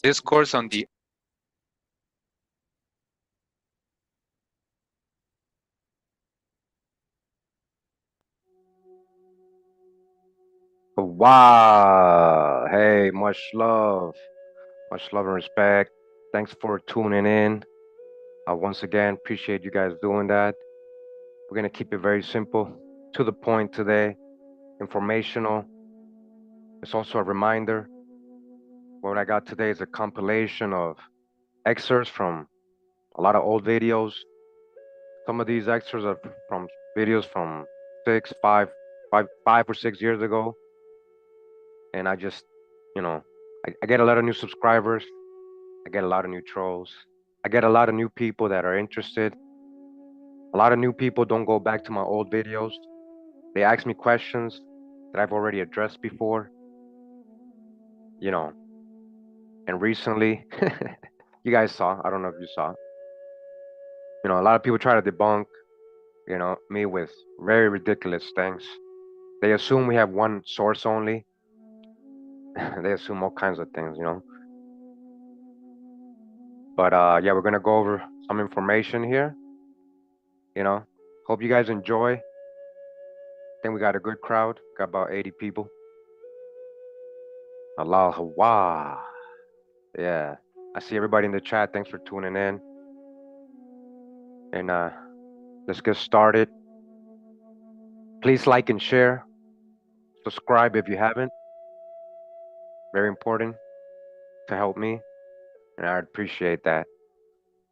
Discourse on the Wow. Hey, much love and respect. Thanks for tuning in. Once again, appreciate you guys doing that. We're going to keep it very simple, to the point today, informational. It's also a reminder. What I got today is a compilation of excerpts from a lot of old videos. Some of these excerpts are from videos from 5 or 6 years ago. And I just, I get a lot of new subscribers. I get a lot of new trolls. I get a lot of new people that are interested. A lot of new people don't go back to my old videos. They ask me questions that I've already addressed before. And recently, you guys saw, I don't know if you saw, a lot of people try to debunk, me with very ridiculous things. They assume we have one source only. They assume all kinds of things. But yeah, we're gonna go over some information here. Hope you guys enjoy. I think we got a good crowd. Got about 80 people. Allah Hawa. Yeah. I see everybody in the chat. Thanks for tuning in. And let's get started. Please like and share. Subscribe if you haven't. Very important to help me. And I appreciate that.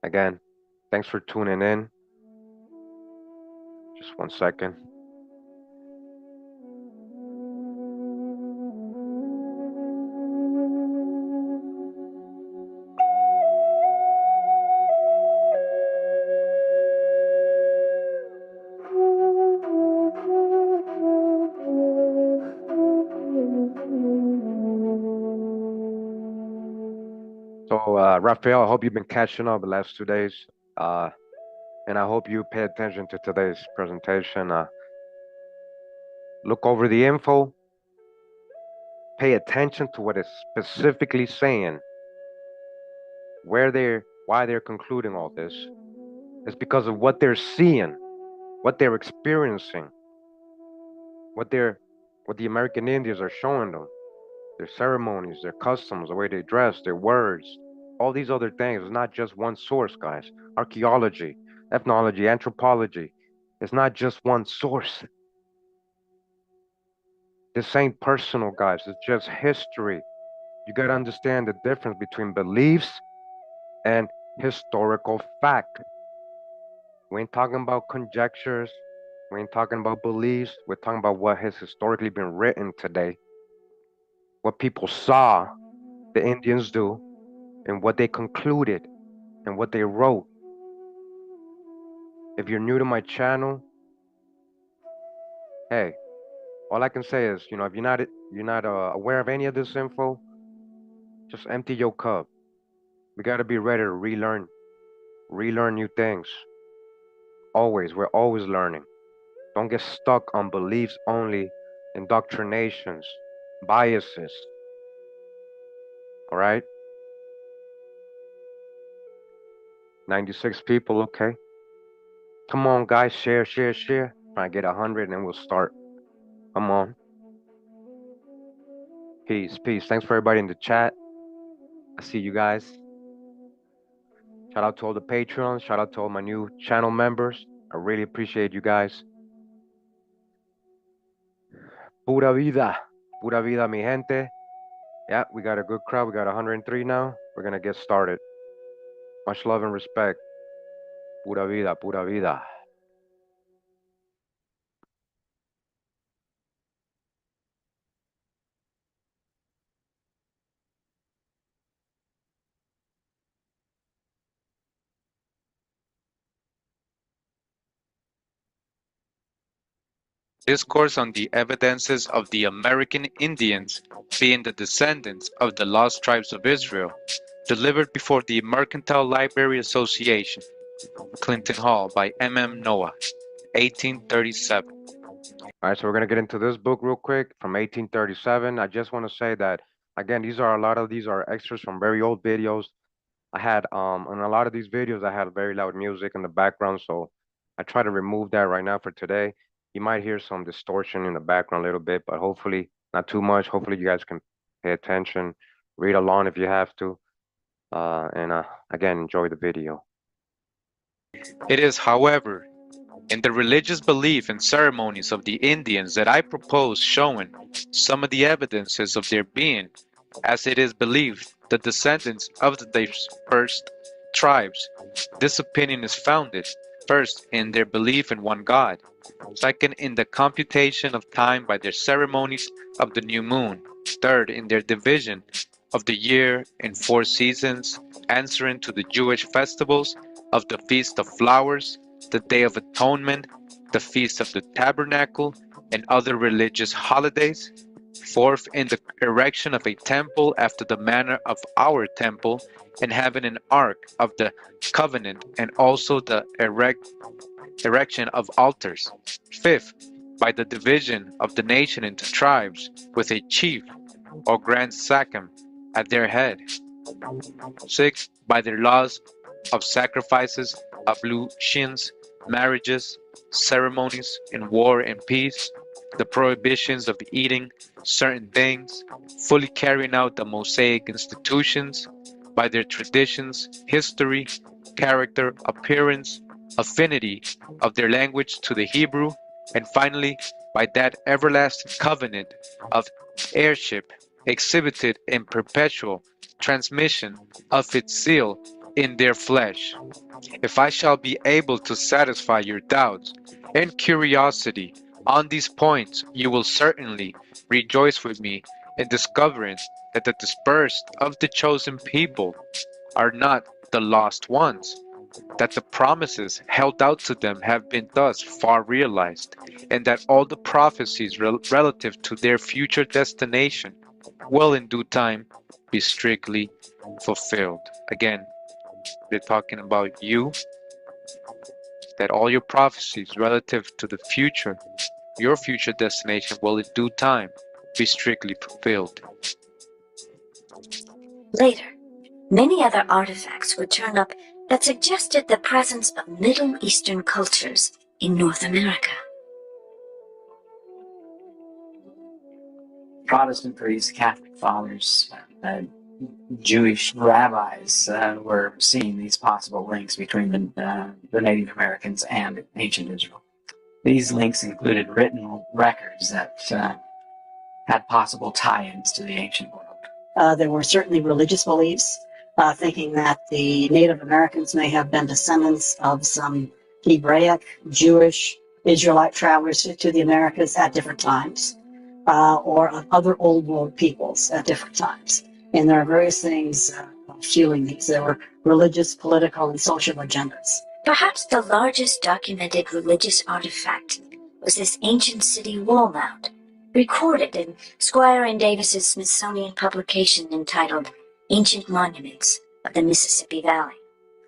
Again, thanks for tuning in. Just 1 second. So, Raphael, I hope you've been catching up the last 2 days. And I hope you pay attention to today's presentation. Look over the info. Pay attention to what it's specifically saying. Why they're concluding all this. It's because of what they're seeing, what they're experiencing, what the American Indians are showing them. their ceremonies, their customs, the way they dress, their words, all these other things. It's not just one source, guys. Archaeology, ethnology, anthropology. It's not just one source. This ain't personal, guys. It's just history. You got to understand the difference between beliefs and historical fact. We ain't talking about conjectures. We ain't talking about beliefs. We're talking about what has historically been written today, what people saw the Indians do, and what they concluded and what they wrote. If you're new to my channel, hey, all I can say is, if you're not aware of any of this info, just empty your cup. We got to be ready to relearn new things. Always, we're always learning. Don't get stuck on beliefs only, indoctrinations, biases. All right? 96 people, okay. Come on, guys, share. Try to get 100 and then we'll start. Come on. Peace. Thanks for everybody in the chat. I see you guys. Shout out to all the Patreons. Shout out to all my new channel members. I really appreciate you guys. Pura vida. Pura vida, mi gente. Yeah, we got a good crowd. We got 103 now. We're going to get started. Much love and respect. Pura vida, pura vida. Discourse on the evidences of the American Indians being the descendants of the lost tribes of Israel, delivered before the Mercantile Library Association, Clinton Hall by M. Noah, 1837. All right, so we're going to get into this book real quick from 1837. I just want to say that, again, a lot of these are extras from very old videos. I had, in a lot of these videos, I had very loud music in the background, so I try to remove that right now for today. You might hear some distortion in the background a little bit, but hopefully not too much. Hopefully you guys can pay attention, read along if you have to, and again, enjoy the video. It is, however, in the religious belief and ceremonies of the Indians that I propose showing some of the evidences of their being, as it is believed, the descendants of the dispersed tribes. This opinion is founded, first, in their belief in one God, second, in the computation of time by their ceremonies of the new moon, third, in their division of the year in 4 seasons, answering to the Jewish festivals of the Feast of Flowers, the Day of Atonement, the Feast of the Tabernacle, and other religious holidays. Fourth, in the erection of a temple after the manner of our temple, and having an ark of the covenant, and also the erection of altars. Fifth, by the division of the nation into tribes, with a chief or grand sachem at their head. Sixth, by their laws of sacrifices, ablutions, marriages, ceremonies in war and peace, the prohibitions of eating certain things, fully carrying out the Mosaic institutions, by their traditions, history, character, appearance, affinity of their language to the Hebrew, and finally, by that everlasting covenant of heirship exhibited in perpetual transmission of its seal in their flesh. If I shall be able to satisfy your doubts and curiosity on these points, you will certainly rejoice with me in discovering that the dispersed of the chosen people are not the lost ones, that the promises held out to them have been thus far realized, and that all the prophecies relative to their future destination will in due time be strictly fulfilled. Again, they're talking about you, that all your prophecies relative to the future, your future destination, will in due time be strictly fulfilled. Later, many other artifacts would turn up that suggested the presence of Middle Eastern cultures in North America. Protestant priests, Catholic fathers, Jewish rabbis were seeing these possible links between the Native Americans and ancient Israel. These links included written records that had possible tie-ins to the ancient world. There were certainly religious beliefs, thinking that the Native Americans may have been descendants of some Hebraic, Jewish, Israelite travelers to the Americas at different times, or of other Old World peoples at different times. And there are various things fueling these. There were religious, political, and social agendas. Perhaps the largest documented religious artifact was this ancient city wall mound, recorded in Squire and Davis's Smithsonian publication entitled Ancient Monuments of the Mississippi Valley.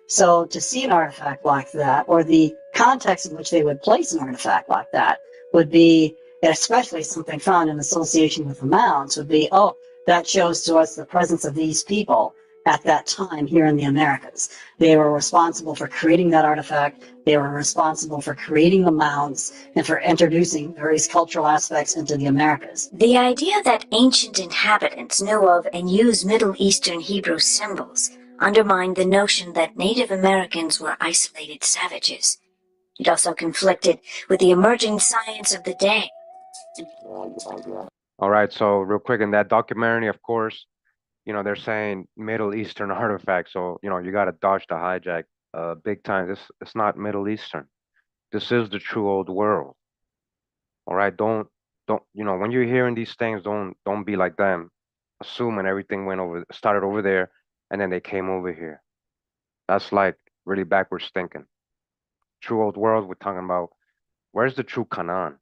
So to see an artifact like that, or the context in which they would place an artifact like that, would be, especially something found in association with the mounds, would be, oh, that shows to us the presence of these people at that time here in the Americas. They were responsible for creating that artifact. They were responsible for creating the mounds and for introducing various cultural aspects into the Americas. The idea that ancient inhabitants knew of and used Middle Eastern Hebrew symbols undermined the notion that Native Americans were isolated savages. It also conflicted with the emerging science of the day. All right, so real quick, in that documentary, of course, they're saying Middle Eastern artifacts, so you got to dodge the hijack big time. It's not Middle Eastern. This is the true old world. All right, don't when you're hearing these things, don't be like them, assuming everything started over there, and then they came over here. That's like really backwards thinking. True old world, we're talking about where's the true Canaan?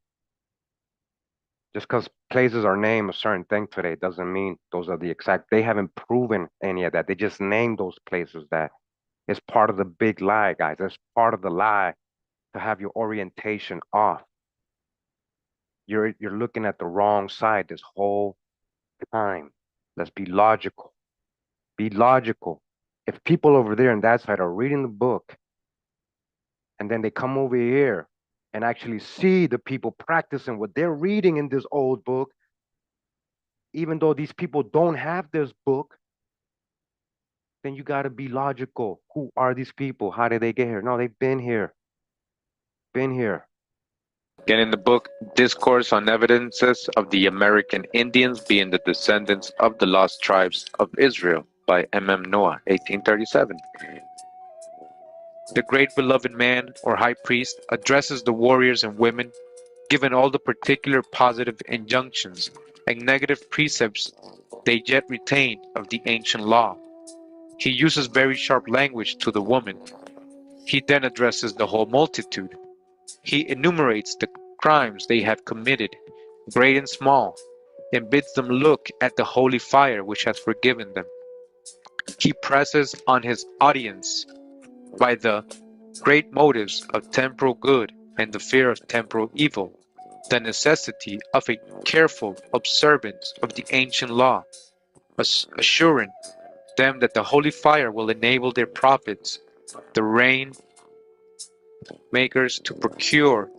Just because places are named a certain thing today doesn't mean those are the exact. They haven't proven any of that. They just named those places that. It's part of the big lie, guys. It's part of the lie to have your orientation off. You're looking at the wrong side this whole time. Let's be logical. Be logical. If people over there on that side are reading the book and then they come over here and actually see the people practicing what they're reading in this old book, even though these people don't have this book, then you got to be logical. Who are these people? How did they get here? No, they've been here. Been here. Again, in the book Discourse on Evidences of the American Indians being the Descendants of the Lost Tribes of Israel by M.M. Noah, 1837. The great beloved man, or high priest, addresses the warriors and women, given all the particular positive injunctions and negative precepts they yet retain of the ancient law. He uses very sharp language to the woman. He then addresses the whole multitude. He enumerates the crimes they have committed, great and small, and bids them look at the holy fire which has forgiven them. He presses on his audience by the great motives of temporal good and the fear of temporal evil, the necessity of a careful observance of the ancient law, assuring them that the holy fire will enable their prophets, the rain makers, to procure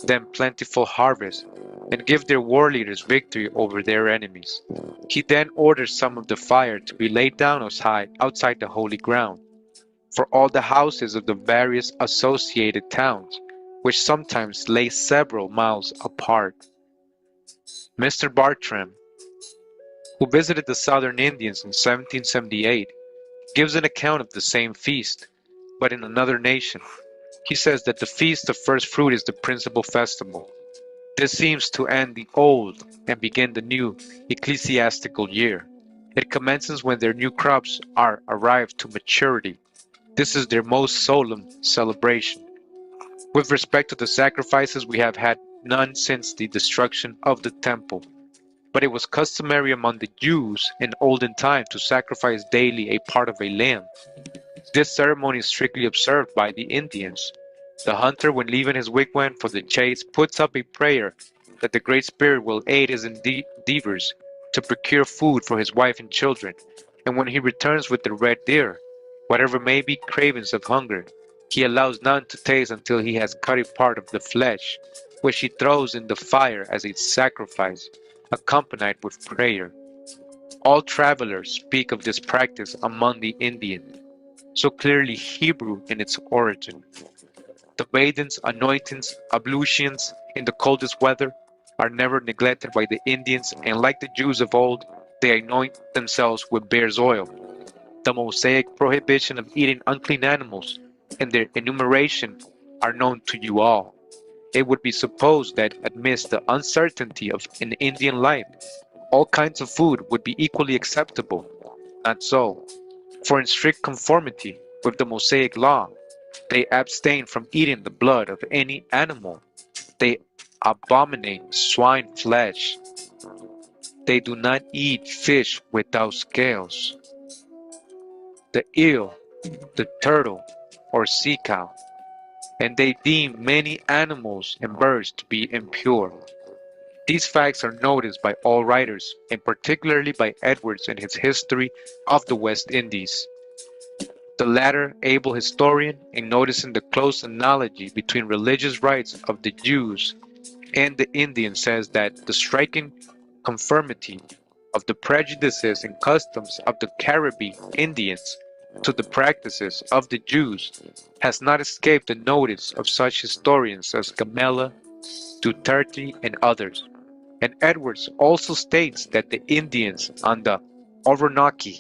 them plentiful harvest and give their war leaders victory over their enemies. He then orders some of the fire to be laid down outside the holy ground for all the houses of the various associated towns, which sometimes lay several miles apart. Mr. Bartram, who visited the Southern Indians in 1778, gives an account of the same feast, but in another nation. He says that the Feast of First Fruit is the principal festival. This seems to end the old and begin the new ecclesiastical year. It commences when their new crops are arrived to maturity. This is their most solemn celebration. With respect to the sacrifices, we have had none since the destruction of the temple. But it was customary among the Jews in olden time to sacrifice daily a part of a lamb. This ceremony is strictly observed by the Indians. The hunter, when leaving his wigwam for the chase, puts up a prayer that the Great Spirit will aid his endeavors to procure food for his wife and children, and when he returns with the red deer, whatever may be cravings of hunger, he allows none to taste until he has cut a part of the flesh, which he throws in the fire as a sacrifice. accompanied with prayer. All travelers speak of this practice among the Indians, so clearly Hebrew in its origin. The bathings, anointings, ablutions in the coldest weather are never neglected by the Indians, and like the Jews of old, they anoint themselves with bear's oil. The Mosaic prohibition of eating unclean animals and their enumeration are known to you all. It would be supposed that amidst the uncertainty of an Indian life, all kinds of food would be equally acceptable. Not so, for in strict conformity with the Mosaic law, they abstain from eating the blood of any animal. They abominate swine flesh. They do not eat fish without scales, the eel, the turtle, or sea cow, and they deem many animals and birds to be impure. These facts are noticed by all writers, and particularly by Edwards in his History of the West Indies. The latter able historian, in noticing the close analogy between religious rites of the Jews and the Indians, says that the striking conformity of the prejudices and customs of the Caribbean Indians to the practices of the Jews has not escaped the notice of such historians as Gamela, Duterte, and others. And Edwards also states that the Indians on the Orinoco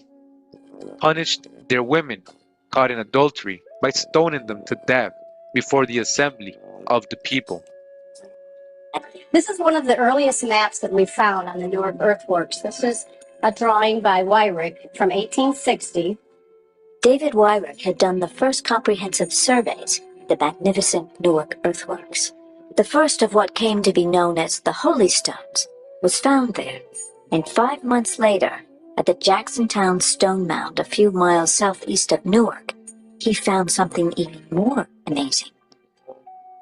punished their women caught in adultery by stoning them to death before the assembly of the people. This is one of the earliest maps that we found on the Newark earthworks. This is a drawing by Wyrick from 1860. David Wyrick had done the first comprehensive surveys of the magnificent Newark earthworks. The first of what came to be known as the Holy Stones was found there, and 5 months later, at the Jacksontown Stone Mound a few miles southeast of Newark, he found something even more amazing.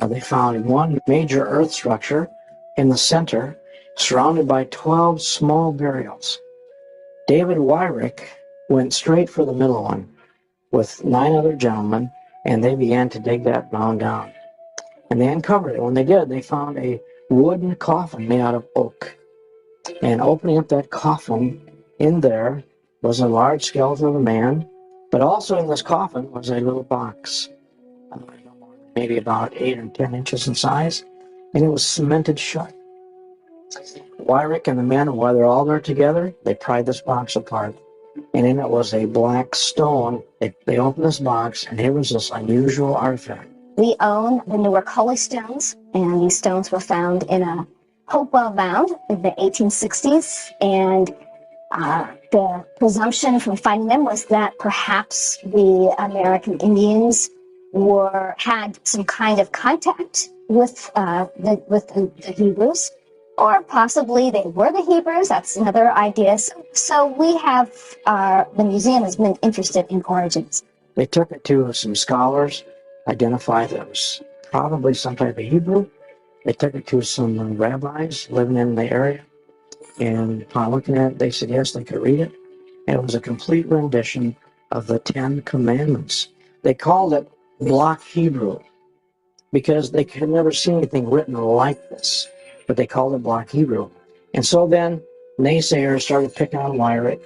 They found one major earth structure in the center, surrounded by 12 small burials. David Wyrick went straight for the middle one with 9 other gentlemen, and they began to dig that mound down. And they uncovered it. When they did, they found a wooden coffin made out of oak. And opening up that coffin, in there was a large skeleton of a man, but also in this coffin was a little box, maybe about 8 or 10 inches in size, and it was cemented shut. Wyrick and the men, while they're all there together, they pried this box apart, and in it was a black stone. They opened this box, and here was this unusual artifact. We own the Newark Holy Stones, and these stones were found in a Hopewell mound in the 1860s, and the presumption from finding them was that perhaps the American Indians had some kind of contact with the Hebrews, or possibly they were the Hebrews. That's another idea. So we have the museum has been interested in origins. They took it to some scholars, identified that it was probably some type of Hebrew. They took it to some rabbis living in the area, and upon looking at it, they said yes, they could read it. And it was a complete rendition of the 10 Commandments. They called it block Hebrew because they could never see anything written like this, but they called it block Hebrew. And so then naysayers started picking on Wyrick.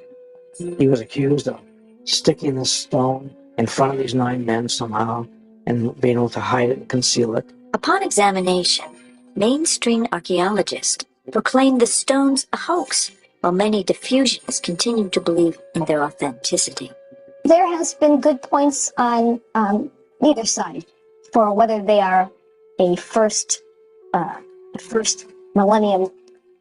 He was accused of sticking this stone in front of these 9 men somehow and being able to hide it and conceal it. Upon examination, mainstream archaeologists proclaimed the stones a hoax, while many diffusionists continued to believe in their authenticity. There has been good points on either side for whether they are a first millennium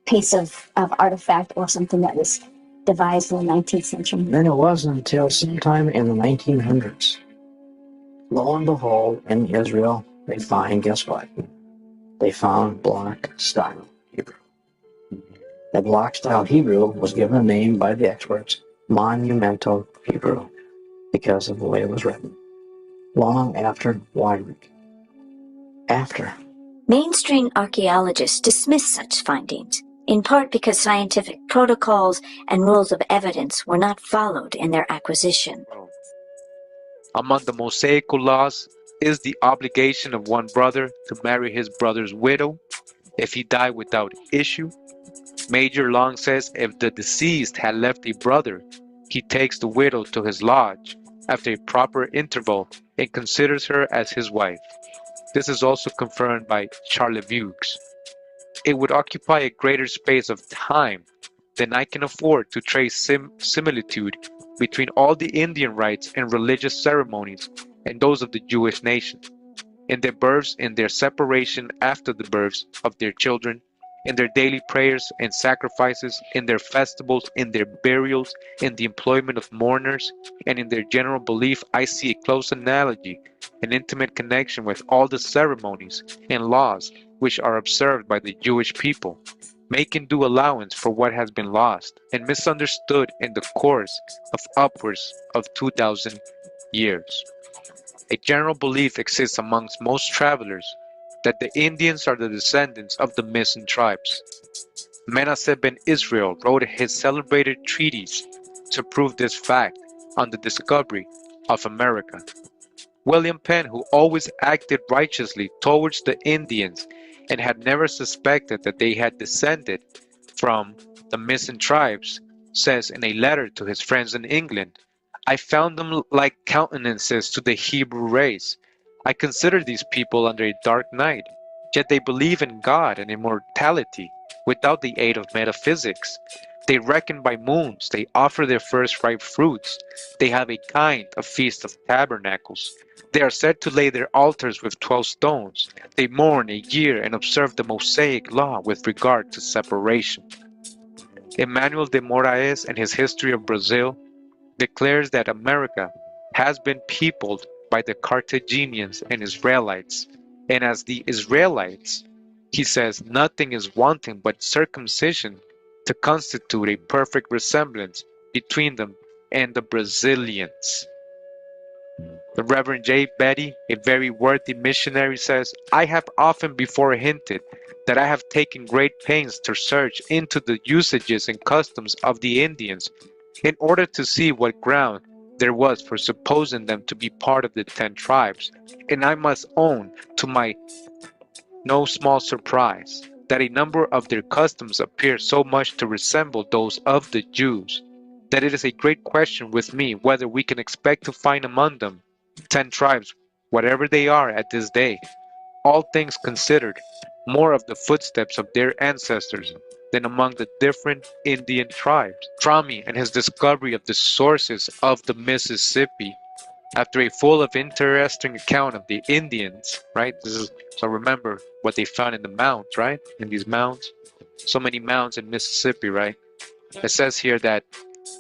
piece of artifact or something that was devised in the 19th century. Then it wasn't until sometime in the 1900s, lo and behold, in Israel, they find, guess what? They found block style Hebrew. That block style Hebrew was given a name by the experts, monumental Hebrew, because of the way it was written. Long after Wyrick. Mainstream archaeologists dismiss such findings, in part because scientific protocols and rules of evidence were not followed in their acquisition. Among the Mosaical laws is the obligation of one brother to marry his brother's widow if he died without issue. Major Long says if the deceased had left a brother, he takes the widow to his lodge after a proper interval and considers her as his wife. This is also confirmed by Charlevoix. It would occupy a greater space of time than I can afford to trace similitude between all the Indian rites and religious ceremonies and those of the Jewish nation, in their births, in their separation after the births of their children, in their daily prayers and sacrifices, in their festivals, in their burials, in the employment of mourners, and in their general belief. I see a close analogy, an intimate connection with all the ceremonies and laws which are observed by the Jewish people, making due allowance for what has been lost and misunderstood in the course of upwards of 2,000 years. A general belief exists amongst most travelers that the Indians are the descendants of the missing tribes. Manasseh ben Israel wrote his celebrated treatise to prove this fact on the discovery of America. William Penn, who always acted righteously towards the Indians and had never suspected that they had descended from the missing tribes, says in a letter to his friends in England, I found them like countenances to the Hebrew race. I consider these people under a dark night, yet they believe in God and immortality without the aid of metaphysics. They reckon by moons, they offer their first ripe fruits, they have a kind of feast of tabernacles. They are said to lay their altars with 12 stones. They mourn a year and observe the Mosaic law with regard to separation. Emmanuel de Moraes, in his History of Brazil, declares that America has been peopled by the Carthaginians and Israelites, and as the Israelites, he says nothing is wanting but circumcision to constitute a perfect resemblance between them and the Brazilians. The Reverend J. Betty, a very worthy missionary, says, I have often before hinted that I have taken great pains to search into the usages and customs of the Indians in order to see what ground there was for supposing them to be part of the 10 tribes, and I must own to my no small surprise that a number of their customs appear so much to resemble those of the Jews, that it is a great question with me whether we can expect to find among them 10 tribes, whatever they are at this day, all things considered, more of the footsteps of their ancestors than among the different Indian tribes. Trami and his discovery of the sources of the Mississippi, after a full of interesting account of the Indians, right? So remember what they found in the mounds, right? In these mounds, so many mounds in Mississippi, right? It says here that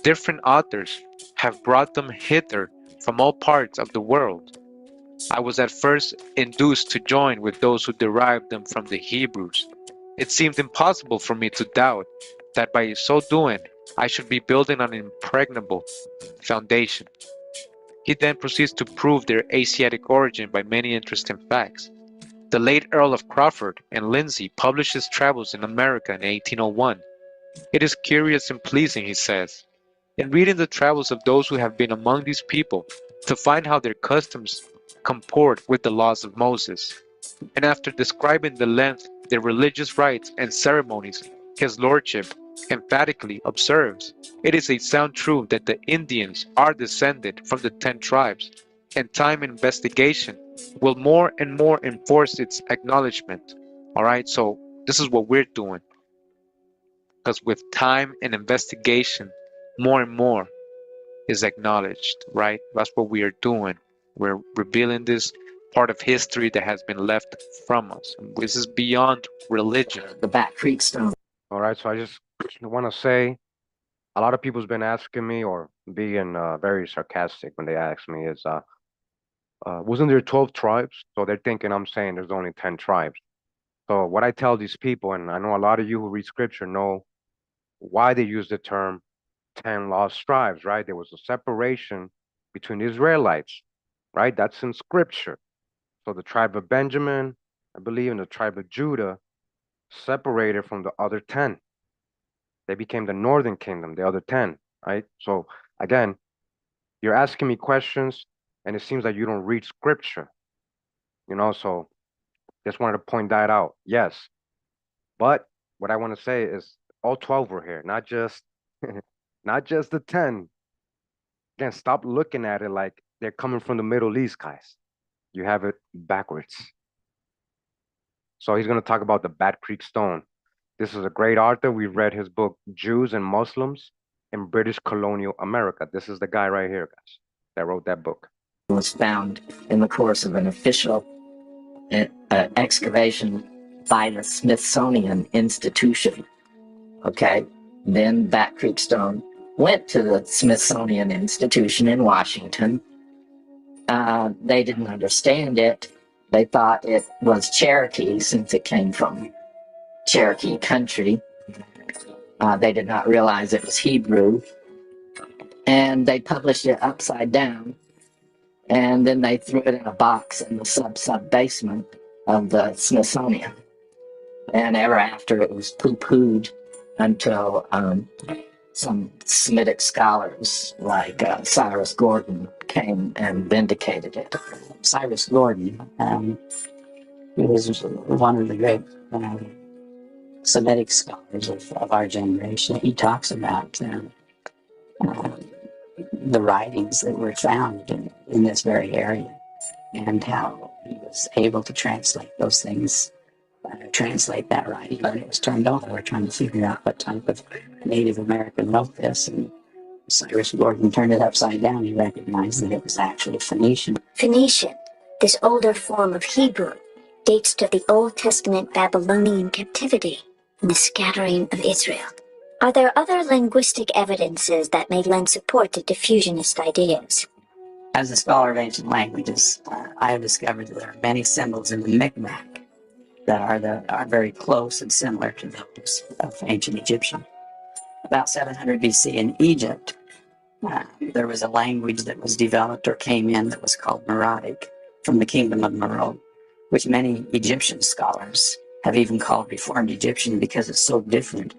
different authors have brought them hither from all parts of the world. I was at first induced to join with those who derived them from the Hebrews. It seemed impossible for me to doubt that by so doing I should be building an impregnable foundation. He then proceeds to prove their Asiatic origin by many interesting facts. The late Earl of Crawford and Lindsay published his travels in America in 1801. It is curious and pleasing, he says, in reading the travels of those who have been among these people, to find how their customs comport with the laws of Moses. And after describing the length their religious rites and ceremonies, his lordship emphatically observes, it is a sound truth that the Indians are descended from the 10 tribes, and time and investigation will more and more enforce its acknowledgement. All right, so this is what we're doing, because with time and investigation, more and more is acknowledged, right? That's what we are doing. We're revealing this part of history that has been left from us. And this is beyond religion. The Back Creek Stone. All right, so I just want to say a lot of people's been asking me or being very sarcastic when they ask me is, wasn't there 12 tribes? So they're thinking I'm saying there's only 10 tribes. So what I tell these people, and I know a lot of you who read scripture know why they use the term 10 lost tribes, right? There was a separation between the Israelites, right? That's in scripture. So the tribe of Benjamin, I believe, and the tribe of Judah separated from the other 10. They became the northern kingdom, the other 10, right? So again, you're asking me questions and it seems like you don't read scripture, so just wanted to point that out. Yes. But what I want to say is all 12 were here, not just not just the 10. Again, stop looking at it like they're coming from the Middle East, guys. You have it backwards. So he's going to talk about the Bat Creek Stone. This is a great author. We read his book, Jews and Muslims in British Colonial America. This is the guy right here, guys, that wrote that book. Was found in the course of an official excavation by the Smithsonian Institution. Okay, then Bat Creek Stone went to the Smithsonian Institution in Washington. They didn't understand it. They thought it was Cherokee since it came from Cherokee country. They did not realize it was Hebrew. And they published it upside down. And then they threw it in a box in the sub basement of the Smithsonian. And ever after, it was poo-pooed until some Semitic scholars like Cyrus Gordon came and vindicated it. Cyrus Gordon, he was one of the great Semitic scholars of our generation. He talks about the writings that were found in this very area and how he was able to translate those things, translate that writing when it was turned over. We're trying to figure out what type of Native American wrote this, and Cyrus Gordon turned it upside down. He recognized that it was actually Phoenician. Phoenician, this older form of Hebrew, dates to the Old Testament Babylonian captivity and the scattering of Israel. Are there other linguistic evidences that may lend support to diffusionist ideas? As a scholar of ancient languages, I have discovered that there are many symbols in the Mi'kmaq that are very close and similar to those of ancient Egyptian. About 700 BC in Egypt, there was a language that was developed or came in that was called Meroitic from the kingdom of Meroe, which many Egyptian scholars have even called Reformed Egyptian because it's so different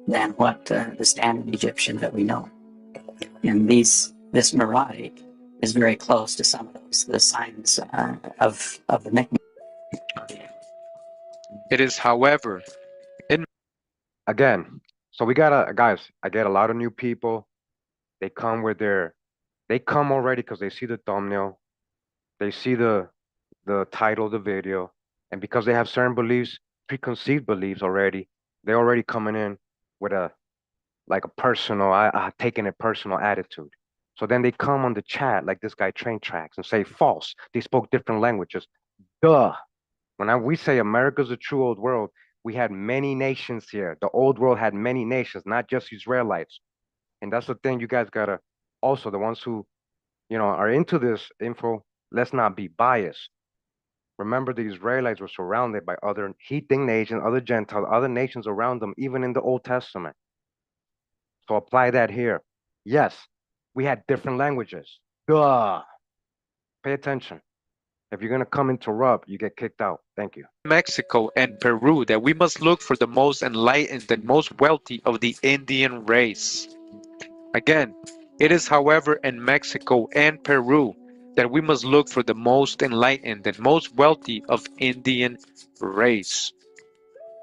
than what the standard Egyptian that we know. And this Meroitic is very close to some of the signs of the Mi'kmaq. It is, however, Again, so we gotta, guys, I get a lot of new people. They come already because they see the thumbnail, they see the title of the video, and because they have certain beliefs, preconceived beliefs already, they're already coming in with a personal, taking a personal attitude. So then they come on the chat like this guy Train Tracks and say false. They spoke different languages. Duh. When we say America's a true old world, we had many nations here. The old world had many nations, not just Israelites. And that's the thing you guys gotta, also the ones who, are into this info, let's not be biased. Remember, the Israelites were surrounded by other heathen nations, other Gentiles, other nations around them, even in the Old Testament. So apply that here. Yes, we had different languages. Duh. Pay attention. If you're gonna come interrupt, you get kicked out. Thank you. Mexico and Peru that we must look for the most enlightened and most wealthy of the Indian race. Again, it is, however, in Mexico and Peru that we must look for the most enlightened and most wealthy of Indian race.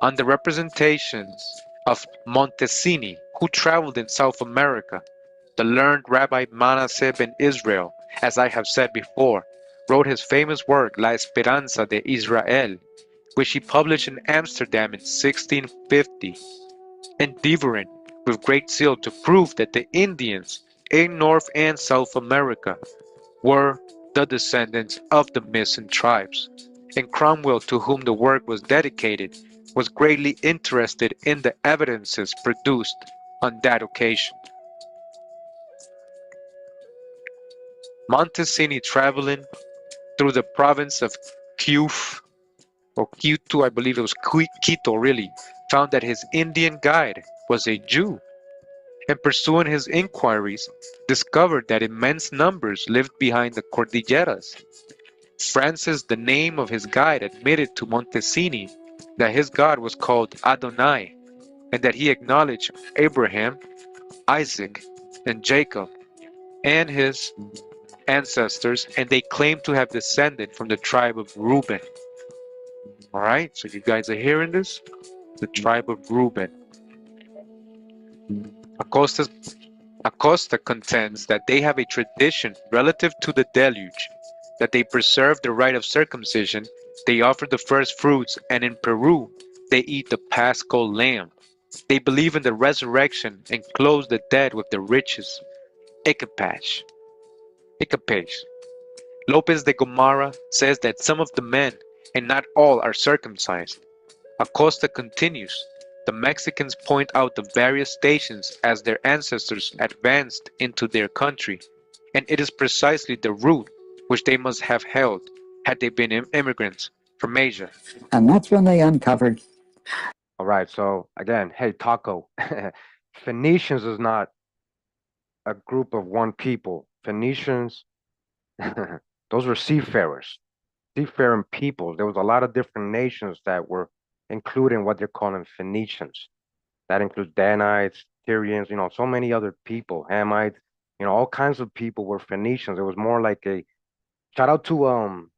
On the representations of Montesini, who traveled in South America, the learned Rabbi Manasseh ben Israel, as I have said before, wrote his famous work La Esperanza de Israel, which he published in Amsterdam in 1650, endeavoring with great zeal to prove that the Indians in North and South America were the descendants of the missing tribes. And Cromwell, to whom the work was dedicated, was greatly interested in the evidences produced on that occasion. Montesini, traveling through the province of Quito, I believe it was Quito really, found that his Indian guide was a Jew, and pursuing his inquiries, discovered that immense numbers lived behind the Cordilleras. Francis, the name of his guide, admitted to Montesini that his God was called Adonai, and that he acknowledged Abraham, Isaac, and Jacob, and his ancestors, and they claimed to have descended from the tribe of Reuben. Alright, so you guys are hearing this? The tribe of Reuben. Acosta, Acosta contends that they have a tradition relative to the deluge, that they preserve the rite of circumcision, they offer the first fruits, and in Peru, they eat the Paschal lamb. They believe in the resurrection and clothe the dead with the riches. Equipage. Equipage. Lopez de Gomara says that some of the men, and not all, are circumcised. Acosta continues, the Mexicans point out the various stations as their ancestors advanced into their country, and it is precisely the route which they must have held had they been immigrants from Asia. And that's when they uncovered. All right, so again, hey, Taco, Phoenicians is not a group of one people. Phoenicians, those were seafarers, seafaring people. There was a lot of different nations that were included in what they're calling Phoenicians. That includes Danites, Tyrians, so many other people, Hamites, all kinds of people were Phoenicians. It was more like a shout out to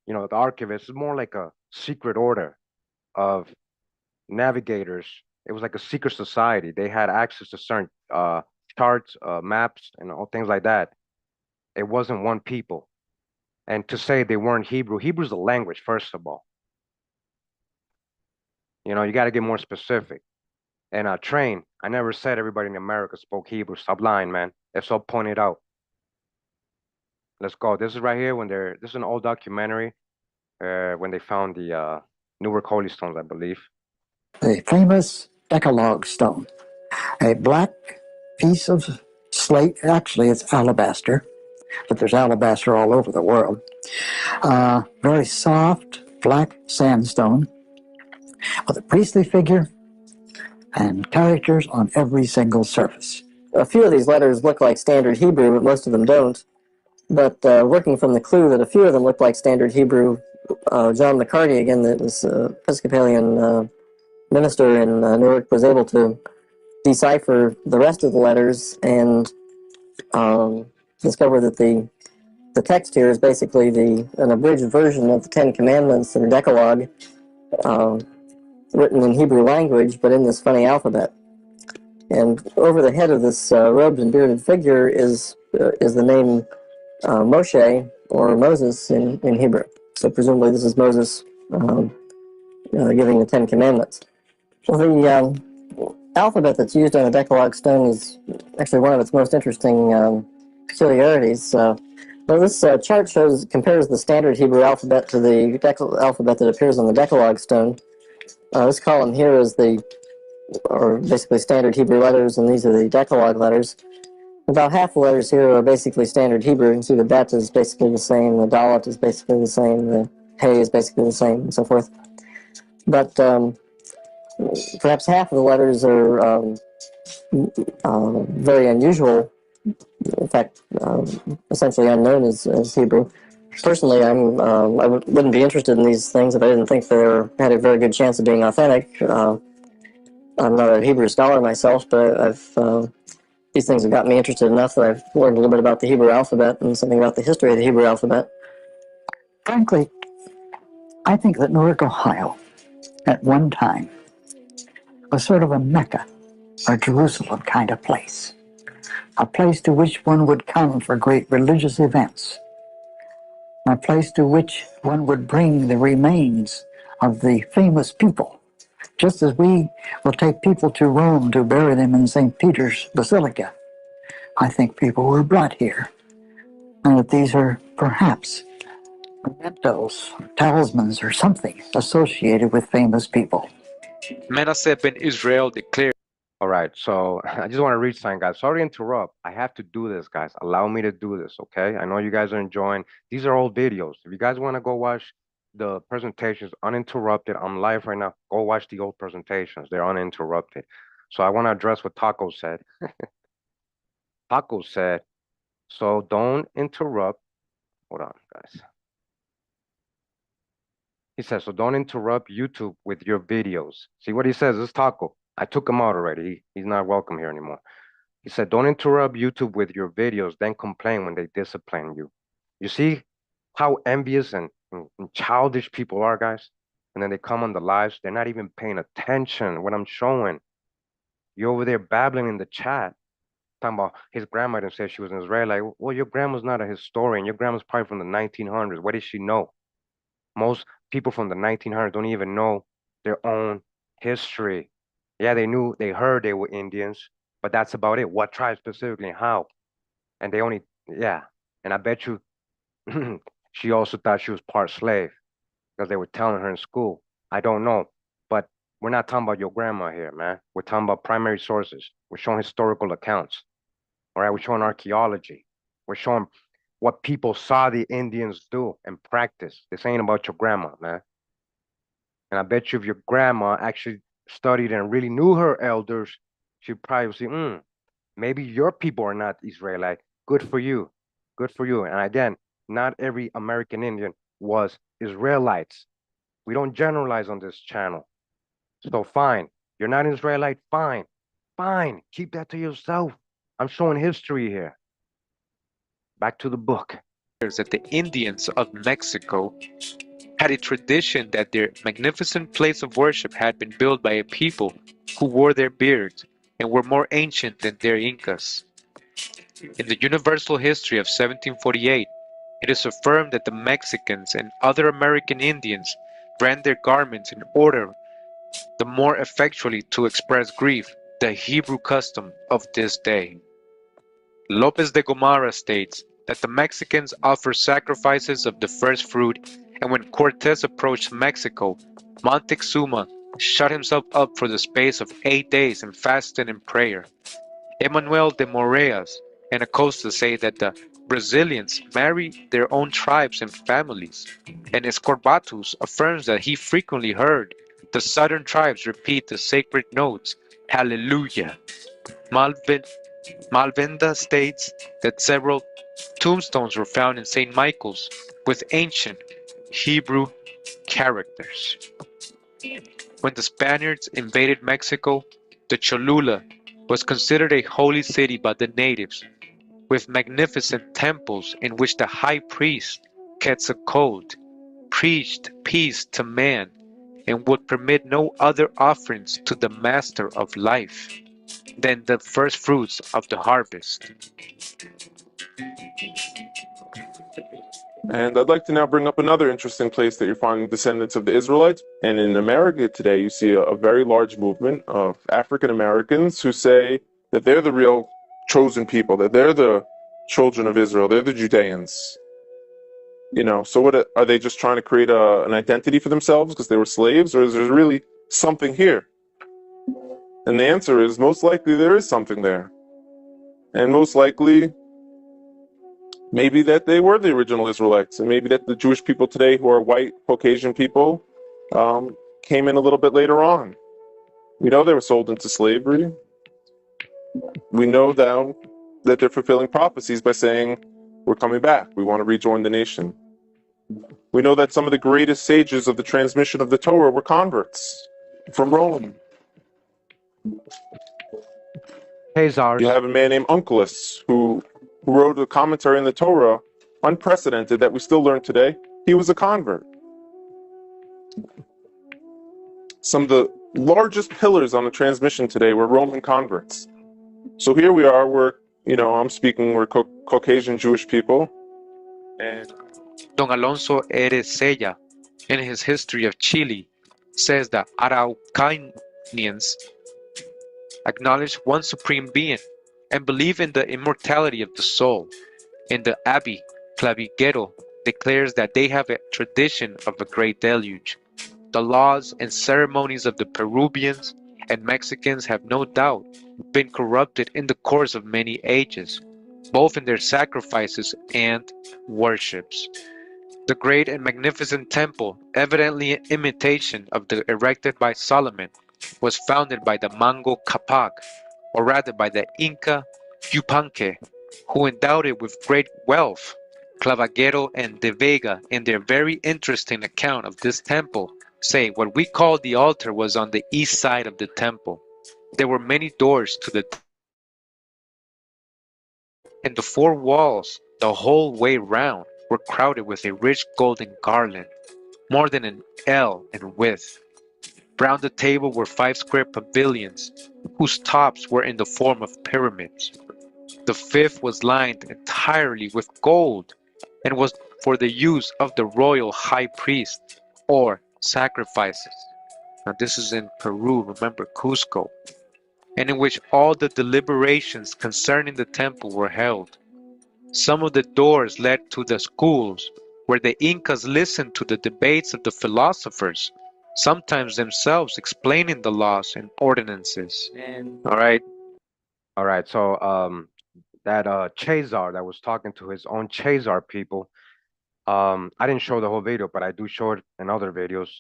the archivist. It's more like a secret order of navigators. It was like a secret society. They had access to certain charts, maps, and all things like that. It wasn't one people. And to say they weren't Hebrew, Hebrew's a language, first of all. You got to get more specific. And train, I never said everybody in America spoke Hebrew. Stop lying, man. It's all pointed out. Let's go. This is right here this is an old documentary when they found the Newark Holy Stones, I believe. The famous Decalogue stone, a black piece of slate. Actually, it's alabaster, but there's alabaster all over the world. Very soft black sandstone with a priestly figure and characters on every single surface. A few of these letters look like standard Hebrew, but most of them don't. But working from the clue that a few of them look like standard Hebrew, John McCarty, again, that was Episcopalian minister in Newark, was able to decipher the rest of the letters and discover that the text here is basically an abridged version of the Ten Commandments or Decalogue, written in Hebrew language, but in this funny alphabet. And over the head of this robed and bearded figure is the name Moshe, or Moses in Hebrew. So presumably this is Moses giving the Ten Commandments. Well, the alphabet that's used on the Decalogue stone is actually one of its most interesting peculiarities. This chart compares the standard Hebrew alphabet to the alphabet that appears on the Decalogue stone. This column here is basically standard Hebrew letters, and these are the Decalogue letters. About half the letters here are basically standard Hebrew. You can see the bet is basically the same, the dalet is basically the same, the hey is basically the same, and so forth. But perhaps half of the letters are very unusual. In fact, essentially unknown as Hebrew. Personally, I wouldn't be interested in these things if I didn't think they had a very good chance of being authentic. I'm not a Hebrew scholar myself, but these things have got me interested enough that I've learned a little bit about the Hebrew alphabet and something about the history of the Hebrew alphabet. Frankly, I think that Newark, Ohio, at one time, was sort of a Mecca or Jerusalem kind of place. A place to which one would come for great religious events. A place to which one would bring the remains of the famous people. Just as we will take people to Rome to bury them in St. Peter's Basilica, I think people were brought here. And that these are perhaps mementos, talismans, or something associated with famous people. Manasseh ben Israel declared. All right, so I just want to read something, guys. Sorry to interrupt. I have to do this, guys. Allow me to do this, okay? I know you guys are enjoying. These are old videos. If you guys want to go watch the presentations uninterrupted, I'm live right now. Go watch the old presentations. They're uninterrupted. So I want to address what Taco said. Taco said, so don't interrupt. Hold on, guys. He says, so don't interrupt YouTube with your videos. See what he says? This is Taco. I took him out already. He's not welcome here anymore. He said, don't interrupt YouTube with your videos, then complain when they discipline you. You see how envious and childish people are, guys? And then they come on the lives. They're not even paying attention what I'm showing. You over there babbling in the chat, talking about his grandmother said she was an Israelite. Well, your grandma's not a historian. Your grandma's probably from the 1900s. What does she know? Most people from the 1900s don't even know their own history. Yeah, they heard they were Indians, but that's about it. What tribe specifically and how? And they only, yeah. And I bet you she also thought she was part slave because they were telling her in school. I don't know. But we're not talking about your grandma here, man. We're talking about primary sources. We're showing historical accounts. All right, we're showing archaeology. We're showing what people saw the Indians do and practice. This ain't about your grandma, man. And I bet you if your grandma actually studied and really knew her elders, she'd probably say, maybe your people are not Israelite. Good for you. Good for you. And again, not every American Indian was Israelites. We don't generalize on this channel. So fine. You're not an Israelite, fine. Fine. Keep that to yourself. I'm showing history here. Back to the book. That the Indians of Mexico had a tradition that their magnificent place of worship had been built by a people who wore their beards and were more ancient than their Incas. In the Universal History of 1748, it is affirmed that the Mexicans and other American Indians brand their garments in order the more effectually to express grief, the Hebrew custom of this day. Lopez de Gomara states that the Mexicans offer sacrifices of the first fruit, and when Cortes approached Mexico, Montezuma shut himself up for the space of 8 days and fasted in prayer. Emmanuel de Moraes and Acosta say that the Brazilians marry their own tribes and families, and Escorbatus affirms that he frequently heard the southern tribes repeat the sacred notes, Hallelujah. Malvenda states that several tombstones were found in St. Michael's with ancient Hebrew characters. When the Spaniards invaded Mexico, the Cholula was considered a holy city by the natives, with magnificent temples in which the high priest, Quetzalcoatl, preached peace to man and would permit no other offerings to the Master of Life than the first fruits of the harvest. And I'd like to now bring up another interesting place that you're finding descendants of the Israelites. And in America today, you see a very large movement of African Americans who say that they're the real chosen people, that they're the children of Israel, they're the Judeans. You know, so what are they just trying to create an identity for themselves because they were slaves, or is there really something here? And the answer is most likely there is something there. And most likely maybe that they were the original Israelites, and maybe that the Jewish people today who are white, Caucasian people came in a little bit later on. We know they were sold into slavery. We know now that they're fulfilling prophecies by saying, we're coming back. We want to rejoin the nation. We know that some of the greatest sages of the transmission of the Torah were converts from Rome. Hey, Czars. You have a man named Onkelos who wrote a commentary on the Torah, unprecedented, that we still learn today. He was a convert. Some of the largest pillars on the transmission today were Roman converts. So here we are, we're Caucasian Jewish people. And Don Alonso Eresella, in his History of Chile, says that Araucanians acknowledge one supreme being and believe in the immortality of the soul. In the Abbey Clavigero declares that they have a tradition of a great deluge. The laws and ceremonies of the Peruvians and Mexicans have no doubt been corrupted in the course of many ages, both in their sacrifices and worships. The great and magnificent temple, evidently an imitation of the erected by Solomon, was founded by the Manco Capac, or rather by the Inca Yupanque, who endowed it with great wealth. Clavigero and De Vega, in their very interesting account of this temple, say what we call the altar was on the east side of the temple. There were many doors to the and the four walls, the whole way round, were crowded with a rich golden garland, more than an ell in width. Round the table were 5 square pavilions, whose tops were in the form of pyramids. The fifth was lined entirely with gold, and was for the use of the royal high priest, or sacrifices. Now this is in Peru, remember Cusco, and in which all the deliberations concerning the temple were held. Some of the doors led to the schools, where the Incas listened to the debates of the philosophers, sometimes themselves explaining the laws and ordinances. All right. All right. So that Chazar that was talking to his own Chazar people. I didn't show the whole video, but I do show it in other videos.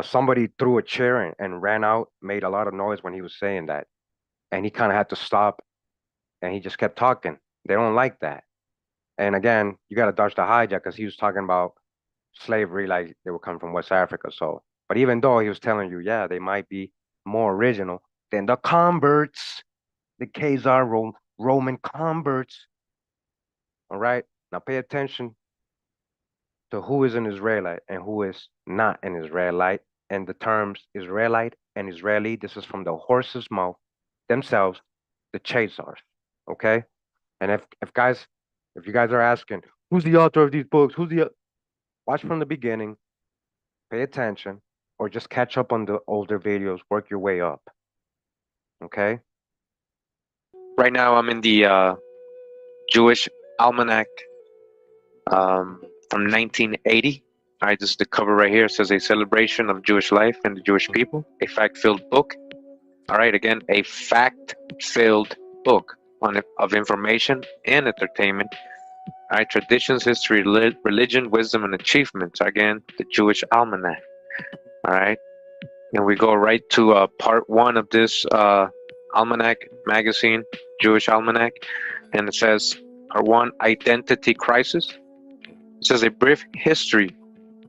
Somebody threw a chair and ran out, made a lot of noise when he was saying that, and he kind of had to stop, and he just kept talking. They don't like that. And again, you got to dodge the hijack because he was talking about slavery like they were coming from West Africa. So, but even though he was telling you, yeah, they might be more original than the converts, the Khazar Roman converts. All right, now pay attention to who is an Israelite and who is not an Israelite. And the terms Israelite and Israeli, this is from the horse's mouth themselves, the Chazars. Okay, and if you guys are asking, who's the author of these books? Watch from the beginning, pay attention, or just catch up on the older videos, work your way up. Okay? Right now I'm in the Jewish Almanac from 1980. All right, this is the cover right here. It says a celebration of Jewish life and the Jewish people, a fact-filled book. All right, again, a fact-filled book of information and entertainment. All right, traditions, history, religion, wisdom, and achievements. Again, the Jewish Almanac. All right, and we go right to part 1 of this Almanac magazine, Jewish Almanac, and it says, part 1, identity crisis. It says a brief history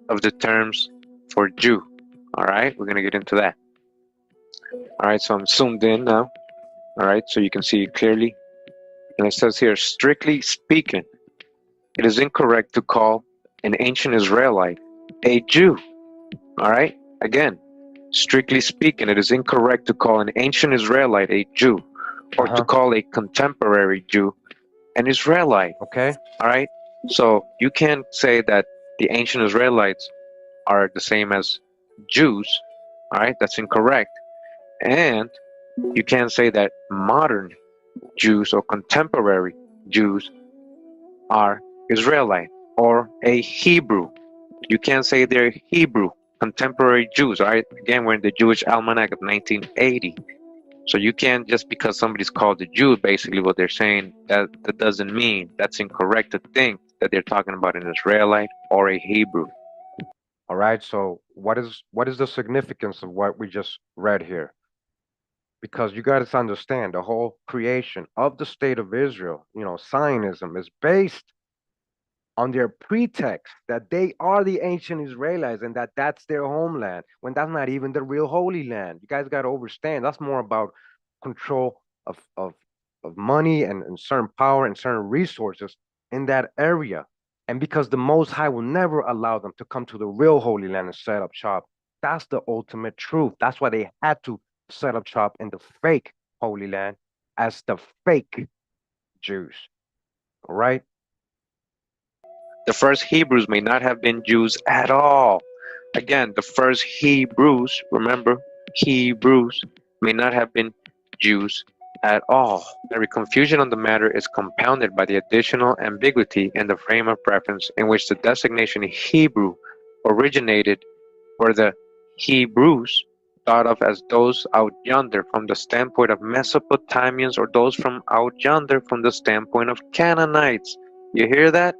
of the terms for Jew. All right, we're going to get into that. All right, so I'm zoomed in now. All right, so you can see it clearly. And it says here, strictly speaking, it is incorrect to call an ancient Israelite a Jew. All right, again, strictly speaking, it is incorrect to call an ancient Israelite a Jew, or to call a contemporary Jew an Israelite. Okay. All right, so you can't say that the ancient Israelites are the same as Jews. All right, that's incorrect. And you can't say that modern Jews or contemporary Jews are Israelite or a Hebrew. You can't say they're Hebrew, contemporary Jews. All right, again, we're in the Jewish Almanac of 1980. So you can't, just because somebody's called a Jew, basically what they're saying, that doesn't mean, that's incorrect to think that they're talking about an Israelite or a Hebrew. All right, so what is the significance of what we just read here? Because you got to understand the whole creation of the state of Israel, Zionism is based on their pretext that they are the ancient Israelites and that's their homeland, when that's not even the real Holy Land. You guys got to understand that's more about control of money and certain power and certain resources in that area. And because the Most High will never allow them to come to the real Holy Land and set up shop, that's the ultimate truth. That's why they had to set up shop in the fake Holy Land as the fake Jews. All right? The first Hebrews may not have been Jews at all. Again, the first Hebrews, remember, Hebrews may not have been Jews at all. Every confusion on the matter is compounded by the additional ambiguity in the frame of reference in which the designation Hebrew originated, where the Hebrews thought of as those out yonder from the standpoint of Mesopotamians, or those from out yonder from the standpoint of Canaanites. You hear that?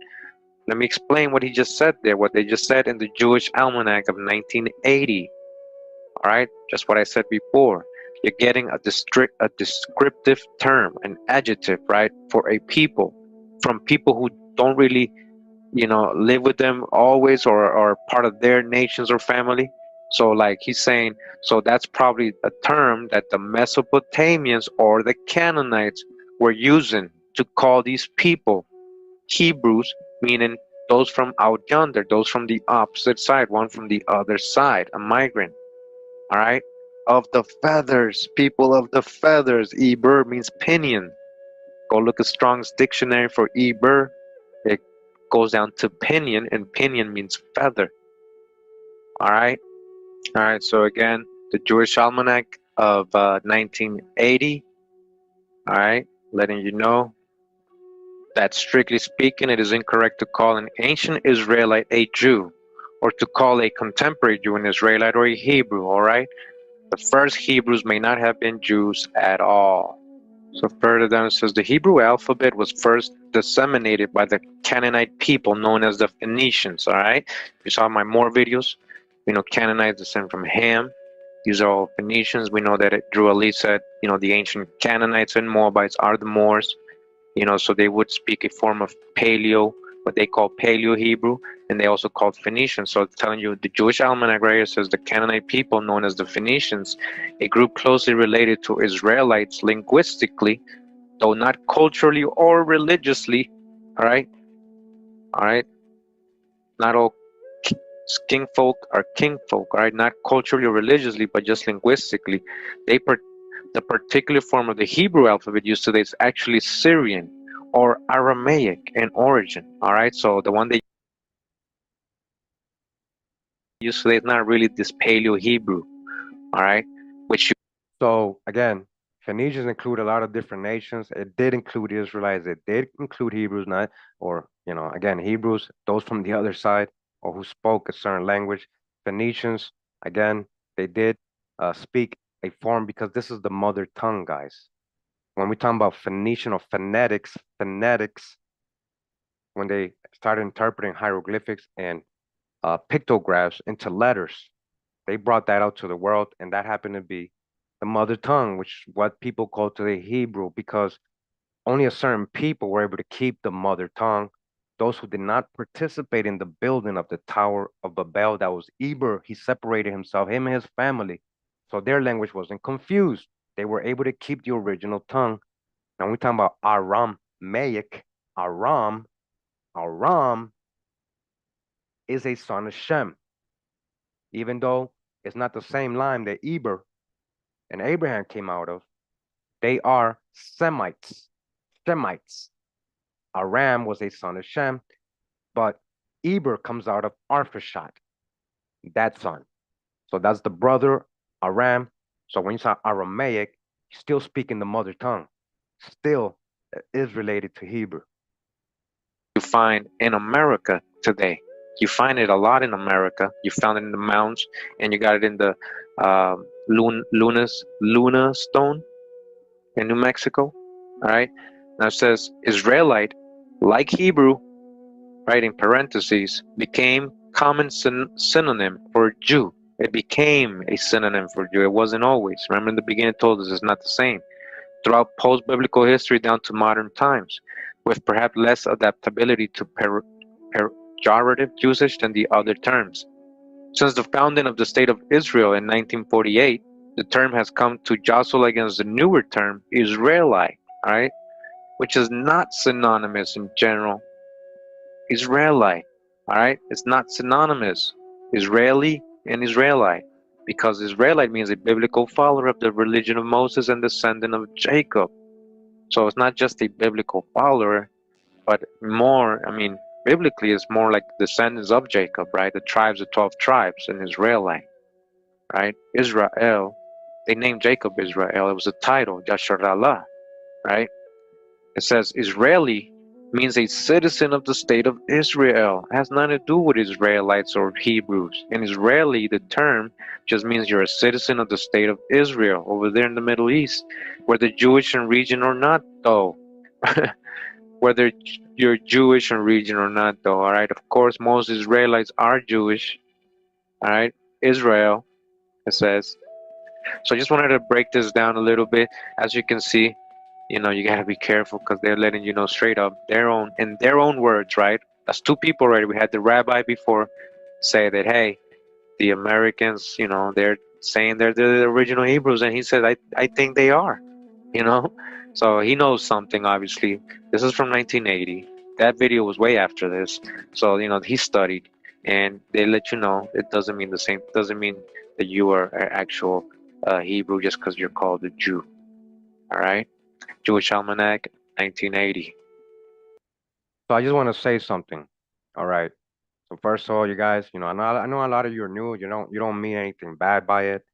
Let me explain what he just said there, what they just said in the Jewish Almanac of 1980. All right, just what I said before. You're getting a descriptive term, an adjective, right, for a people, from people who don't really, live with them always, or are part of their nations or family. So like he's saying, so that's probably a term that the Mesopotamians or the Canaanites were using to call these people Hebrews, meaning those from out yonder, those from the opposite side, one from the other side, a migrant. All right. of the feathers. People of the feathers. Eber means pinion. Go look at Strong's dictionary for Eber. It goes down to pinion, and pinion means feather. All right. All right. So again, the Jewish Almanac of 1980. All right. Letting you know that strictly speaking, it is incorrect to call an ancient Israelite a Jew, or to call a contemporary Jew an Israelite or a Hebrew. All right. The first Hebrews may not have been Jews at all. So further down it says the Hebrew alphabet was first disseminated by the Canaanite people known as the Phoenicians. All right, you saw my more videos. We know Canaanites descend from Ham. These are all Phoenicians. We know that Drew Ali said, the ancient Canaanites and Moabites are the Moors. So they would speak a form of Paleo, what they call Paleo Hebrew, and they also called Phoenician. So telling you, the Jewish Almanac right here says the Canaanite people known as the Phoenicians, a group closely related to Israelites linguistically, though not culturally or religiously. All right, not all kinfolk are kingfolk. All right, not culturally or religiously, but just linguistically. The particular form of the Hebrew alphabet used today is actually Syrian or Aramaic in origin. All right, so the one they use today is not really this Paleo Hebrew. All right, which So again, Phoenicians include a lot of different nations. It did include Israelites. It did include Hebrews, not or again Hebrews, those from the other side or who spoke a certain language. Phoenicians, again, they did speak a form because this is the mother tongue, guys. When we talk about Phoenician or phonetics, when they started interpreting hieroglyphics and pictographs into letters, they brought that out to the world, and that happened to be the mother tongue, which is what people call today Hebrew, because only a certain people were able to keep the mother tongue. Those who did not participate in the building of the Tower of Babel, that was Eber, he separated himself, him and his family. So their language wasn't confused. They were able to keep the original tongue. Now we're talking about Aramaic. Aram is a son of Shem, even though it's not the same line that Eber and Abraham came out of. They are Semites. Aram was a son of Shem, but Eber comes out of Arphaxad, that son. So that's the brother Aram. So when you say Aramaic, still speaking the mother tongue, still is related to Hebrew. you find in America today. You find it a lot in America. You found it in the mounds, and you got it in the Luna stone in New Mexico. All right. Now it says Israelite, like Hebrew, right, in parentheses, became common synonym for Jew. It became a synonym for Jew. It wasn't always. Remember in the beginning it told us it's not the same. Throughout post-biblical history down to modern times, with perhaps less adaptability to pejorative usage than the other terms. Since the founding of the State of Israel in 1948, the term has come to jostle against the newer term Israelite, right, which is not synonymous in general. Israelite, all right, it's not synonymous. Israeli and Israelite, because Israelite means a biblical follower of the religion of Moses and descendant of Jacob. So it's not just a biblical follower, but more, biblically it's more like descendants of Jacob, right? The tribes, the 12 tribes in Israelite, right? Israel, they named Jacob Israel. It was a title, Yasharallah, right? It says Israeli means a citizen of the state of Israel. It has nothing to do with Israelites or Hebrews. In Israeli, the term just means you're a citizen of the state of Israel over there in the Middle East, whether Jewish in region or not, though. Whether you're Jewish in region or not, though, all right? Of course, most Israelites are Jewish, all right? Israel, it says. So I just wanted to break this down a little bit. As you can see, you gotta be careful because they're letting you know straight up in their own words, right? That's two people already. We had the rabbi before say that, hey, the Americans, they're saying they're the original Hebrews, and he said, I think they are, you know? So he knows something, obviously. This is from 1980. That video was way after this. So, he studied, and they let you know it doesn't mean the same, doesn't mean that you are an actual Hebrew just because you're called a Jew. All right? Jewish Almanac, 1980. So I just want to say something. All right. So first of all, you guys, I know a lot of you are new. You don't mean anything bad by it.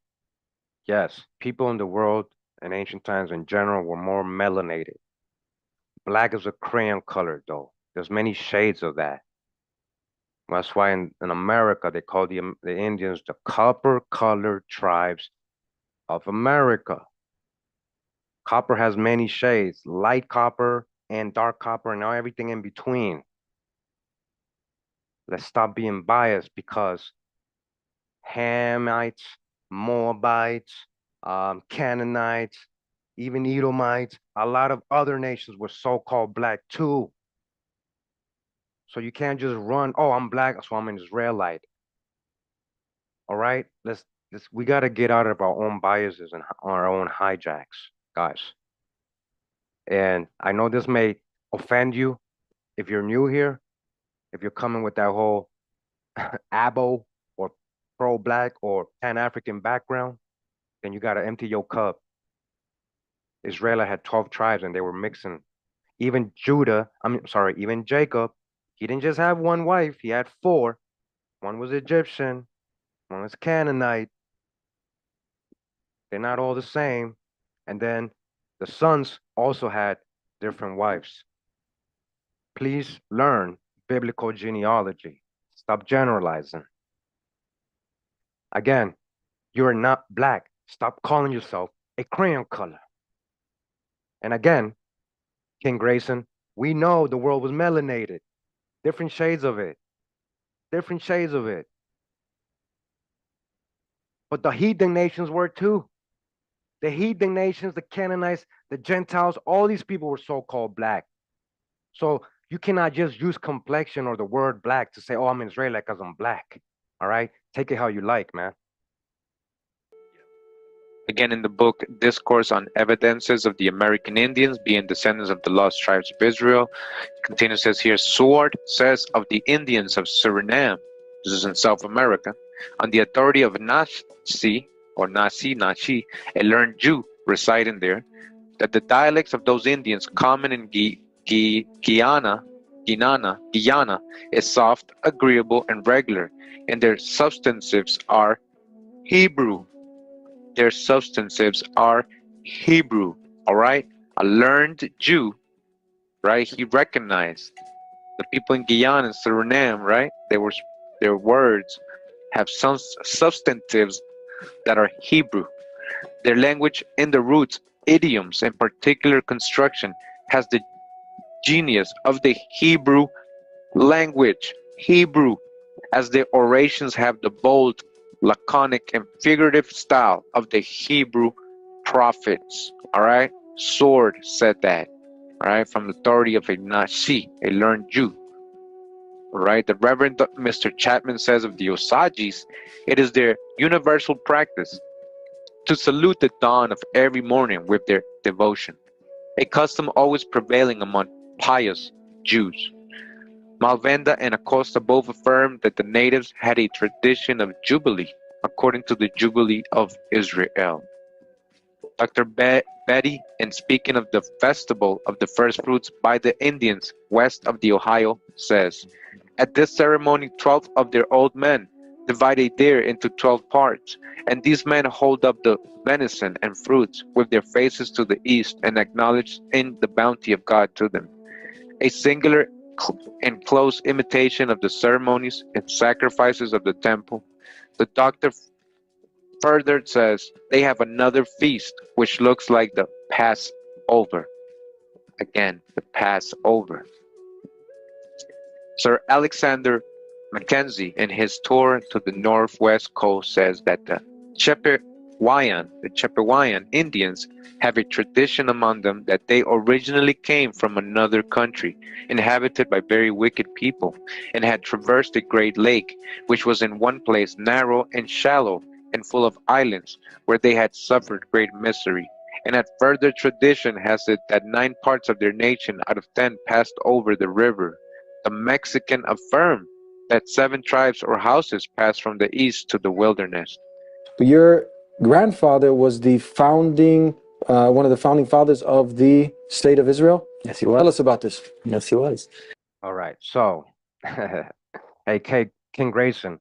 Yes, people in the world in ancient times in general were more melanated. Black is a crayon color, though. There's many shades of that. That's why in America they call the Indians the copper-colored tribes of America. Copper has many shades, light copper and dark copper, and now everything in between. Let's stop being biased because Hamites, Moabites, Canaanites, even Edomites, a lot of other nations were so-called black too. So you can't just run, oh, I'm black, so I'm an Israelite. All right? We got to get out of our own biases and our own hijacks, guys. And I know this may offend you if you're new here, if you're coming with that whole abo or pro-black or pan-African background, then you got to empty your cup. Israel had 12 tribes and they were mixing. Even even Jacob, he didn't just have one wife, he had four. One was Egyptian, one was Canaanite. They're not all the same. And then the sons also had different wives. Please learn biblical genealogy. Stop generalizing. Again, you're not black. Stop calling yourself a crayon color. And again, King Grayson, we know the world was melanated. Different shades of it. Different shades of it. But the heathen nations were too. The heathen nations, the Canaanites, the Gentiles, all these people were so-called black. So you cannot just use complexion or the word black to say, oh, I'm an Israelite because I'm black. All right? Take it how you like, man. Again, in the book Discourse on Evidences of the American Indians being descendants of the lost tribes of Israel, continues, says here, Sword says of the Indians of Suriname, this is in South America, on the authority of Nashi, or Nashi, a learned Jew residing there, that the dialects of those Indians common in Guyana is soft, agreeable, and regular, and their substantives are Hebrew. Their substantives are Hebrew, all right? A learned Jew, right? He recognized the people in Guyana and Suriname, right? Their words have some substantives that are Hebrew. Their language in the roots, idioms, and particular construction has the genius of the Hebrew language. Hebrew, as their orations have the bold, laconic, and figurative style of the Hebrew prophets. All right? Sword said that. All right? From the authority of a Nashi, a learned Jew. All right? The Reverend Mr. Chapman says of the Osages, it is their universal practice to salute the dawn of every morning with their devotion, a custom always prevailing among pious Jews. Malvenda and Acosta both affirmed that the natives had a tradition of Jubilee, according to the Jubilee of Israel. Dr. Betty, in speaking of the festival of the first fruits by the Indians west of the Ohio, says, at this ceremony 12 of their old men divide a deer into 12 parts, and these men hold up the venison and fruits with their faces to the east and acknowledge in the bounty of God to them. A singular and close imitation of the ceremonies and sacrifices of the temple. The doctor further says they have another feast which looks like the Passover. Again, the Passover. Sir Alexander Mackenzie, in his tour to the northwest coast, says that the Chippewayan Indians have a tradition among them that they originally came from another country, inhabited by very wicked people, and had traversed a great lake, which was in one place narrow and shallow and full of islands, where they had suffered great misery. And that further tradition has it that 9 parts of their nation out of 10 passed over the river. The Mexican affirm that 7 tribes or houses passed from the east to the wilderness. You're grandfather was the founding, one of the founding fathers of the state of Israel? Yes, he was. Tell us about this. Yes, he was. All right. So, hey, King Grayson,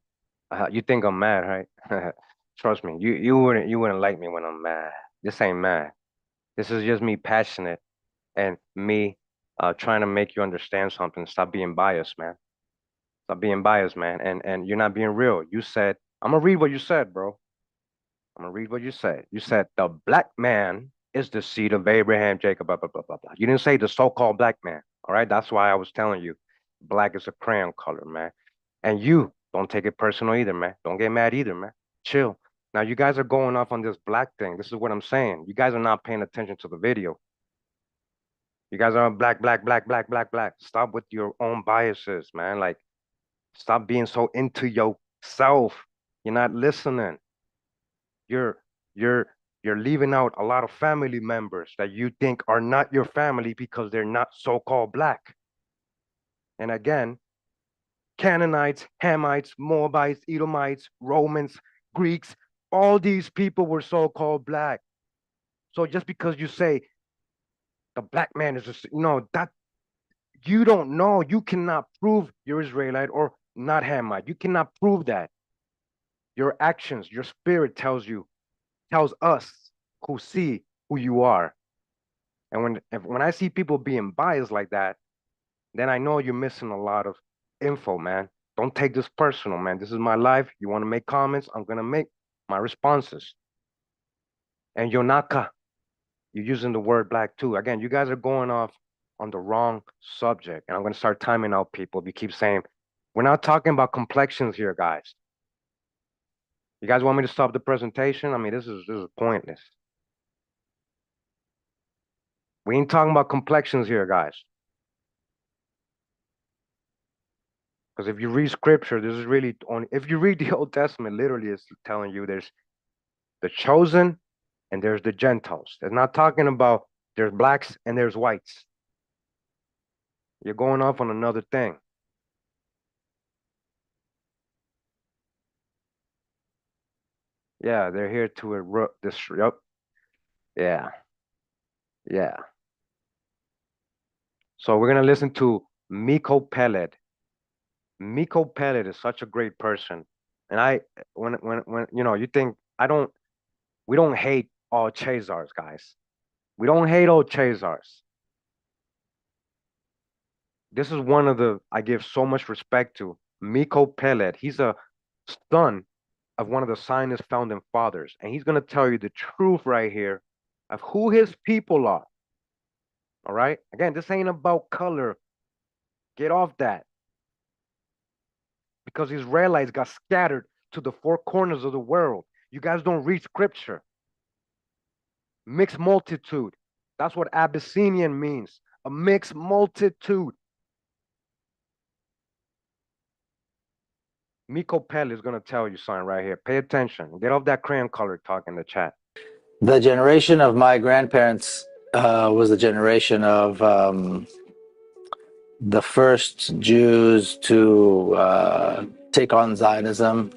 you think I'm mad, right? Trust me, you wouldn't like me when I'm mad. This ain't mad. This is just me passionate and me trying to make you understand something. Stop being biased, man. Stop being biased, man. And you're not being real. You said, I'm gonna read what you said, bro. I'm gonna read what you said. You said the black man is the seed of Abraham, Jacob, blah, blah, blah, blah, blah. You didn't say the so-called black man. All right. That's why I was telling you, black is a crayon color, man. And you don't take it personal either, man. Don't get mad either, man. Chill. Now you guys are going off on this black thing. This is what I'm saying. You guys are not paying attention to the video. You guys are black, black, black, black, black, black. Stop with your own biases, man. Like, stop being so into yourself. You're not listening. You're you're you're leaving out a lot of family members that you think are not your family because they're not so-called black. And again, Canaanites, Hamites, Moabites, Edomites, Romans, Greeks, all these people were so-called black. So just because you say the black man is just, that you don't know, you cannot prove you're Israelite or not Hamite. You cannot prove that. Your actions, your spirit tells us who see who you are. And when I see people being biased like that, then I know you're missing a lot of info, man. Don't take this personal, man. This is my life. You want to make comments, I'm gonna make my responses. And Yonaka, you're using the word black too. Again, you guys are going off on the wrong subject. And I'm gonna start timing out people if you keep saying, we're not talking about complexions here, guys. You guys want me to stop the presentation? I mean, this is pointless. We ain't talking about complexions here, guys. Because if you read scripture, this is really only, if you read the Old Testament, literally it's telling you there's the chosen and there's the Gentiles. It's not talking about there's blacks and there's whites. You're going off on another thing. Yeah, they're here to disrupt. Yeah. Yeah. So we're gonna listen to Miko Peled. Miko Peled is such a great person. And when you think we don't hate all Chazars, guys. We don't hate all Chazars. This is one of I give so much respect to. Miko Peled. He's a son of one of the Zionist founding fathers. And he's going to tell you the truth right here of who his people are. All right? Again, this ain't about color. Get off that. Because Israelites got scattered to the four corners of the world. You guys don't read scripture. Mixed multitude. That's what Abyssinian means. A mixed multitude. Miko Pell is going to tell you something right here. Pay attention. Get off that crayon color talk in the chat. The generation of my grandparents was the generation of the first Jews to take on Zionism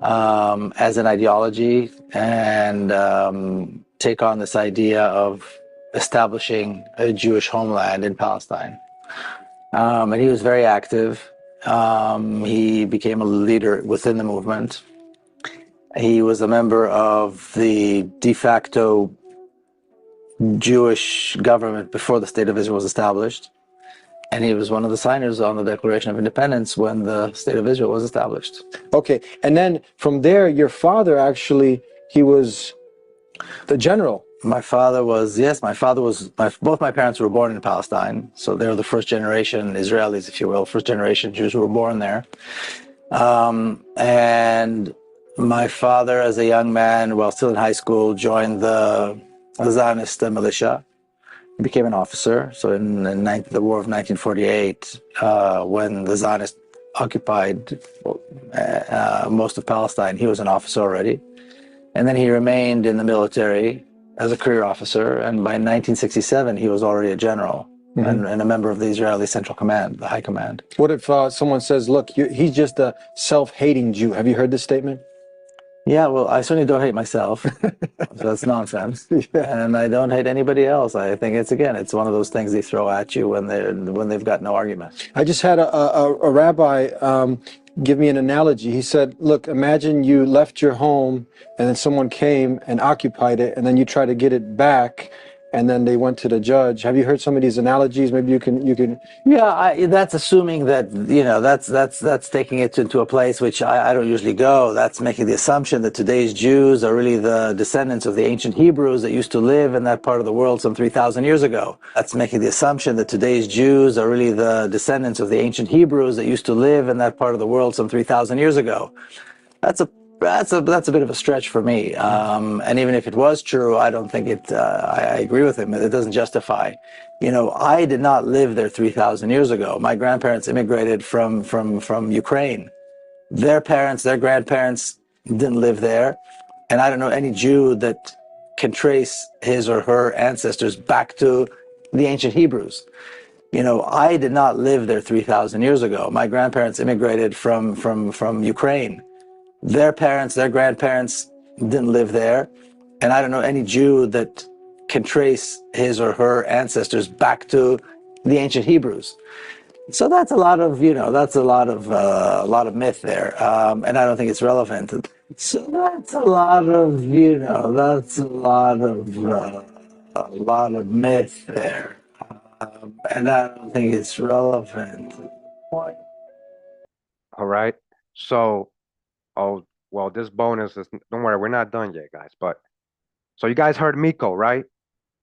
as an ideology and take on this idea of establishing a Jewish homeland in Palestine. And he was very active. He became a leader within the movement. He was a member of the de facto Jewish government before the State of Israel was established. And he was one of the signers on the Declaration of Independence when the State of Israel was established. Okay, and then from there, your father actually, he was the general. My father was, yes, both my parents were born in Palestine. So they're the first generation Israelis, if you will, first generation Jews who were born there. And my father, as a young man, while still in high school, joined the Zionist militia. He became an officer. So in the War of 1948, when the Zionists occupied most of Palestine, he was an officer already. And then he remained in the military as a career officer. And by 1967, he was already a general. Mm-hmm. and a member of the Israeli Central Command, the High Command. What if someone says, look, he's just a self-hating Jew? Have you heard this statement? Yeah, well, I certainly don't hate myself. So that's nonsense. And I don't hate anybody else. I think it's one of those things they throw at you when they've got no argument. I just had a rabbi give me an analogy. He said, look, imagine you left your home and then someone came and occupied it, and then you try to get it back, and then they went to the judge. Have you heard some of these analogies? Maybe you can. Yeah, that's assuming that, that's taking it to a place which I don't usually go. That's making the assumption that today's Jews are really the descendants of the ancient Hebrews that used to live in that part of the world some 3,000 years ago. That's making the assumption that today's Jews are really the descendants of the ancient Hebrews that used to live in that part of the world some 3,000 years ago. That's a bit of a stretch for me. And even if it was true, I don't think it. I agree with him. It doesn't justify. I did not live there 3,000 years ago. My grandparents immigrated from Ukraine. Their parents, their grandparents didn't live there, and I don't know any Jew that can trace his or her ancestors back to the ancient Hebrews. I did not live there 3,000 years ago. My grandparents immigrated from Ukraine. Their parents, their grandparents didn't live there, and I don't know any Jew that can trace his or her ancestors back to the ancient Hebrews. So that's a lot of, that's a lot of myth there, and I don't think it's relevant. So that's a lot of, that's a lot of myth there, and I don't think it's relevant. All right. So, oh, well, this bonus is, don't worry, we're not done yet, guys. But so you guys heard Miko, right?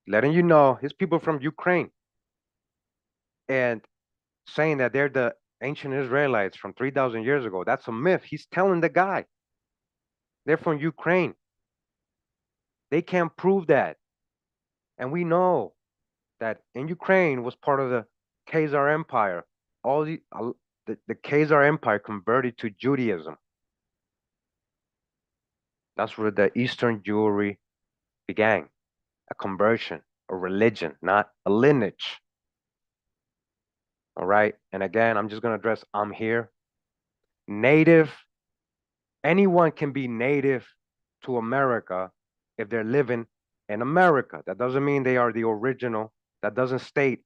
Letting you know his people from Ukraine and saying that they're the ancient Israelites from 3,000 years ago. That's a myth. He's telling the guy they're from Ukraine. They can't prove that. And we know that in Ukraine was part of the Khazar Empire. All the Khazar Empire converted to Judaism. That's where the Eastern Jewry began. A conversion, a religion, not a lineage. All right. And again, I'm just going to address I'm here. Native, anyone can be native to America if they're living in America. That doesn't mean they are the original. That doesn't state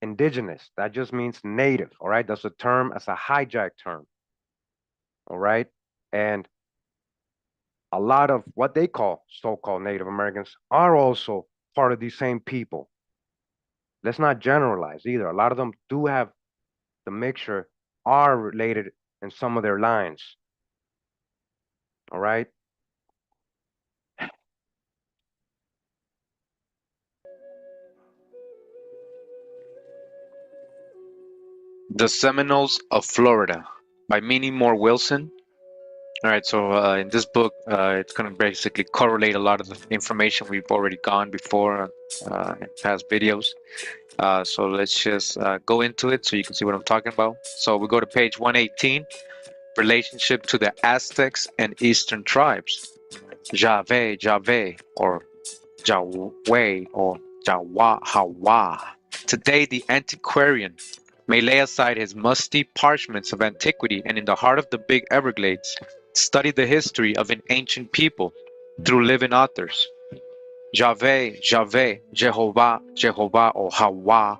indigenous. That just means native. All right. That's a term, that's a hijacked term. All right. And a lot of what they call so-called Native Americans are also part of these same people. Let's not generalize either. A lot of them do have the mixture, are related in some of their lines. All right. The Seminoles of Florida by Minnie Moore Wilson. All right, so in this book, it's going to basically correlate a lot of the information we've already gone before in past videos. So let's just go into it so you can see what I'm talking about. So we go to page 118, relationship to the Aztecs and Eastern tribes. Jave, or Jawe, or Jawa, Hawa. Today, the antiquarian may lay aside his musty parchments of antiquity and in the heart of the big Everglades, study the history of an ancient people through living authors. Jave, Jehovah, or Hawa,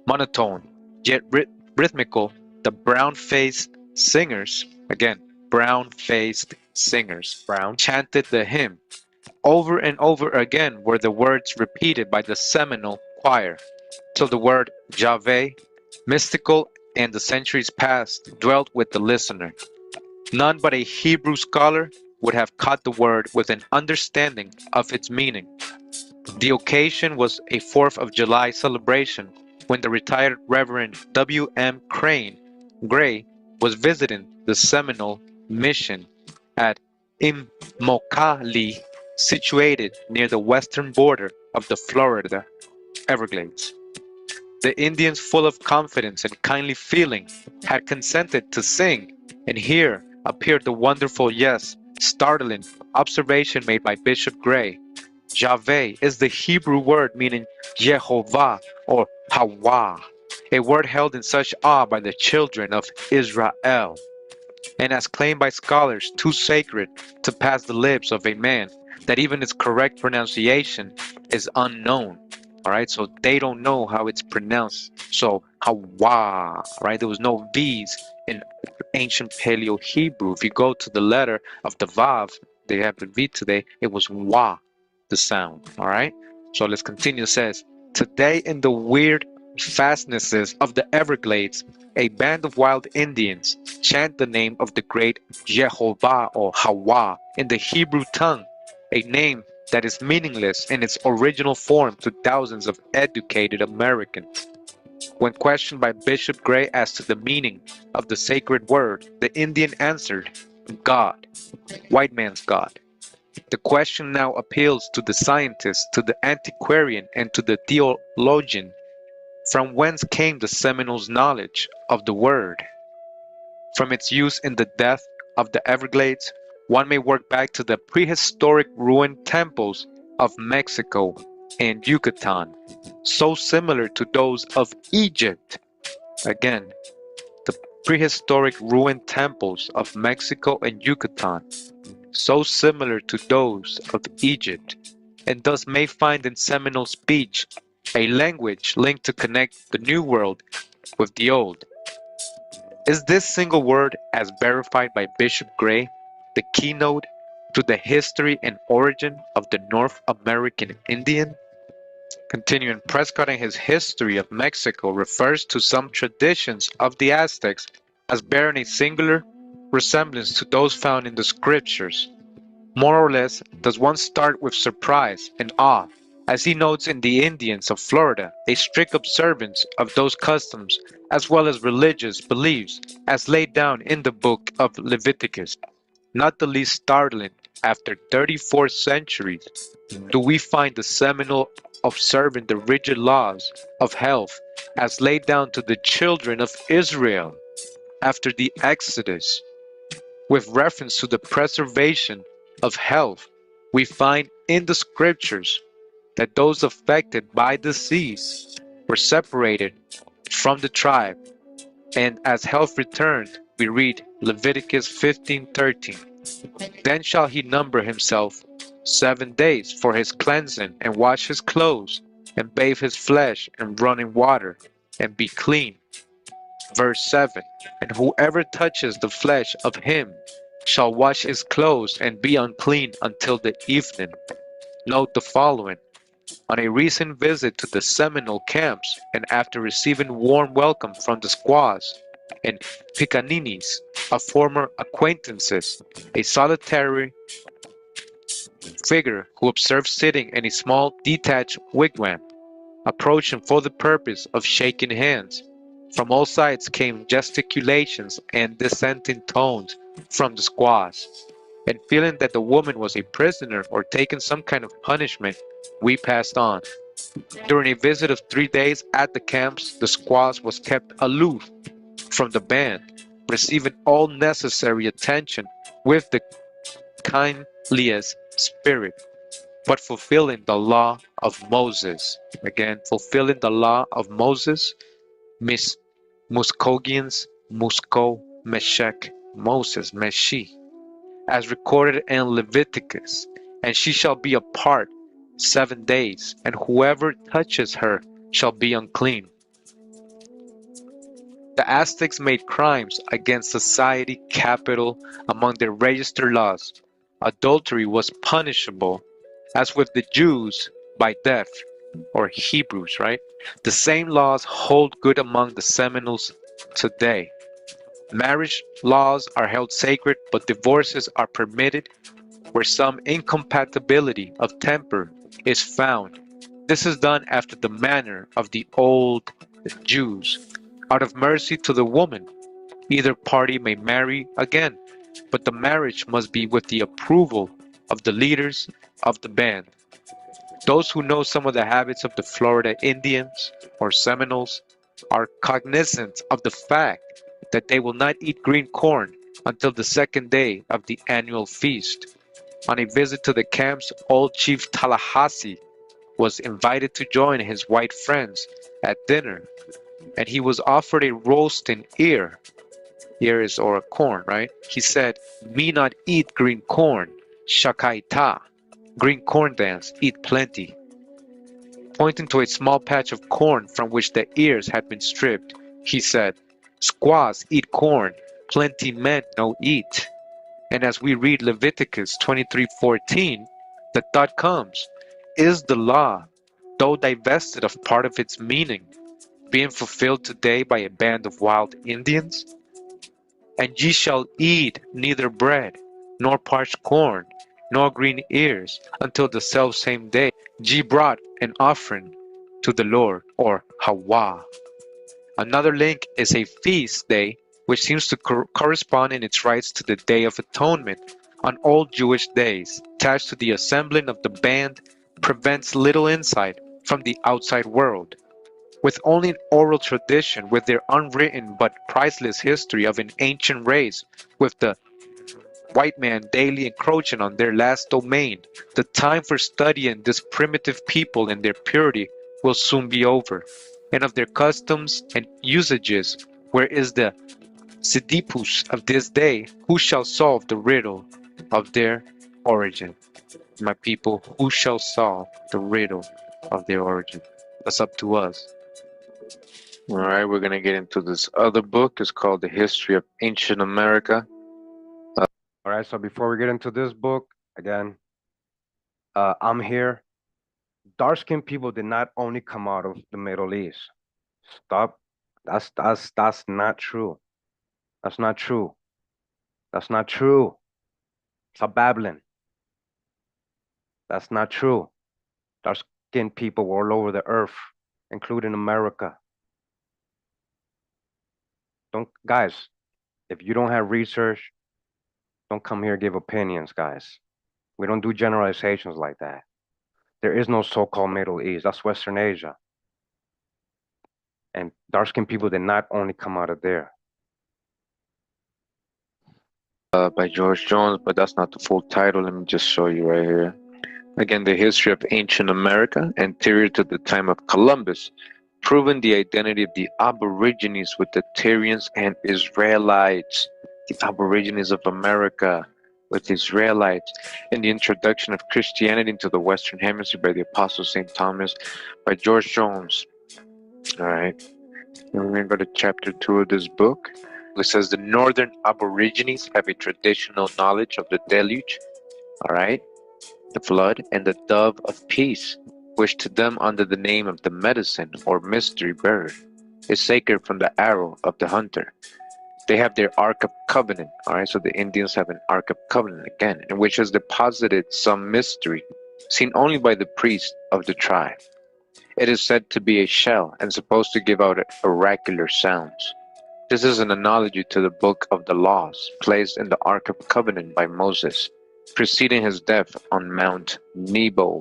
monotone, yet rhythmical, the brown-faced singers, again, brown-faced singers, chanted the hymn. Over and over again were the words repeated by the Seminole choir, till the word Jave, mystical and the centuries past, dwelt with the listener. None but a Hebrew scholar would have caught the word with an understanding of its meaning. The occasion was a 4th of July celebration when the retired Reverend W. M. Gray was visiting the Seminole Mission at Immokalee, situated near the western border of the Florida Everglades. The Indians, full of confidence and kindly feeling, had consented to sing, and here appeared the wonderful, yes, startling observation made by Bishop Gray. Javeh is the Hebrew word meaning Jehovah or Hawa, a word held in such awe by the children of Israel. and as claimed by scholars, too sacred to pass the lips of a man, that even its correct pronunciation is unknown. All right, so they don't know how it's pronounced. So Hawa, right? There was no V's in ancient Paleo Hebrew. If you go to the letter of the Vav, they have the V today, it was Wa, the sound. All right, so let's continue. It says, today in the weird fastnesses of the Everglades, a band of wild Indians chant the name of the great Jehovah or Hawa in the Hebrew tongue, a name that is meaningless in its original form to thousands of educated Americans. When questioned by Bishop Gray as to the meaning of the sacred word, the Indian answered, God, white man's God. The question now appeals to the scientist, to the antiquarian, and to the theologian. From whence came the Seminoles' knowledge of the word? From its use in the death of the Everglades, one may work back to the prehistoric ruined temples of Mexico and Yucatan, so similar to those of Egypt. Again, the prehistoric ruined temples of Mexico and Yucatan, so similar to those of Egypt, and thus may find in Seminole speech a language linked to connect the New World with the Old. Is this single word, as verified by Bishop Gray, the keynote to the history and origin of the North American Indian? Continuing, Prescott in his History of Mexico refers to some traditions of the Aztecs as bearing a singular resemblance to those found in the scriptures. More or less, does one start with surprise and awe, as he notes in the Indians of Florida a strict observance of those customs as well as religious beliefs as laid down in the book of Leviticus. Not the least startling, after 34 centuries, do we find the Seminole observing the rigid laws of health as laid down to the children of Israel after the Exodus. With reference to the preservation of health, we find in the scriptures that those affected by disease were separated from the tribe, and as health returned, we read Leviticus 15:13. Then shall he number himself 7 days for his cleansing, and wash his clothes, and bathe his flesh in running water, and be clean. Verse 7. And whoever touches the flesh of him shall wash his clothes and be unclean until the evening. Note the following. On a recent visit to the Seminole camps, and after receiving warm welcome from the squaws and pickaninnies of former acquaintances, a solitary figure who observed sitting in a small detached wigwam, approaching for the purpose of shaking hands. From all sides came gesticulations and dissenting tones from the squaws, and feeling that the woman was a prisoner or taking some kind of punishment, we passed on. During a visit of 3 days at the camps, the squaws was kept aloof from the band, receiving all necessary attention with the kindliest spirit, but fulfilling the law of Moses. Again, fulfilling the law of Moses, Muskogeans, Musko, Meshech, Moses, Meshi, as recorded in Leviticus, and she shall be apart 7 days, and whoever touches her shall be unclean. The Aztecs made crimes against society capital among their registered laws. Adultery was punishable, as with the Jews, by death, or Hebrews, right? The same laws hold good among the Seminoles today. Marriage laws are held sacred, but divorces are permitted where some incompatibility of temper is found. This is done after the manner of the old Jews. Out of mercy to the woman, either party may marry again, but the marriage must be with the approval of the leaders of the band. Those who know some of the habits of the Florida Indians or Seminoles are cognizant of the fact that they will not eat green corn until the second day of the annual feast. On a visit to the camps, old Chief Tallahassee was invited to join his white friends at dinner, and he was offered a roasting ear. ears or a corn, right? He said, "Me not eat green corn, shakaita, green corn dance, eat plenty." Pointing to a small patch of corn from which the ears had been stripped, he said, "Squaws eat corn, plenty men no eat." And as we read Leviticus 23:14, the thought comes, is the law, though divested of part of its meaning, being fulfilled today by a band of wild Indians? "And ye shall eat neither bread, nor parched corn, nor green ears, until the selfsame day ye brought an offering to the Lord," or Hawa. Another link is a feast day, which seems to correspond in its rites to the Day of Atonement. On old Jewish days, attached to the assembling of the band, prevents little insight from the outside world. With only an oral tradition, with their unwritten but priceless history of an ancient race, with the white man daily encroaching on their last domain, the time for studying this primitive people and their purity will soon be over. And of their customs and usages, where is the Sidippus of this day? Who shall solve the riddle of their origin? My people, who shall solve the riddle of their origin? That's up to us. All right, we're going to get into this other book. It's called The History of Ancient America. All right, so before we get into this book, again, I'm here. Dark-skinned people did not only come out of the Middle East. Stop. That's not true. That's not true. That's not true. Stop babbling. That's not true. Dark-skinned people were all over the earth, including America. Guys, if you don't have research, don't come here and give opinions, guys. We don't do generalizations like that. There is no so-called Middle East. That's Western Asia. And dark-skinned people did not only come out of there. By George Jones, but that's not the full title. Let me just show you right here. Again, The History of Ancient America, anterior to the time of Columbus, proving the identity of the Aborigines with the Tyrians and Israelites. The Aborigines of America with Israelites, and the introduction of Christianity into the Western Hemisphere by the Apostle St. Thomas, by George Jones. All right, and we're going to go to chapter 2 of this book. It says the Northern Aborigines have a traditional knowledge of the deluge, all right, the flood, and the dove of peace, which to them under the name of the medicine or mystery bird is sacred from the arrow of the hunter. They have their Ark of Covenant, all right, so the Indians have an Ark of Covenant again, in which has deposited some mystery seen only by the priest of the tribe. It is said to be a shell and supposed to give out oracular sounds. This is an analogy to the Book of the Laws, placed in the Ark of Covenant by Moses, preceding his death on Mount Nebo,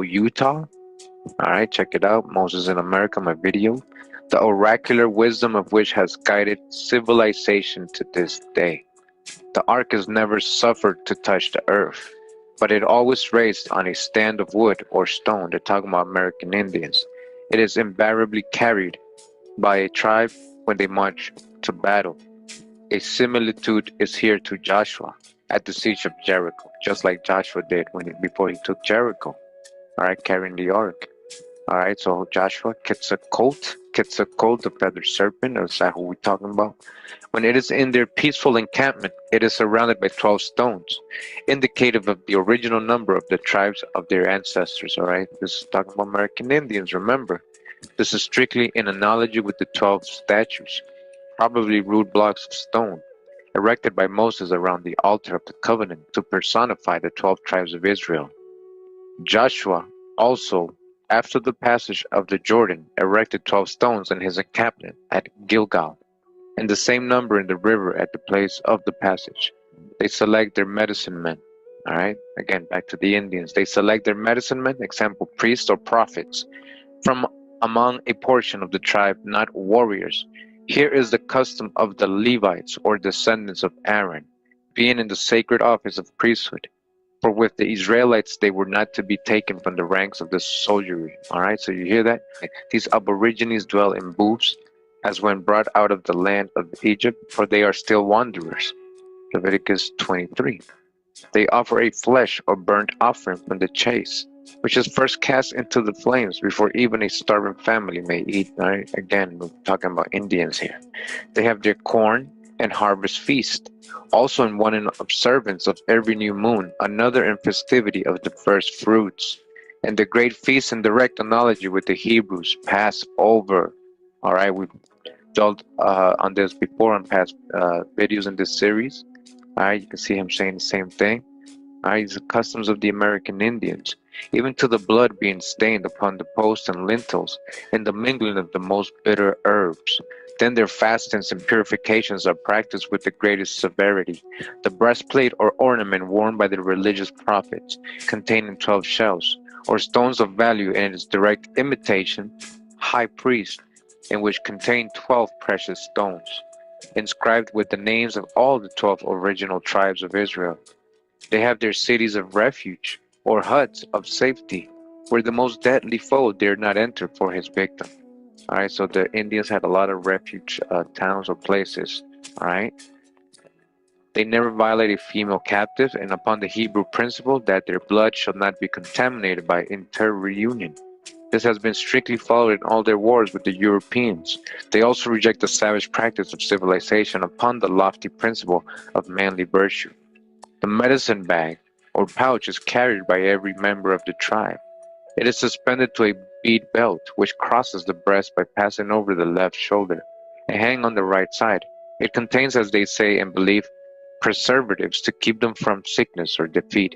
Utah. All right, check it out. Moses in America, my video. The oracular wisdom of which has guided civilization to this day. The ark is never suffered to touch the earth, but it always raised on a stand of wood or stone. They're talking about American Indians. It is invariably carried by a tribe when they march to battle. A similitude is here to Joshua at the siege of Jericho, just like Joshua did before he took Jericho, all right, carrying the ark. All right, so Joshua, Quetzalcoatl, the feathered serpent, is that who we're talking about? When it is in their peaceful encampment, it is surrounded by 12 stones, indicative of the original number of the tribes of their ancestors, all right? This is talking about American Indians, remember. This is strictly in analogy with the 12 statues, probably rude blocks of stone, erected by Moses around the altar of the covenant to personify the 12 tribes of Israel. Joshua also, after the passage of the Jordan, erected 12 stones in his encampment at Gilgal, and the same number in the river at the place of the passage. They select their medicine men. All right, again, back to the Indians. They select their medicine men, example, priests or prophets, from among a portion of the tribe, not warriors. Here is the custom of the Levites or descendants of Aaron, being in the sacred office of priesthood. For with the Israelites, they were not to be taken from the ranks of the soldiery. All right, so you hear that? These Aborigines dwell in booths, as when brought out of the land of Egypt, for they are still wanderers. Leviticus 23. They offer a flesh or burnt offering from the chase, which is first cast into the flames before even a starving family may eat. All right? Again, we're talking about Indians here. They have their corn and harvest feast, also in one in observance of every new moon, another in festivity of the first fruits, and the great feast in direct analogy with the Hebrews, Passover. All right, we've dwelt on this before on past videos in this series. All right, you can see him saying the same thing. All right, the customs of the American Indians, even to the blood being stained upon the posts and lintels, and the mingling of the most bitter herbs. Then their fastings and purifications are practiced with the greatest severity. The breastplate or ornament worn by the religious prophets, containing 12 shells, or stones of value in its direct imitation, high priest, in which contain 12 precious stones, inscribed with the names of all the 12 original tribes of Israel. They have their cities of refuge, or huts of safety, where the most deadly foe dare not enter for his victim. All right, so the Indians had a lot of refuge towns or places. All right, they never violate a female captive, and upon the Hebrew principle that their blood shall not be contaminated by interreunion. This has been strictly followed in all their wars with the Europeans. They also reject the savage practice of civilization upon the lofty principle of manly virtue. The medicine bag, or pouch, is carried by every member of the tribe. It is suspended to a bead belt, which crosses the breast by passing over the left shoulder, and hang on the right side. It contains, as they say and believe, preservatives to keep them from sickness or defeat.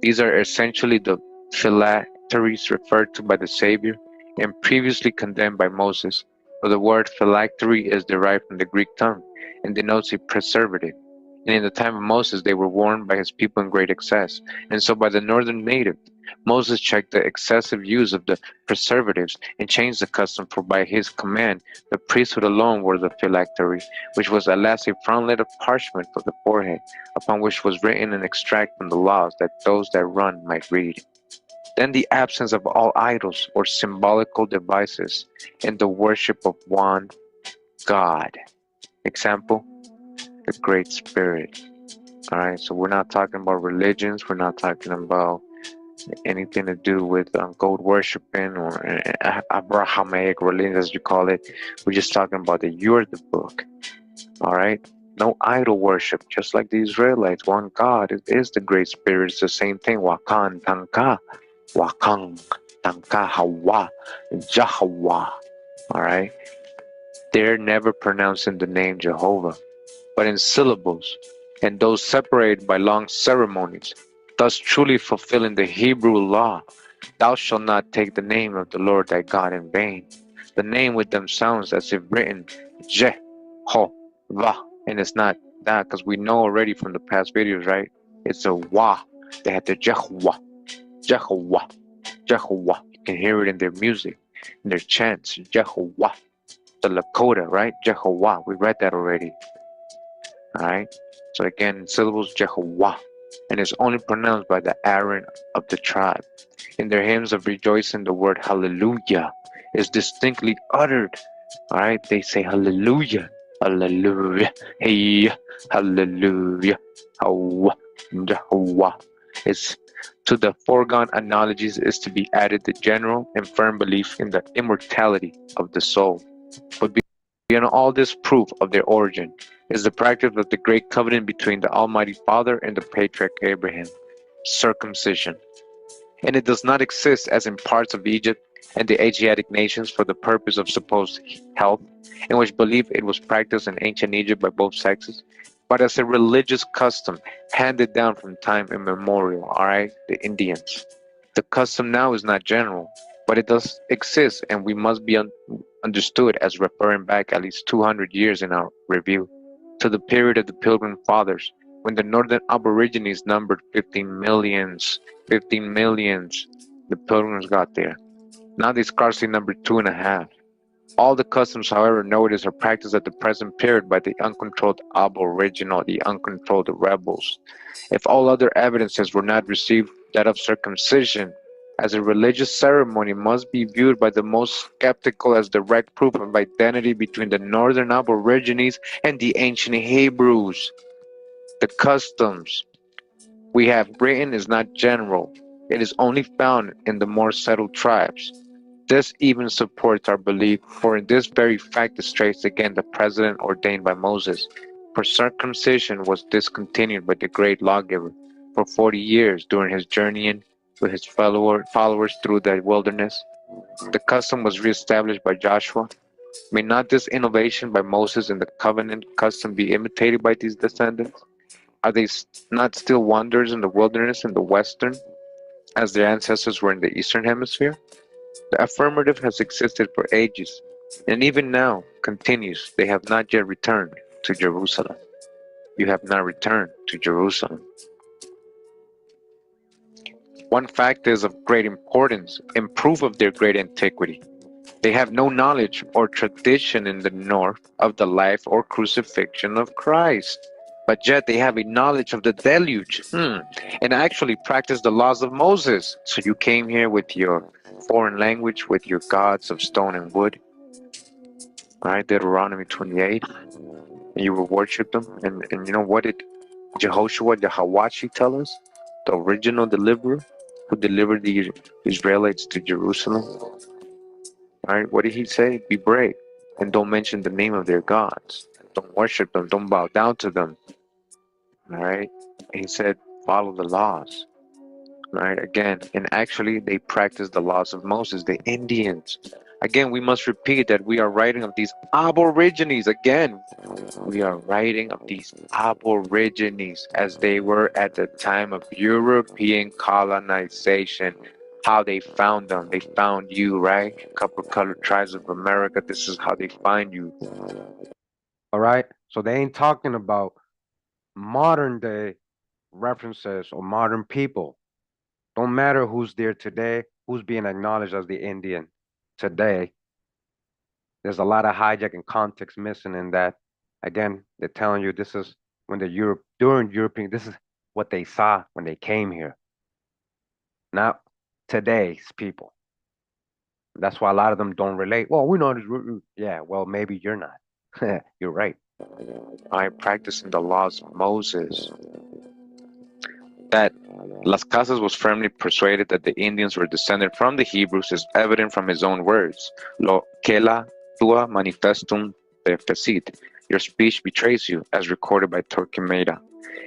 These are essentially the phylacteries referred to by the Savior and previously condemned by Moses, for the word phylactery is derived from the Greek tongue and denotes a preservative. And in the time of Moses they were worn by his people in great excess, and so by the northern native. Moses checked the excessive use of the preservatives and changed the custom, for by his command the priesthood alone wore the phylactery, which was alas a frontlet of parchment for the forehead, upon which was written an extract from the laws, that those that run might read. Then the absence of all idols or symbolical devices, and the worship of one God. Example, the Great Spirit. Alright, so we're not talking about religions, we're not talking about anything to do with gold worshiping or Abrahamic religion, as you call it. We're just talking about that you're the book. Alright? No idol worship, just like the Israelites. One God is the Great Spirit. It's the same thing. Wakan Tanka. Wakang Tanka Hawa Jahwa. Alright? They're never pronouncing the name Jehovah, but in syllables, and those separated by long ceremonies, thus truly fulfilling the Hebrew law. Thou shalt not take the name of the Lord thy God in vain. The name with them sounds as if written Je-ho-va, and it's not that, because we know already from the past videos, right? It's a wa. They had the Jehovah, Jehovah, Jehovah. You can hear it in their music, in their chants, Jehovah. The Lakota, right? Jehovah. We read that already. Alright? So again, syllables Jehovah, and is only pronounced by the Aaron of the tribe. In their hymns of rejoicing, the word hallelujah is distinctly uttered. Alright? They say hallelujah, hallelujah, hey, hallelujah, Jehovah. It's to the foregone analogies is to be added the general and firm belief in the immortality of the soul. But beyond all this proof of their origin is the practice of the great covenant between the Almighty Father and the patriarch Abraham, circumcision. And it does not exist as in parts of Egypt and the Asiatic nations for the purpose of supposed health, in which belief it was practiced in ancient Egypt by both sexes, but as a religious custom handed down from time immemorial, alright, the Indians. The custom now is not general, but it does exist, and we must be understood as referring back at least 200 years in our review to the period of the Pilgrim Fathers, when the northern aborigines numbered 15 millions. 15 millions. The Pilgrims got there. Now they scarcely number 2.5. All the customs, however, noticed are practiced at the present period by the uncontrolled aboriginal, the uncontrolled rebels. If all other evidences were not received, that of circumcision, as a religious ceremony must be viewed by the most skeptical as direct proof of identity between the northern Aborigines and the ancient Hebrews. The customs we have written is not general. It is only found in the more settled tribes. This even supports our belief, for in this very fact is traced again the precedent ordained by Moses. For circumcision was discontinued by the great lawgiver for 40 years during his journeying with his followers through the wilderness. The custom was reestablished by Joshua. May not this innovation by Moses in the covenant custom be imitated by these descendants? Are they not still wanderers in the wilderness in the western, as their ancestors were in the eastern hemisphere? The affirmative has existed for ages, and even now continues. They have not yet returned to Jerusalem. You have not returned to Jerusalem. One fact is of great importance in proof of their great antiquity. They have no knowledge or tradition in the north of the life or crucifixion of Christ. But yet they have a knowledge of the deluge, and actually practice the laws of Moses. So you came here with your foreign language, with your gods of stone and wood, right? Deuteronomy 28. And you will worship them. And you know what did Jehoshua, the Hawashi, tell us? The original deliverer who delivered the Israelites to Jerusalem. Right? What did he say? Be brave and don't mention the name of their gods. Don't worship them. Don't bow down to them. All right? He said, follow the laws. Right? Again, and actually they practice the laws of Moses, the Indians. Again, we must repeat that we are writing of these Aborigines. Again, we are writing of these Aborigines as they were at the time of European colonization. How they found them. They found you, right? Copper-colored tribes of America. This is how they find you. All right. So they ain't talking about modern day references or modern people. Don't matter who's there today, who's being acknowledged as the Indian today. There's a lot of hijack and context missing in that. Again, they're telling you this is when during European, this is what they saw when they came here. Not today's people. That's why a lot of them don't relate. Well, we're not as yeah, well, maybe you're not. You're right. I practicing the laws of Moses. That Las Casas was firmly persuaded that the Indians were descended from the Hebrews is evident from his own words. Lo que la tua manifestum te fecit. Your speech betrays you, as recorded by Torquemada.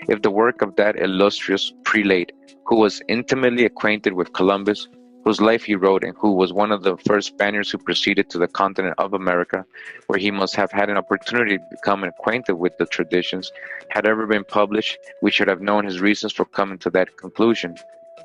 If the work of that illustrious prelate, who was intimately acquainted with Columbus, whose life he wrote, and who was one of the first Spaniards who proceeded to the continent of America, where he must have had an opportunity to become acquainted with the traditions, had ever been published, we should have known his reasons for coming to that conclusion.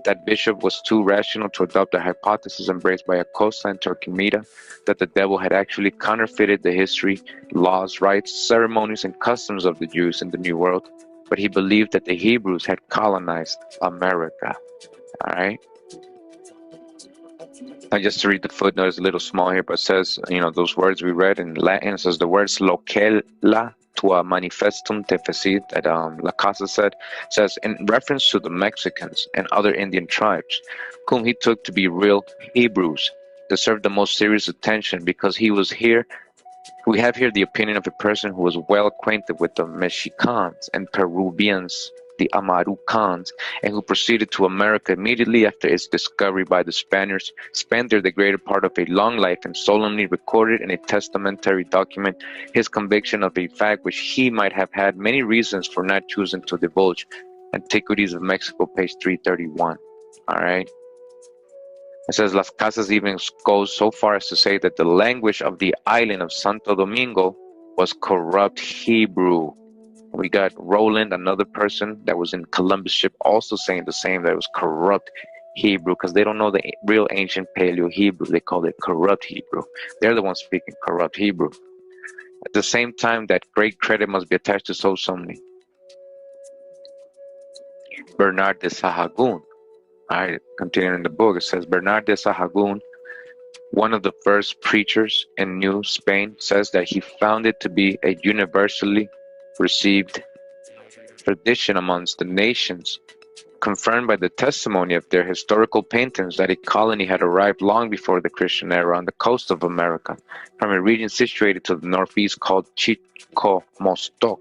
That bishop was too rational to adopt the hypothesis embraced by Acosta and Torquemada, that the devil had actually counterfeited the history, laws, rites, ceremonies, and customs of the Jews in the New World, but he believed that the Hebrews had colonized America. All right? And just to read the footnote, it's a little small here, but it says, those words we read in Latin, it says the words loquela tua manifestum te fecit, that La Casa says in reference to the Mexicans and other Indian tribes, whom he took to be real Hebrews, deserved the most serious attention because he was here. We have here the opinion of a person who was well acquainted with the Mexicans and Peruvians, the Amarucans, and who proceeded to America immediately after its discovery by the Spaniards, spent there the greater part of a long life, and solemnly recorded in a testamentary document his conviction of a fact which he might have had many reasons for not choosing to divulge. Antiquities of Mexico, page 331. All right. It says Las Casas even goes so far as to say that the language of the island of Santo Domingo was corrupt Hebrew. We got Roland, another person that was in Columbus ship, also saying the same, that it was corrupt Hebrew, because they don't know the real ancient Paleo Hebrew. They call it corrupt Hebrew. They're the ones speaking corrupt Hebrew. At the same time, that great credit must be attached to Sosomni. Bernard de Sahagún. All right, continuing in the book, it says Bernard de Sahagún, one of the first preachers in New Spain, says that he found it to be a universally received tradition amongst the nations confirmed by the testimony of their historical paintings that a colony had arrived long before the Christian era on the coast of America, from a region situated to the northeast called Chicomostoc,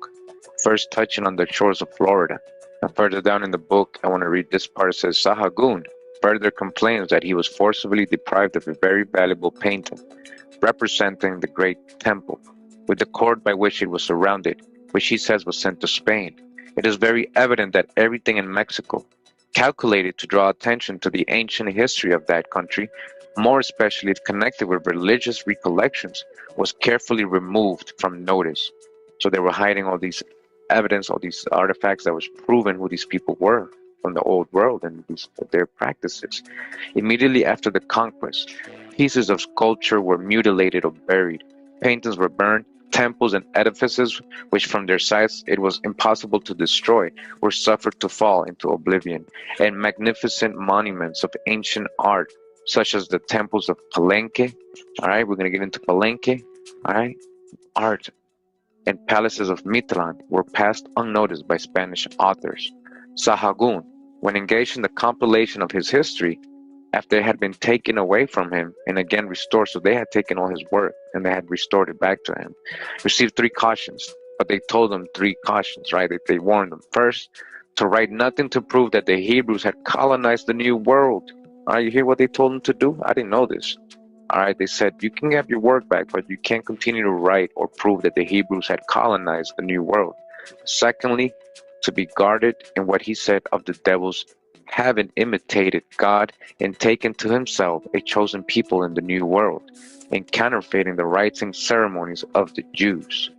first touching on the shores of Florida. And further down in the book, I want to read this part. It says, Sahagún further complains that he was forcibly deprived of a very valuable painting, representing the Great Temple, with the cord by which it was surrounded, which he says was sent to Spain. It is very evident that everything in Mexico, calculated to draw attention to the ancient history of that country, more especially if connected with religious recollections, was carefully removed from notice. So they were hiding all these evidence, all these artifacts that was proven who these people were from the old world and their practices. Immediately after the conquest, pieces of sculpture were mutilated or buried, paintings were burned, temples and edifices, which from their size it was impossible to destroy, were suffered to fall into oblivion, and magnificent monuments of ancient art, such as the temples of Palenque, all right, we're going to get into Palenque, all right, art, and palaces of Mitlan were passed unnoticed by Spanish authors. Sahagún, when engaged in the compilation of his history, after it had been taken away from him and again restored, so they had taken all his work and they had restored it back to him, received 3 cautions, but they told him 3 cautions, right? They warned him. First, to write nothing to prove that the Hebrews had colonized the New World. All right, you hear what they told him to do? I didn't know this. All right, they said, you can have your work back, but you can't continue to write or prove that the Hebrews had colonized the New World. Secondly, to be guarded in what he said of the devils having imitated God and taken to himself a chosen people in the New World, and counterfeiting the rites and ceremonies of the Jews.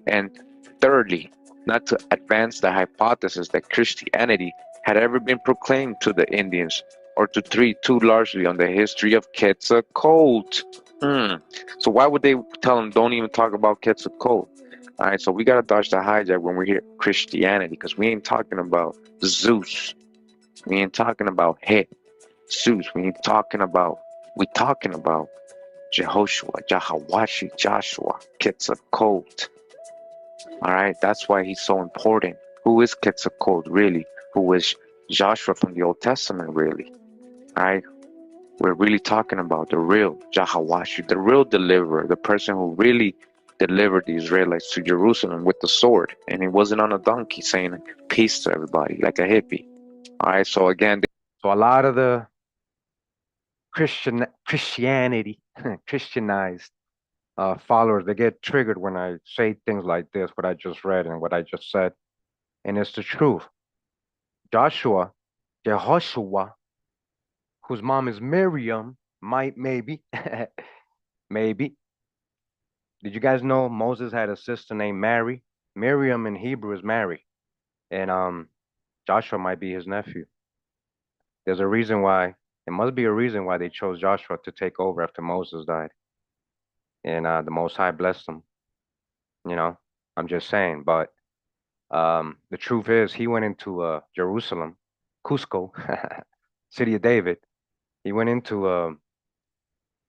And thirdly, not to advance the hypothesis that Christianity had ever been proclaimed to the Indians, or to treat too largely on the history of Quetzalcoatl. So why would they tell them don't even talk about Quetzalcoatl? All right, so we gotta dodge the hijack when we hear Christianity, because we ain't talking about Zeus. We ain't talking about Zeus. We talking about Jehoshua, Jahawashi, Joshua, Quetzalcoatl. All right, that's why he's so important. Who is Quetzalcoatl really? Who is Joshua from the Old Testament really? All right, we're really talking about the real Jahawashi, the real deliverer, the person who really delivered the Israelites to Jerusalem with the sword, and he wasn't on a donkey saying peace to everybody like a hippie. All right, so again, So a lot of the Christianity, Christianized followers, they get triggered when I say things like this, what I just read and what I just said, and it's the truth. Joshua, Jehoshua, whose mom is Miriam, maybe, maybe. Did you guys know Moses had a sister named Mary? Miriam in Hebrew is Mary, and Joshua might be his nephew. There's a reason why. There must be a reason why they chose Joshua to take over after Moses died, and the Most High blessed him. You know, I'm just saying. But the truth is, he went into Jerusalem, Cusco, city of David. He went into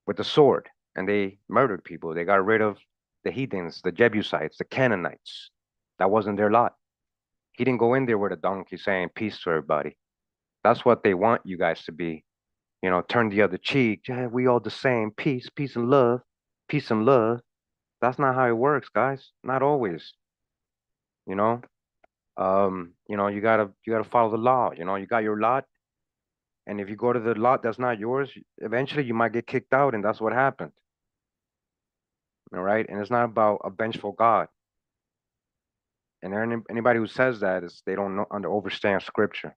with the sword, and they murdered people. They got rid of the heathens, the Jebusites, the Canaanites. That wasn't their lot. He didn't go in there with a donkey saying peace to everybody. That's what they want you guys to be. You know, turn the other cheek. Yeah, we all the same. Peace, peace and love, peace and love. That's not how it works, guys. Not always. You know, you gotta follow the law. You know, you got your lot, and if you go to the lot that's not yours, eventually you might get kicked out, and that's what happened. All right, and it's not about a vengeful God. And anybody who says that is they don't know understand scripture.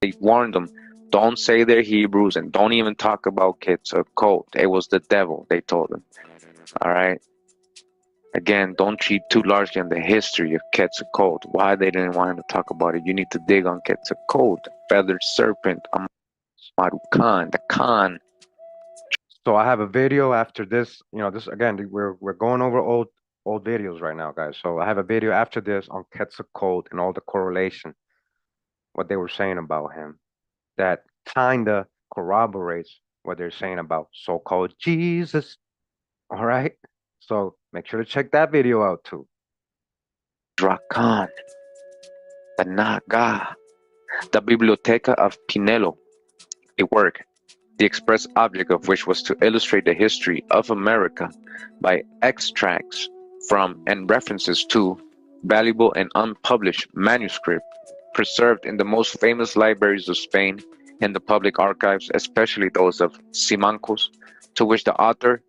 they warned them, don't say they're Hebrews and don't even talk about Quetzalcoatl. It was the devil, they told them. All right. Again, don't treat too largely on the history of Quetzalcoatl. Why they didn't want him to talk about it? You need to dig on Quetzalcoatl, the feathered serpent, Marukan, the Khan. So I have a video after this. You know, this again, we're going over old videos right now, guys. So I have a video after this on Quetzalcoatl and all the correlation, what they were saying about him, that kinda corroborates what they're saying about so-called Jesus. All right. So make sure to check that video out too. Rakan. the Naga, the Biblioteca of Pinelo, a work, the express object of which was to illustrate the history of America by extracts from and references to valuable and unpublished manuscript preserved in the most famous libraries of Spain and the public archives, especially those of Simancas, to which the author,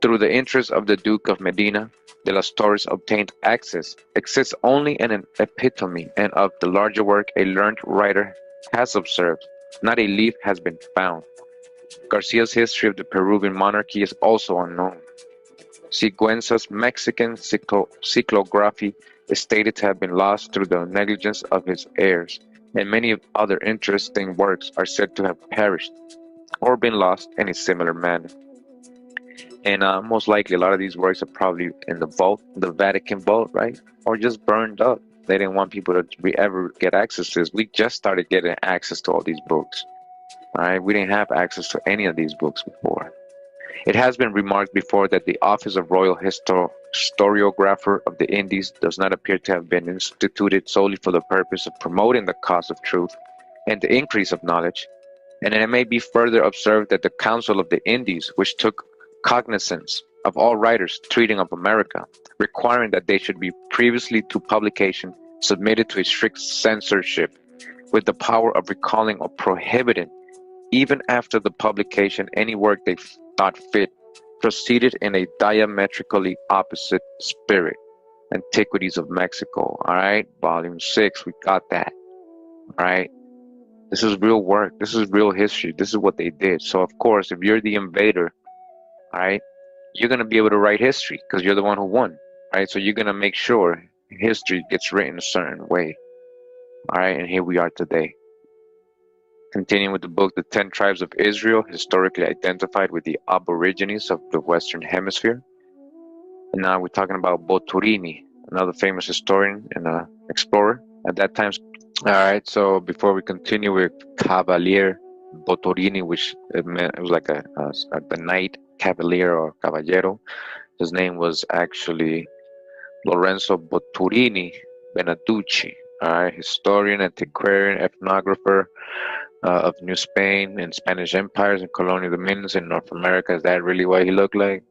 through the interest of the Duke of Medina de las Torres, obtained access, exists only in an epitome, and of the larger work a learned writer has observed, not a leaf has been found. Garcia's history of the Peruvian monarchy is also unknown. Siguenza's Mexican cyclography is stated to have been lost through the negligence of his heirs, and many other interesting works are said to have perished or been lost in a similar manner. And most likely, a lot of these works are probably in the vault, the Vatican vault, right? Or just burned up. They didn't want people to ever get access to this. We just started getting access to all these books. All right, we didn't have access to any of these books before. It has been remarked before that the office of Royal Historiographer of the Indies does not appear to have been instituted solely for the purpose of promoting the cause of truth and the increase of knowledge. And it may be further observed that the Council of the Indies, which took cognizance of all writers treating of America, requiring that they should be previously to publication submitted to a strict censorship, with the power of recalling or prohibiting, even after the publication, any work they thought fit, proceeded in a diametrically opposite spirit. Antiquities of Mexico, all right, volume 6, we got that, all right. This is real work. This is real history. This is what they did. So, of course, if you're the invader, all right, you're going to be able to write history because you're the one who won, right? So you're going to make sure history gets written a certain way, all right? And here we are today. Continuing with the book, The 10 Tribes of Israel, historically identified with the Aborigines of the Western Hemisphere. And now we're talking about Boturini, another famous historian and explorer at that time. All right, so before we continue with Cavalier Boturini, which it was like the knight cavalier or caballero. His name was actually Lorenzo Boturini Benaducci, all right, historian, antiquarian, ethnographer of New Spain and Spanish empires and colonial dominions in North America. Is that really what he looked like?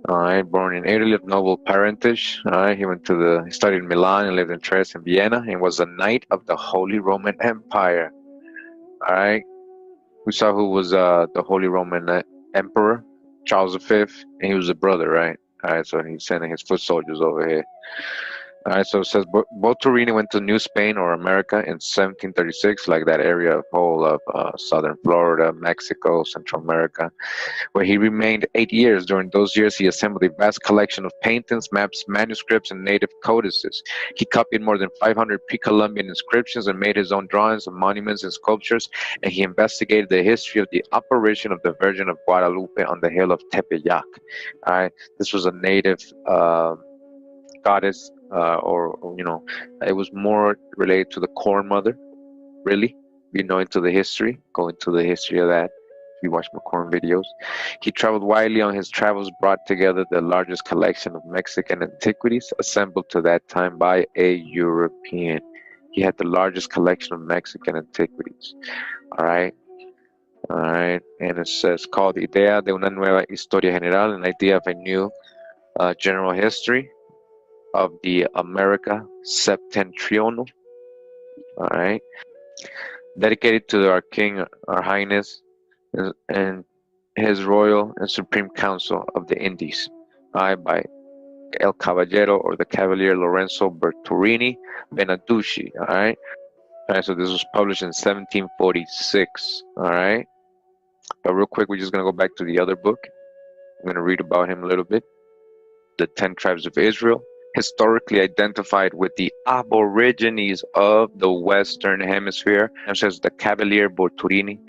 All right, born in Italy of noble parentage. All right, he studied in Milan and lived in Trieste and Vienna, and was a knight of the Holy Roman Empire. All right, we saw who was the Holy Roman Emperor, Charles V, and he was a brother, right? All right, so he's sending his foot soldiers over here. All right, so it says Boturini went to New Spain or America in 1736, like that area whole of southern Florida, Mexico, Central America, where he remained 8 years. During those years, he assembled a vast collection of paintings, maps, manuscripts, and native codices. He copied more than 500 pre-Columbian inscriptions and made his own drawings of monuments and sculptures, and he investigated the history of the apparition of the Virgin of Guadalupe on the hill of Tepeyac. All right, this was a native goddess, or it was more related to the Corn Mother, really. You know, into the history, go into the history of that. If you watch my corn videos, he traveled widely on his travels, brought together the largest collection of Mexican antiquities assembled to that time by a European. He had the largest collection of Mexican antiquities. All right, and it says called Idea de una nueva historia general, an idea of a new general history of the America Septentrional. All right, dedicated to our King, our Highness, and His Royal and Supreme Council of the Indies, by El Caballero, or the Cavalier Lorenzo Boturini Benaducci. All right, so this was published in 1746. All right, but real quick, we're just gonna go back to the other book. I'm gonna read about him a little bit. The 10 Tribes of Israel, historically identified with the Aborigines of the Western Hemisphere. And says the Cavalier Boturini,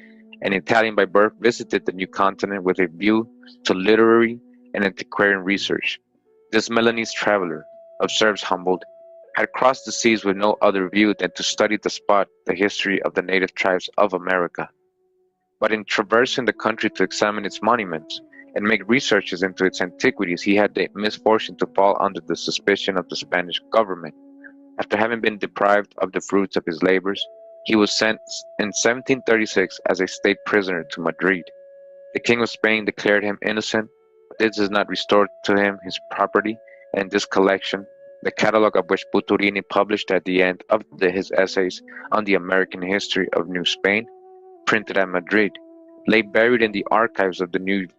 an Italian by birth, visited the new continent with a view to literary and antiquarian research. This Milanese traveler, observes Humboldt, had crossed the seas with no other view than to study the history of the native tribes of America. But in traversing the country to examine its monuments and make researches into its antiquities, he had the misfortune to fall under the suspicion of the Spanish government. After having been deprived of the fruits of his labors, he was sent in 1736 as a state prisoner to Madrid. The King of Spain declared him innocent, but this does not restore to him his property, and this collection, the catalogue of which Buturini published at the end of his essays on the American history of New Spain, printed at Madrid, lay buried in the archives of the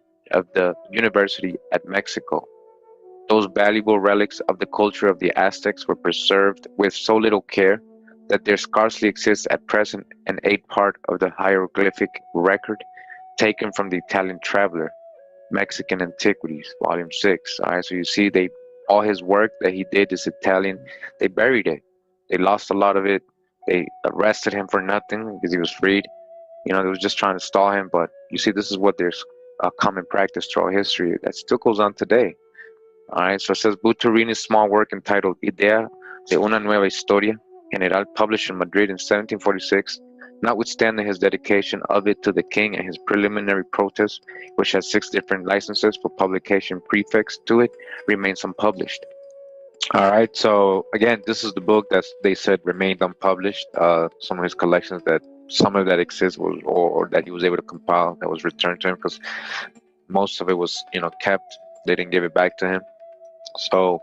University at Mexico. Those valuable relics of the culture of the Aztecs were preserved with so little care that there scarcely exists at present an eighth part of the hieroglyphic record taken from the Italian traveler, Mexican Antiquities, Volume 6. All right, so you see, all his work that he did, this Italian, they buried it. They lost a lot of it. They arrested him for nothing because he was freed. They was just trying to stall him. But you see, this is what there's a common practice throughout history that still goes on today. All right, so it says Buturini's small work entitled Idea de una nueva historia general, published in Madrid in 1746, notwithstanding his dedication of it to the king and his preliminary protest, which has 6 different licenses for publication prefixed to it, remains unpublished. All right, so again, this is the book that they said remained unpublished. Some of his collections some of that exists or that he was able to compile that was returned to him, because most of it was kept. They didn't give it back to him. So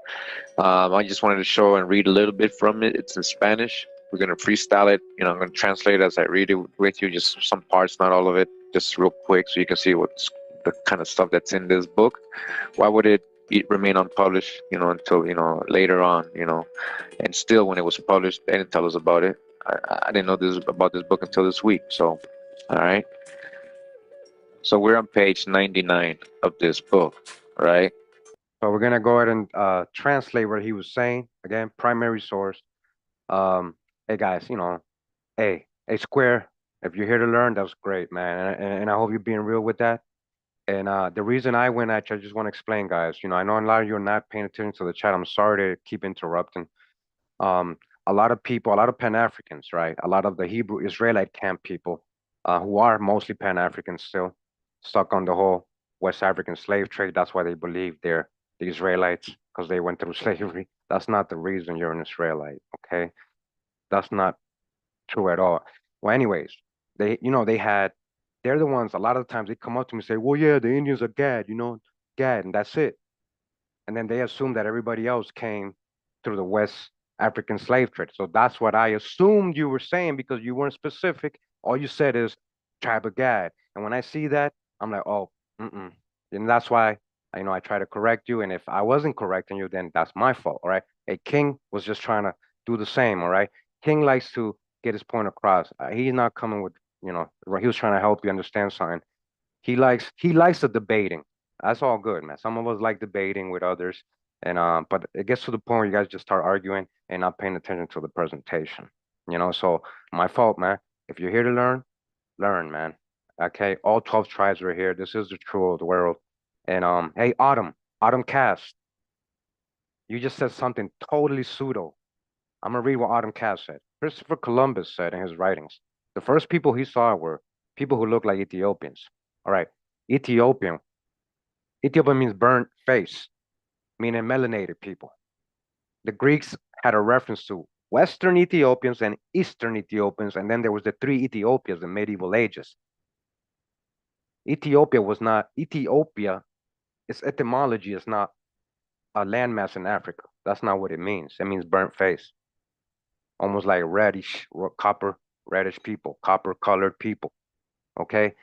I just wanted to show and read a little bit from it. It's in Spanish. We're going to freestyle it. I'm going to translate it as I read it with you, just some parts, not all of it, just real quick so you can see what's the kind of stuff that's in this book. Why would it remain unpublished, until, later on, and still when it was published, they didn't tell us about it. I didn't know about this book until this week. So, all right. So we're on page 99 of this book, right? So we're gonna go ahead and translate what he was saying. Again, primary source. Hey guys, hey Square, if you're here to learn, that was great, man, and I hope you're being real with that. And the reason I went at you, I just want to explain, guys. I know a lot of you are not paying attention to the chat. I'm sorry to keep interrupting. Um, a lot of people, a lot of Pan-Africans, right? A lot of the Hebrew Israelite camp people, who are mostly Pan-Africans still, stuck on the whole West African slave trade. That's why they believe they're the Israelites, because they went through slavery. That's not the reason you're an Israelite, okay? That's not true at all. Well, anyways, they're the ones, a lot of the times they come up to me and say, well, yeah, the Indians are Gad, Gad, and that's it. And then they assume that everybody else came through the West African slave trade. So that's what I assumed you were saying, because you weren't specific. All you said is tribe of Gad. And when I see that, I'm like, oh, mm-mm. And that's why I try to correct you. And if I wasn't correcting you, then that's my fault. All right. Hey, King was just trying to do the same. All right. King likes to get his point across. He's not coming with, he was trying to help you understand something. He likes the debating. That's all good, man. Some of us like debating with others, and but it gets to the point where you guys just start arguing and not paying attention to the presentation. So my fault, man. If you're here to learn, learn, man. Okay, all 12 tribes are here. This is the true old world. And hey, Autumn Cast, you just said something totally pseudo. I'm gonna read what Autumn Cast said. Christopher Columbus said in his writings, the first people he saw were people who looked like Ethiopians. All right, Ethiopian. Ethiopian means burnt face, meaning melanated people. The Greeks had a reference to Western Ethiopians and Eastern Ethiopians, and then there was the 3 Ethiopias in medieval ages. Ethiopia, its etymology is not a landmass in Africa. That's not what it means. It means burnt face. Almost like reddish, copper, reddish people, copper colored people. Okay?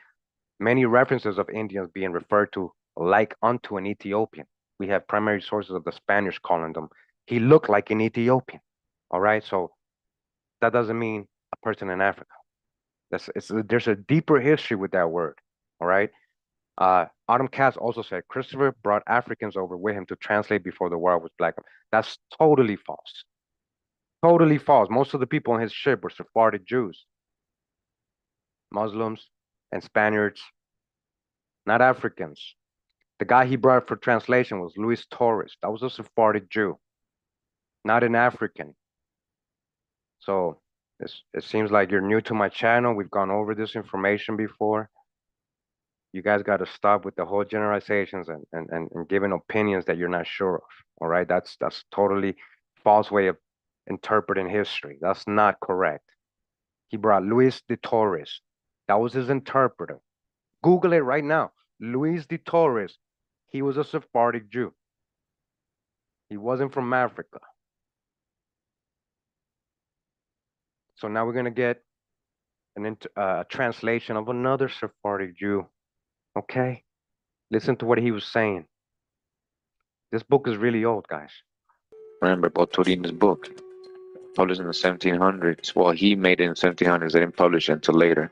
Many references of Indians being referred to like unto an Ethiopian. We have primary sources of the Spanish calling them. He looked like an Ethiopian. All right? So that doesn't mean a person in Africa. There's a deeper history with that word. All right? Autumn Cass also said Christopher brought Africans over with him to translate before the war was black. That's totally false. Totally false. Most of the people on his ship were Sephardic Jews, Muslims, and Spaniards, not Africans. The guy he brought for translation was Luis Torres. That was a Sephardic Jew, not an African. So it seems like you're new to my channel. We've gone over this information before. You guys got to stop with the whole generalizations and giving opinions that you're not sure of. All right, that's totally false way of interpreting history. That's not correct. He brought Luis de Torres. That was his interpreter. Google it right now. Luis de Torres. He was a Sephardic Jew. He wasn't from Africa. So now we're going to get a translation of another Sephardic Jew. Okay? Listen to what he was saying. This book is really old, guys. Remember Boturini's book, published in the 1700s. Well, he made it in the 1700s. They didn't publish it until later.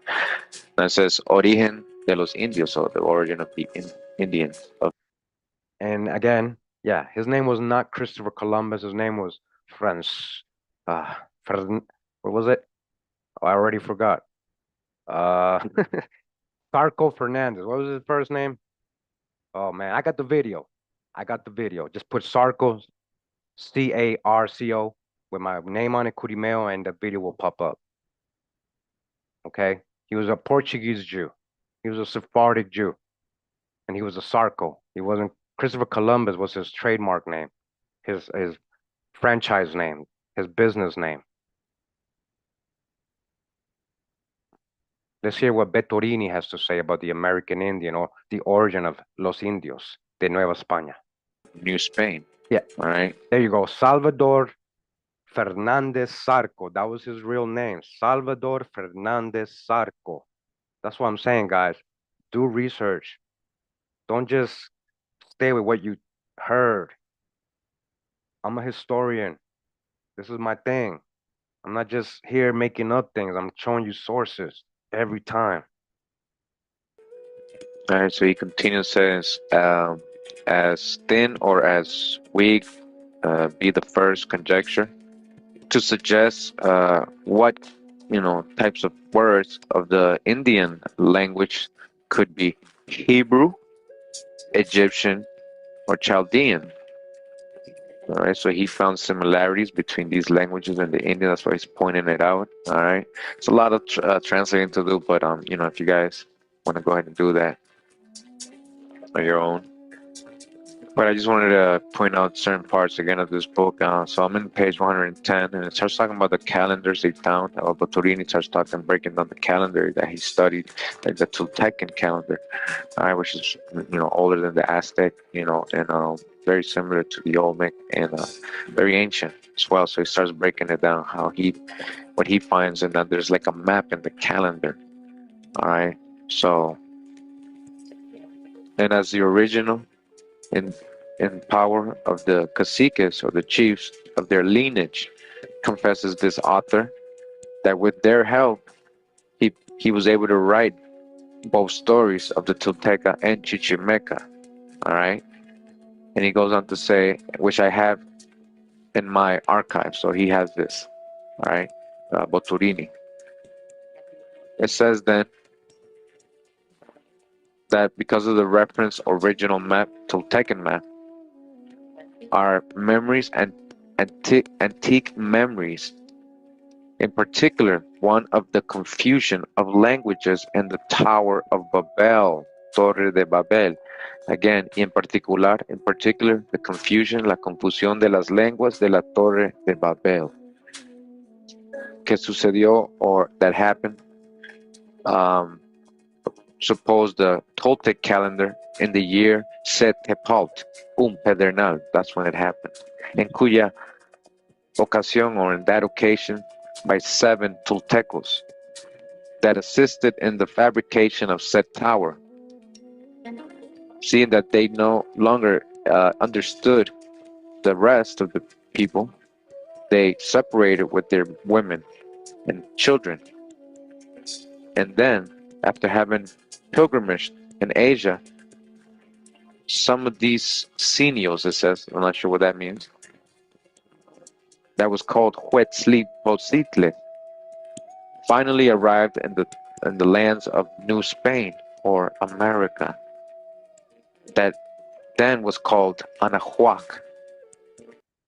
And it says Origen de los Indios, or the origin of the Indians. And again, yeah, his name was not Christopher Columbus. His name was what was it? Oh, I already forgot. Sarco Fernandez. What was his first name? Oh man, I got the video. Just put Sarco, Carco, with my name on it, Kurimeo, and the video will pop up. Okay? He was a Portuguese Jew. He was a Sephardic Jew. And he was a Sarco. He wasn't Christopher Columbus was his trademark name, his franchise name, his business name. Let's hear what Bettorini has to say about the American Indian or the origin of Los Indios de Nueva España. New Spain. Yeah. All right. There you go. Salvador Fernandez Sarco. That was his real name. Salvador Fernandez Sarco. That's what I'm saying, guys. Do research. Don't just stay with what you heard. I'm a historian. This is my thing. I'm not just here making up things. I'm showing you sources every time. All right. So he continues, says, as thin or as weak be the first conjecture to suggest what types of words of the Indian language could be Hebrew, Egyptian, or Chaldean. All right, so he found similarities between these languages and the Indian. That's why he's pointing it out. All right, it's a lot of translating to do, but if you guys want to go ahead and do that on your own. But I just wanted to point out certain parts again of this book. So I'm in page 110, and it starts talking about the calendars they found. Boturini starts breaking down the calendar that he studied, like the Toltecan calendar, which is older than the Aztec, and very similar to the Olmec, and very ancient as well. So he starts breaking it down what he finds, and then there's like a map in the calendar. All right, so and as the original in power of the caciques or the chiefs of their lineage, confesses this author that with their help he was able to write both stories of the Tolteca and Chichimeca. All right, and he goes on to say, which I have in my archive. So he has this. All right, Boturini. It says then that because of the reference original map, Toltecan map, are memories and antique memories, in particular one of the confusion of languages and the Tower of Babel, Torre de Babel. Again, in particular, the confusion, la confusión de las lenguas de la Torre de Babel. Que sucedió, or that happened, suppose the Toltec calendar in the year Setepalt, Pedernal, that's when it happened, en cuya ocasión, or in that occasion, by 7 Toltecos that assisted in the fabrication of said tower. Seeing that they no longer understood the rest of the people, they separated with their women and children. And then, after having pilgrimaged in Asia, some of these senios, it says, I'm not sure what that means, that was called Huetzlipocitle, finally arrived in the lands of New Spain, or America, that then was called Anahuac.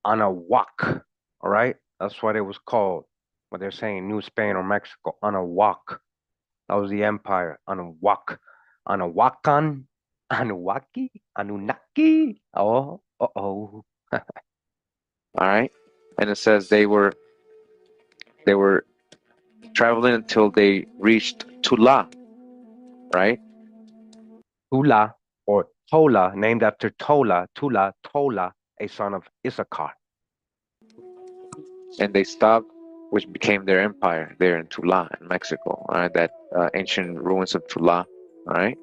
Anahuac, all right? That's what it was called. What they're saying, New Spain or Mexico, Anahuac. That was the empire, Anahuac. Anahuacan, Anunnaki, Anunnaki. Oh, uh-oh. All right. And it says they were traveling until they reached Tula, right? Tula or Tola, named after Tola, a son of Issachar. And they stopped, which became their empire there in Tula, in Mexico. All right, that ancient ruins of Tula. All right.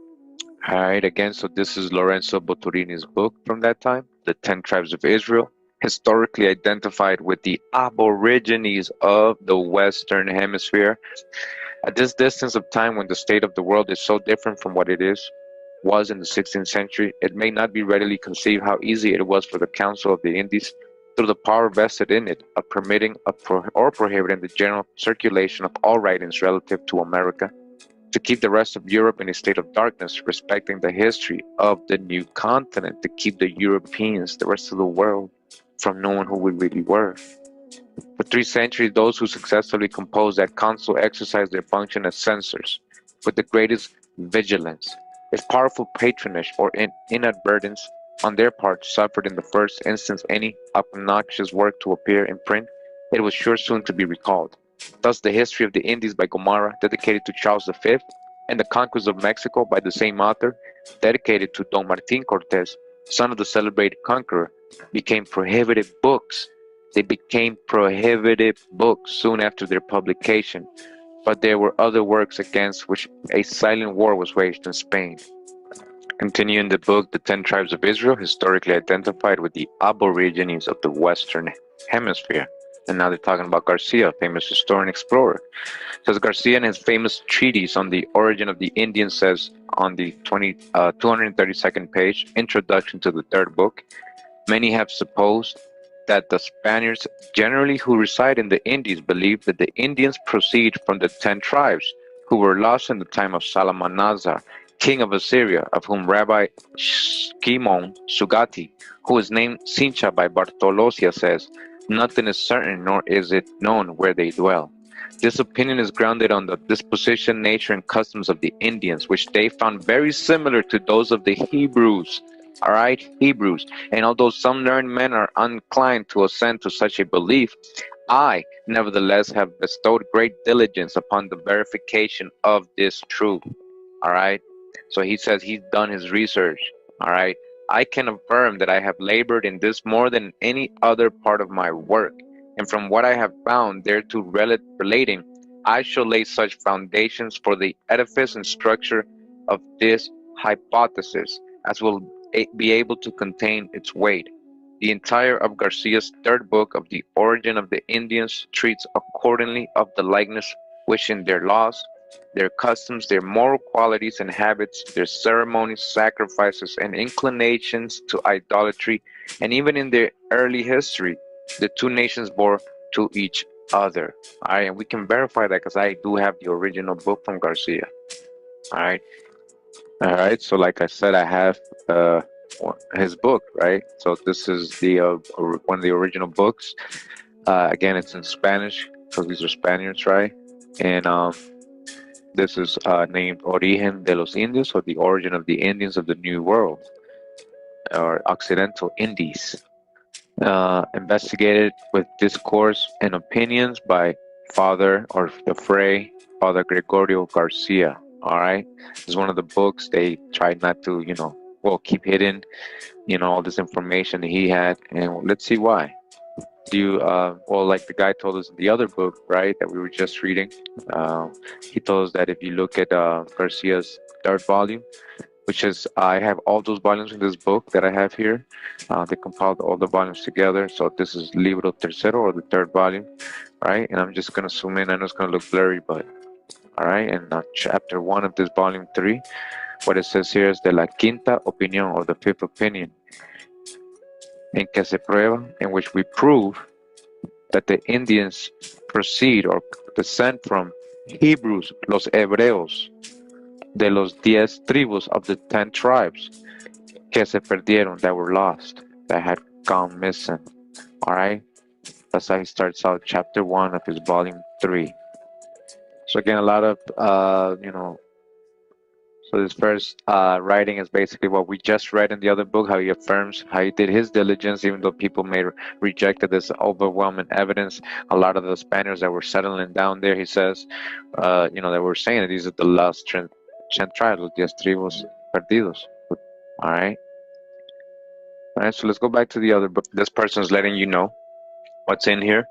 All right, again, so this is Lorenzo Boturini's book from that time, The 10 Tribes of Israel, historically identified with the Aborigines of the Western Hemisphere. At this distance of time, when the state of the world is so different from what it was in the 16th century, it may not be readily conceived how easy it was for the Council of the Indies, through the power vested in it, of permitting or prohibiting the general circulation of all writings relative to America, to keep the rest of Europe in a state of darkness, respecting the history of the new continent, to keep the Europeans, the rest of the world, from knowing who we really were. For 3 centuries, those who successfully composed that council exercised their function as censors with the greatest vigilance. If powerful patronage or inadvertence on their part suffered in the first instance any obnoxious work to appear in print, it was sure soon to be recalled. Thus, the history of the Indies by Gomara, dedicated to Charles V, and the conquest of Mexico by the same author, dedicated to Don Martin Cortes, son of the celebrated conqueror, became prohibited books. They became prohibited books soon after their publication, but there were other works against which a silent war was waged in Spain. Continuing the book, The 10 Tribes of Israel, historically identified with the Aborigines of the Western Hemisphere. And now they're talking about Garcia, a famous historian explorer. Says Garcia in his famous treatise on the origin of the Indians says on the 232nd page, introduction to the third book, many have supposed that the Spaniards generally who reside in the Indies believe that the Indians proceed from the 10 tribes who were lost in the time of Salmanazar, king of Assyria, of whom Rabbi Shimon Sugati, who is named Sincha by Bartolosia, says, nothing is certain nor is it known where they dwell. This opinion is grounded on the disposition, nature, and customs of the Indians, which they found very similar to those of the Hebrews. All right, Hebrews. And although some learned men are inclined to assent to such a belief, I, nevertheless, have bestowed great diligence upon the verification of this truth. All right. So he says he's done his research. All right. I can affirm that I have labored in this more than any other part of my work. And from what I have found thereto relating, I shall lay such foundations for the edifice and structure of this hypothesis as will be able to contain its weight. The entire of Garcia's third book of the origin of the Indians treats accordingly of the likeness which in their laws, their customs, their moral qualities and habits, their ceremonies, sacrifices, and inclinations to idolatry, and even in their early history, the two nations bore to each other. All right, and we can verify that because I do have the original book from Garcia. All right. All right. So, like I said, I have his book, right? So this is the one of the original books. Again, it's in Spanish because these are Spaniards, right? And this is named Origen de los Indios, or the origin of the Indians of the New World, or Occidental Indies. Investigated with discourse and opinions by Father or the Fray Father Gregorio Garcia. All right, this is one of the books they tried not to, keep hidden, all this information that he had, and let's see why. Like the guy told us in the other book, right, that we were just reading, he told us that if you look at Garcia's third volume, which is, I have all those volumes in this book that I have here. They compiled all the volumes together. So this is Libro Tercero, or the third volume, right? And I'm just going to zoom in. I know it's going to look blurry, but all right. And chapter 1 of this volume 3, what it says here is de la quinta opinión, or the fifth opinion, en que se prueba, in which we prove that the Indians proceed or descend from Hebrews, los Hebreos, de los 10 tribus of the 10 tribes que se perdieron, that were lost, that had gone missing. All right, that's how he starts out chapter 1 of his volume 3. So again, a lot of So this first writing is basically what we just read in the other book, how he affirms how he did his diligence, even though people may rejected this overwhelming evidence. A lot of the Spaniards that were settling down there, he says, they were saying that these are the lost 10 tribes, los 10 tribus perdidos. All right. All right, so let's go back to the other book. This person's letting you know what's in here.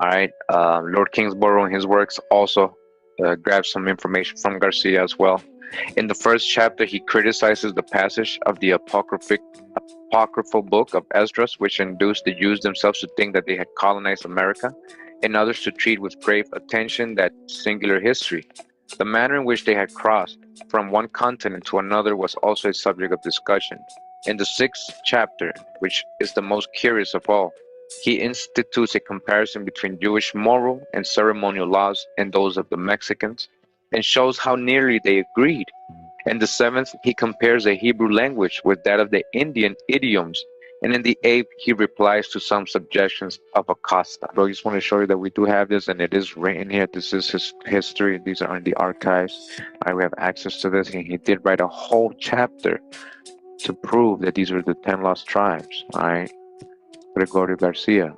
All right. Lord Kingsborough in his works also grabs some information from Garcia as well. In the first chapter, he criticizes the passage of the apocryphal book of Esdras, which induced the Jews themselves to think that they had colonized America, and others to treat with grave attention that singular history. The manner in which they had crossed from one continent to another was also a subject of discussion. In the sixth chapter, which is the most curious of all, he institutes a comparison between Jewish moral and ceremonial laws and those of the Mexicans, and shows how nearly they agreed. In the seventh, he compares the Hebrew language with that of the Indian idioms, and in the eighth, he replies to some suggestions of Acosta. So I just want to show you that we do have this, and it is written here. This is his history. These are in the archives. We have access to this, and he did write a whole chapter to prove that these are the 10 lost tribes. All right, Gregorio Garcia.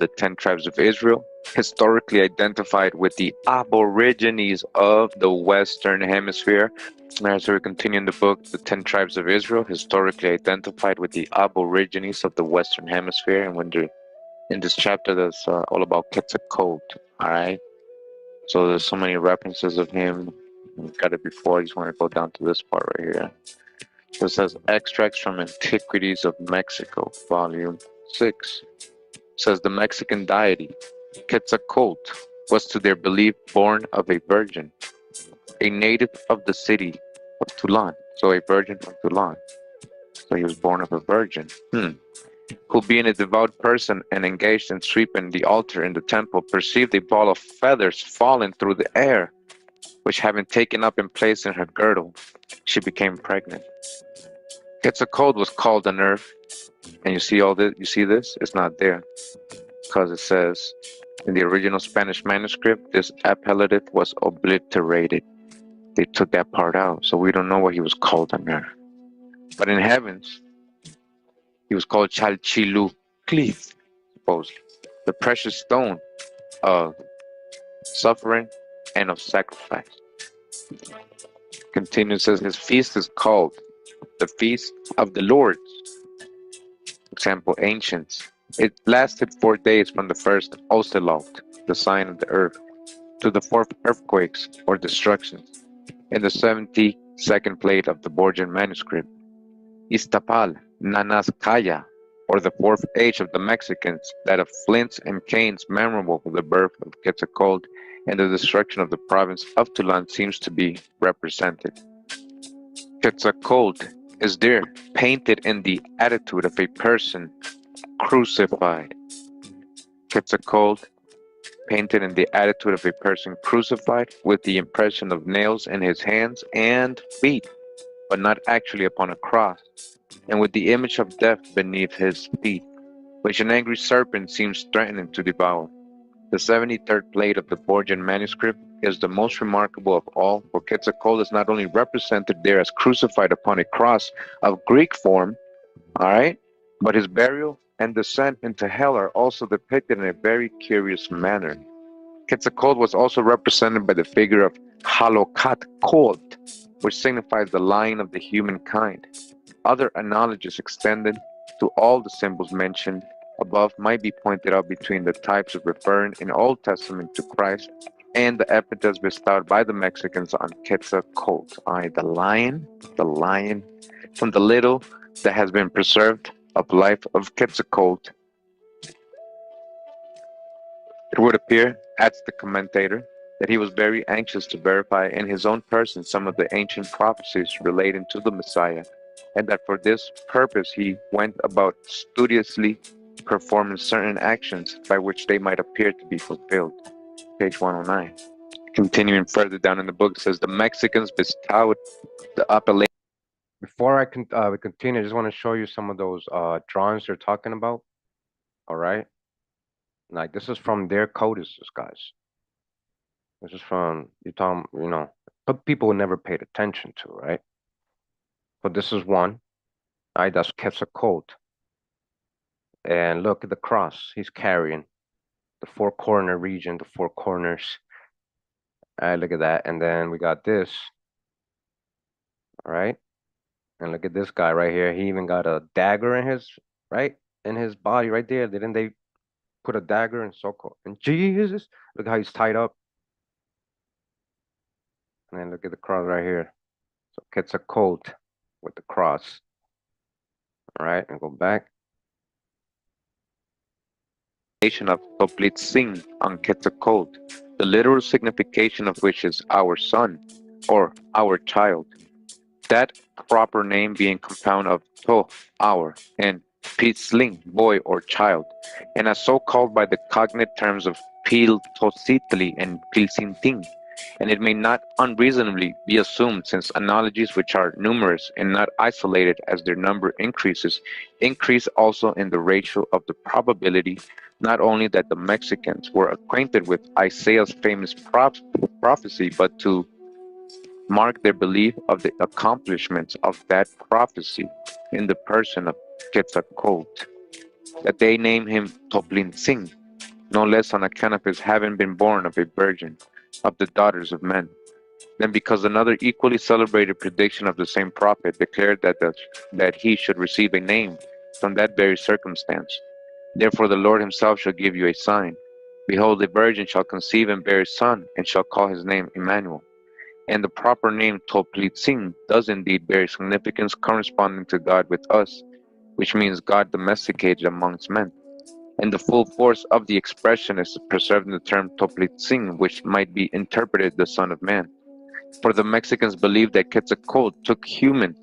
The 10 tribes of Israel, historically identified with the aborigines of the Western Hemisphere. So we continue in the book, the 10 tribes of Israel, historically identified with the aborigines of the Western Hemisphere. And when in this chapter, that's all about Quetzalcoatl. All right. So there's so many references of him. We've got it before. I just want to go down to this part right here. So it says Extracts from Antiquities of Mexico, Volume 6. Says the Mexican deity Quetzalcoatl was to their belief born of a virgin, a native of the city of Tulan. So a virgin from Tulan. So he was born of a virgin. Who, being a devout person and engaged in sweeping the altar in the temple, perceived a ball of feathers falling through the air, which having taken up and placed in her girdle, she became pregnant. Quetzalcoatl was called on earth, and you see all this. You see this? It's not there. Because it says in the original Spanish manuscript, this appellative was obliterated. They took that part out, so we don't know what he was called on earth. But in heavens, he was called Chalchiluclith, supposedly, the precious stone of suffering and of sacrifice. Continues, says his feast is called the Feast of the Lords. Example, ancients. It lasted 4 days from the first Ocelot, the sign of the earth, to the fourth earthquakes or destructions. In the 72nd plate of the Borgian manuscript, Iztapal, Nanaskaya, or the fourth age of the Mexicans, that of flints and canes memorable for the birth of Quetzalcoatl and the destruction of the province of Tulan, seems to be represented. Quetzalcoatl is there, painted in the attitude of a person crucified. Quetzalcoatl, painted in the attitude of a person crucified, with the impression of nails in his hands and feet, but not actually upon a cross, and with the image of death beneath his feet, which an angry serpent seems threatening to devour. The 73rd plate of the Borgian manuscript is the most remarkable of all, for Quetzalcoatl is not only represented there as crucified upon a cross of Greek form, all right, but his burial and descent into hell are also depicted in a very curious manner. Quetzalcoatl was also represented by the figure of Halokatcolt, which signifies the lion of the humankind. Other analogies extended to all the symbols mentioned above might be pointed out between the types of referring in Old Testament to Christ and the epithets bestowed by the Mexicans on Quetzalcoatl. The lion, from the little that has been preserved of life of Quetzalcoatl, it would appear, adds the commentator, that he was very anxious to verify in his own person some of the ancient prophecies relating to the Messiah, and that for this purpose he went about studiously performing certain actions by which they might appear to be fulfilled. Page 109. Continuing further down in the book, it says the Mexicans bestowed the appellation. Before we continue, I just want to show you some of those drawings they're talking about. All right. Like this is from their codices, guys. This is from but people never paid attention to, right? So this is one. Right, that's Quetzalcoatl. And look at the cross he's carrying, the four corner region, the four corners. All right, look at that. And then we got this. All right. And look at this guy right here. He even got a dagger in his, right? In his body right there. Didn't they put a dagger in so-called? And Jesus, look how he's tied up. And then look at the cross right here. So Quetzalcoatl with the cross. All right, and go back. Of Toplitzin on Quetzalcoatl, the literal signification of which is our son or our child. That proper name being compound of to, our, and pitzling, boy or child, and as so called by the cognate terms of pil tositli and pilsinting, and it may not unreasonably be assumed, since analogies which are numerous and not isolated as their number increases, increase also in the ratio of the probability, not only that the Mexicans were acquainted with Isaiah's famous prophecy, but to mark their belief of the accomplishments of that prophecy in the person of Quetzalcoatl, that they name him Toplintzin, no less on account of his having been born of a virgin, of the daughters of men, than because another equally celebrated prediction of the same prophet declared that he should receive a name from that very circumstance. Therefore the Lord himself shall give you a sign. Behold, a virgin shall conceive and bear a son, and shall call his name Emmanuel. And the proper name Toplitzin does indeed bear significance corresponding to God with us, which means God domesticated amongst men. And the full force of the expression is preserved in the term Toplitzin, which might be interpreted the Son of Man. For the Mexicans believed that Quetzalcoatl took human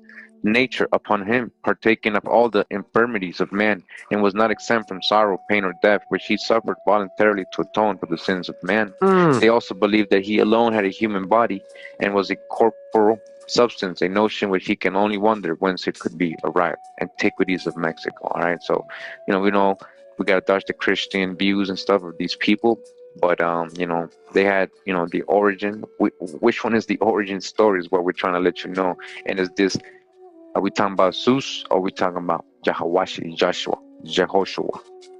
nature upon him, partaking of all the infirmities of man, and was not exempt from sorrow, pain, or death, which he suffered voluntarily to atone for the sins of man. They also believed that he alone had a human body and was a corporal substance, a notion which he can only wonder whence it could be arrived. Antiquities of Mexico. All right, so we know we gotta dodge the Christian views and stuff of these people, but they had the origin. Which one is the origin story is what we're trying to let you know. And is this, are we talking about Zeus or are we talking about Jehoshua?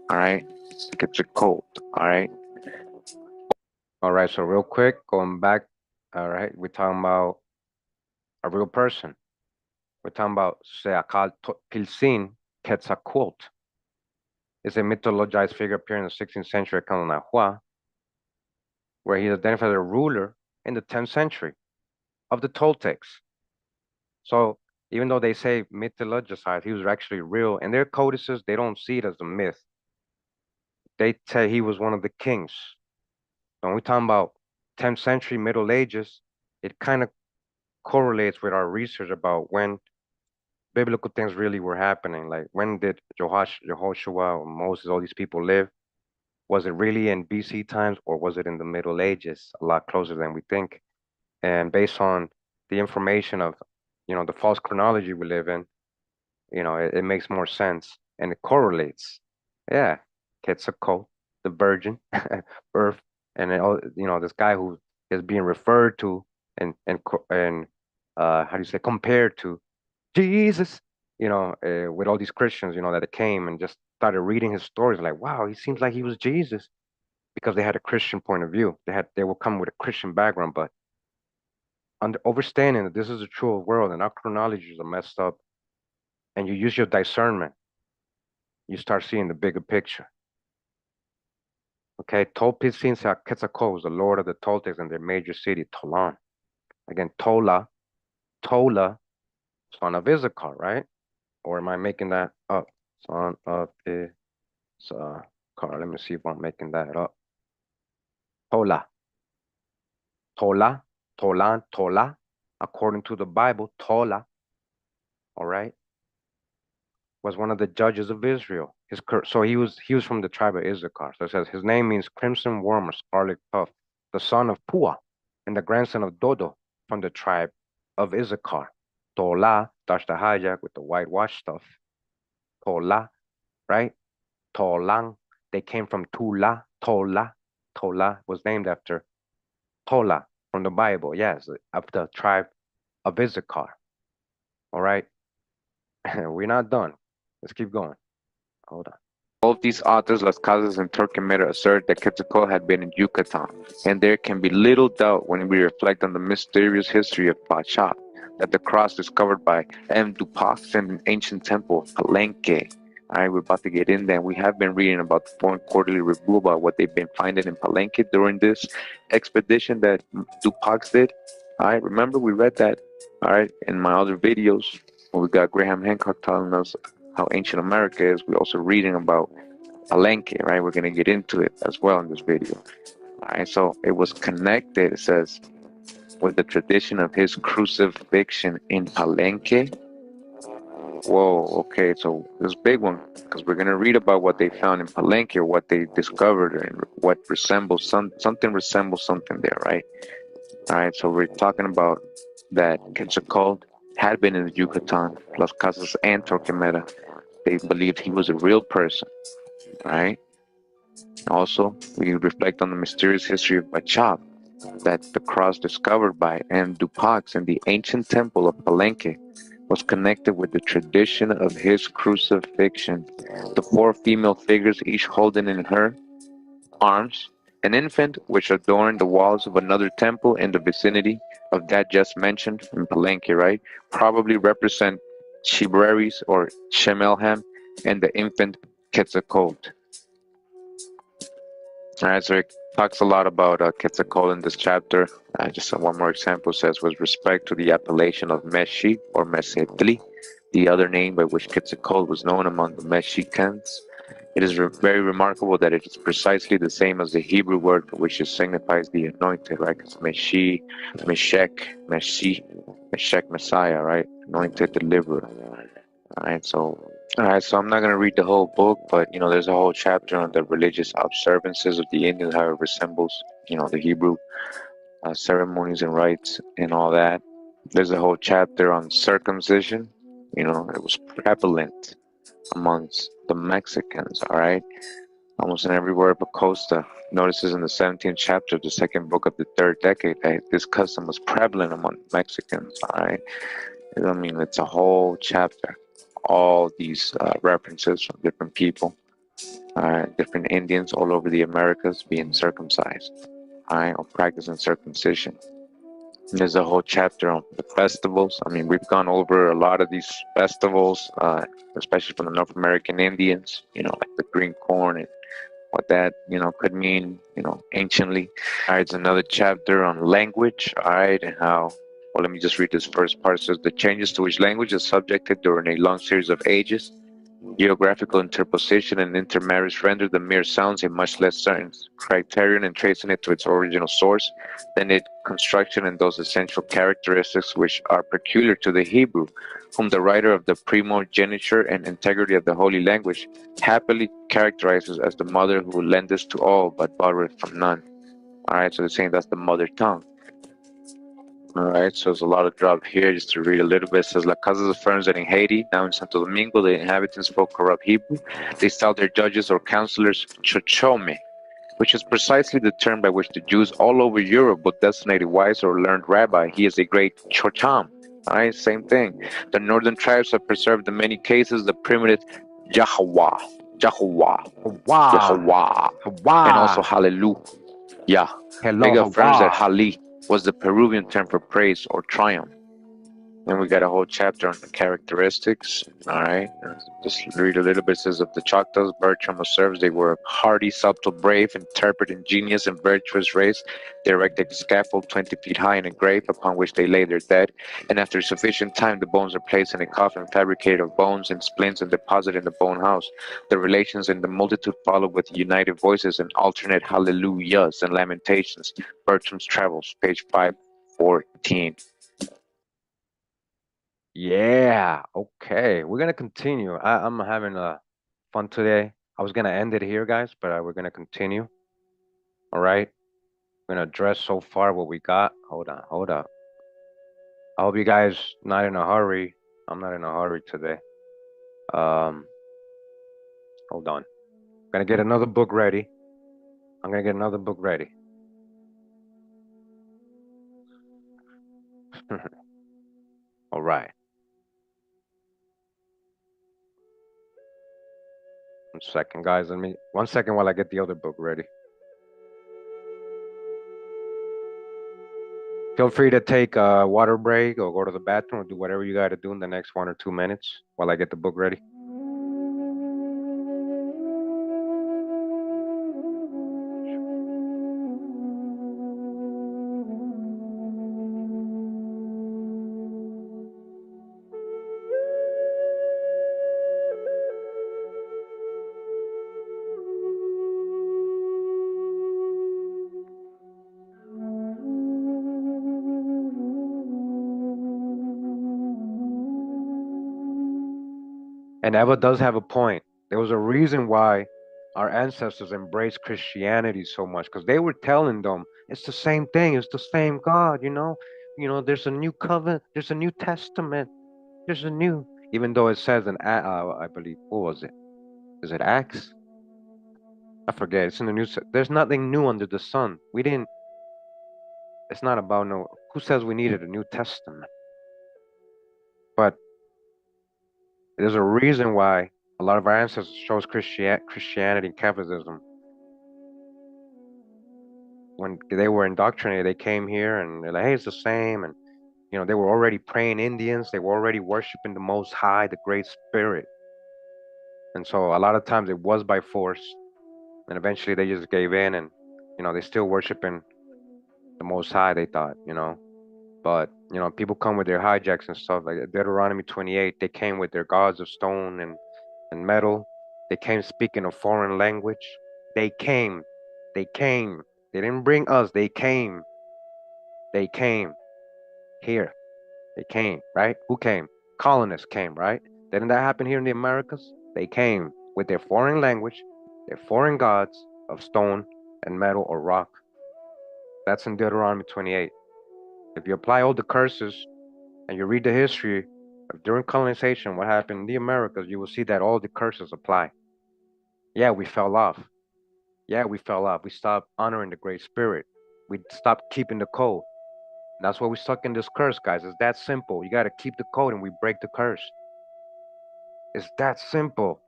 All right, get your code. All right. All right, so real quick, going back. All right, we're talking about a real person. We're talking about Seakal Pilsin Quetzalcoatl. It's a mythologized figure appearing in the 16th century account of Nahua, where he is identified as a ruler in the 10th century of the Toltecs. So even though they say mythologized, he was actually real. In their codices, they don't see it as a myth. They say he was one of the kings. So when we're talking about 10th century Middle Ages, it kind of correlates with our research about when biblical things really were happening. Like when did Jehoshua or Moses, all these people live? Was it really in BC times or was it in the Middle Ages? A lot closer than we think. And based on the information of, the false chronology we live in, it makes more sense and it correlates. Yeah, Quetzalcoatl, the virgin, birth, and this guy who is being referred to and how do you say compared to Jesus, with all these Christians, that came and just started reading his stories, like, wow, he seems like he was Jesus because they had a Christian point of view. They will come with a Christian background, but understanding that this is a true world and our chronologies are messed up, and you use your discernment, you start seeing the bigger picture. Okay, Tolpizin Quetzalcoatl was the lord of the Toltecs in their major city, Tolan. Again, Tola, son of Issachar, right? Or am I making that up? Son of Issachar. Let me see if I'm making that up. Tola, Tolan, Tola. According to the Bible, Tola, all right, was one of the judges of Israel. So he was from the tribe of Issachar. So it says his name means crimson worm or scarlet tuft, the son of Pua, and the grandson of Dodo from the tribe of Issachar. Tola, that's the hijack with the whitewash stuff. Tola, right? Tolang. They came from Tula. Tola was named after Tola from the Bible, yes, of the tribe of Issachar. All right, we're not done. Let's keep going. Hold on. All of these authors, Las Casas and Torquemada, assert that Quetzalcoatl had been in Yucatan, and there can be little doubt when we reflect on the mysterious history of Pachá, that the cross discovered by M. Dupax in an ancient temple of Palenque. All right, we're about to get in there. We have been reading about the Foreign Quarterly Review about what they've been finding in Palenque during this expedition that Dupax did. All right, remember we read that. All right, in my other videos, we got Graham Hancock telling us how ancient America is. We're also reading about Palenque, right? We're going to get into it as well in this video. All right, so it was connected, it says, with the tradition of his crucifixion in Palenque. Whoa, okay, so this big one, because we're going to read about what they found in Palenque, or what they discovered, and what resembles something resembles something there, right? All right, so we're talking about that Quetzalcoatl had been in the Yucatan, Las Casas and Torquemada. They believed he was a real person, right? Also, we reflect on the mysterious history of Bachab, that the cross discovered by M. Dupax in the ancient temple of Palenque was connected with the tradition of his crucifixion. The four female figures, each holding in her arms an infant, which adorned the walls of another temple in the vicinity of that just mentioned in Palenque, right? Probably represent Shibreris or Shemelham and the infant Quetzalcoatl. All right, so it talks a lot about Quetzalcoatl in this chapter. Just one more example says, with respect to the appellation of Meshi or Mesetli, the other name by which Quetzalcoatl was known among the Mexicans. It is very remarkable that it is precisely the same as the Hebrew word for which it signifies the anointed, right? It's Meshi, Meshek, Meshi, Meshek, Messiah, right? Anointed deliverer. All right, so I'm not going to read the whole book, but there's a whole chapter on the religious observances of the Indians, how it resembles, the Hebrew ceremonies and rites and all that. There's a whole chapter on circumcision. It was prevalent amongst the Mexicans, all right? Almost in every word but Costa notices in the 17th chapter of the second book of the third decade that this custom was prevalent among Mexicans, all right? I mean, it's a whole chapter. All these references from different people, different Indians all over the Americas being circumcised, or practicing circumcision. And there's a whole chapter on the festivals. I mean, we've gone over a lot of these festivals, especially from the North American Indians, like the green corn and what that, could mean, anciently. All right, it's another chapter on language, all right, and how, well, let me just read this first part. It says, the changes to which language is subjected during a long series of ages, geographical interposition and intermarriage render the mere sounds a much less certain criterion in tracing it to its original source than its construction and those essential characteristics which are peculiar to the Hebrew, whom the writer of the primogeniture and integrity of the holy language happily characterizes as the mother who lendeth to all but borroweth from none. All right, so they're saying that's the mother tongue. All right, so there's a lot of drop here just to read a little bit. It says, La Casas affirms that in Haiti, now in Santo Domingo, the inhabitants spoke corrupt Hebrew. They styled their judges or counselors chochome, which is precisely the term by which the Jews all over Europe would designate a wise or learned rabbi. He is a great chocham. All right, same thing. The northern tribes have preserved in many cases the primitive Yahweh, Yahweh, Wow. Yahweh, and Wow. also Hallelujah. Yeah. Hello, Vega affirms that Hawa. Hali was the Peruvian term for praise or triumph. Then we got a whole chapter on the characteristics. All right, just read a little bit. It says of the Choctaws, Bertram observes they were a hardy, subtle, brave, intrepid, ingenious, and virtuous race. They erected a scaffold 20 feet high in a grave upon which they lay their dead, and after sufficient time, the bones are placed in a coffin fabricated of bones and splints and deposited in the bone house. The relations and the multitude follow with united voices and alternate hallelujahs and lamentations. Bertram's Travels, page 514. Yeah, okay. We're gonna continue. I'm having fun today. I was gonna end it here, guys, but we're gonna continue. All right. We're gonna address so far what we got. Hold on, hold up. I hope you guys not in a hurry. I'm not in a hurry today. Um, hold on. Gonna get another book ready. I'm gonna get another book ready. 1 second, guys. 1 second while I get the other book ready. Feel free to take a water break or go to the bathroom or do whatever you got to do in the next 1 or 2 minutes while I get the book ready. And Eva does have a point. There was a reason why our ancestors embraced Christianity so much because they were telling them it's the same thing, it's the same God, you know. There's a new covenant, there's a new testament, there's a new. Even though it says in, I believe, what was it? Is it Acts? I forget. It's in the new. There's nothing new under the sun. We didn't. It's not about no. Who says we needed a New Testament? But there's a reason why a lot of our ancestors chose Christianity and Catholicism. When they were indoctrinated, they came here and they're like, hey, it's the same. And they were already praying Indians. They were already worshiping the Most High, the Great Spirit. And so a lot of times it was by force. And eventually they just gave in, and they still worshiping the Most High. They thought, but people come with their hijacks and stuff like Deuteronomy 28. They came with their gods of stone and metal. They came speaking a foreign language. They came. They came. They didn't bring us. They came. They came here. They came, right? Who came? Colonists came, right? Didn't that happen here in the Americas? They came with their foreign language, their foreign gods of stone and metal or rock. That's in Deuteronomy 28. If you apply all the curses and you read the history of during colonization, what happened in the Americas, you will see that all the curses apply. Yeah, we fell off. Yeah, we fell off. We stopped honoring the Great Spirit. We stopped keeping the code. That's why we're stuck in this curse, guys. It's that simple. You got to keep the code and we break the curse. It's that simple.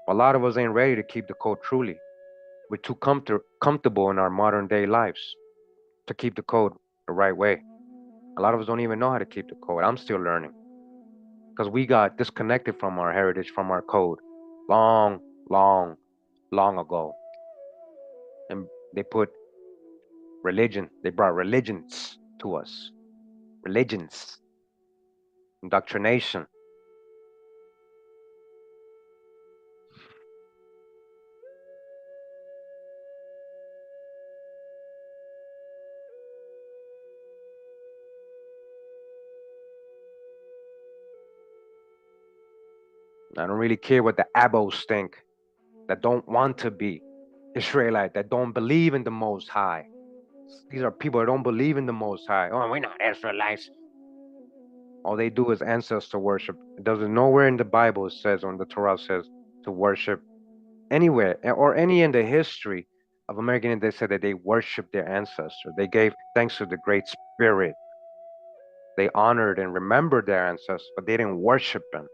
A lot of us ain't ready to keep the code truly. We're too comfortable in our modern day lives to keep the code the right way. A lot of us don't even know how to keep the code. I'm still learning because we got disconnected from our heritage, from our code long, long, long ago. And they put religion, they brought religions to us. Religions, indoctrination. I don't really care what the abos think that don't want to be Israelite, that don't believe in the Most High. These are people that don't believe in the Most High. Oh, we're not Israelites. All they do is ancestor worship. It doesn't nowhere in the Bible it says, or in the Torah says, to worship anywhere or any in the history of American Indians. They said that they worship their ancestors. They gave thanks to the Great Spirit. They honored and remembered their ancestors, but they didn't worship them.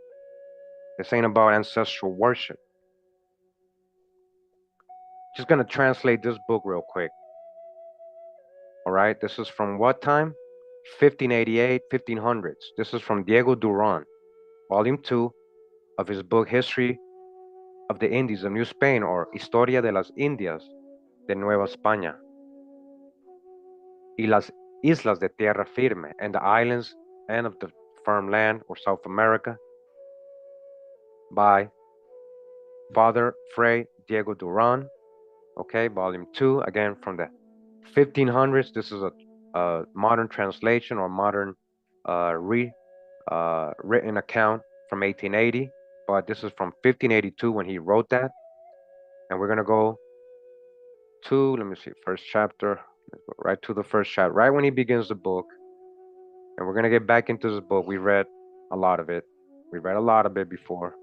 This ain't about ancestral worship. Just gonna translate this book real quick. All right, this is from what time? 1588, 1500s. This is from Diego Duran, Volume 2 of his book History of the Indies of New Spain, or Historia de las Indias de Nueva España, y las Islas de Tierra Firme, and the islands and of the firm land, or South America, by Father Fray Diego Duran. Okay, Volume 2, again from the 1500s. This is a modern translation or modern written account from 1880, but this is from 1582 when he wrote that. And we're gonna go to, let me see, first chapter. Let's go right to the first chapter, right when he begins the book. And we're gonna get back into this book. We read a lot of it. We read a lot of it before.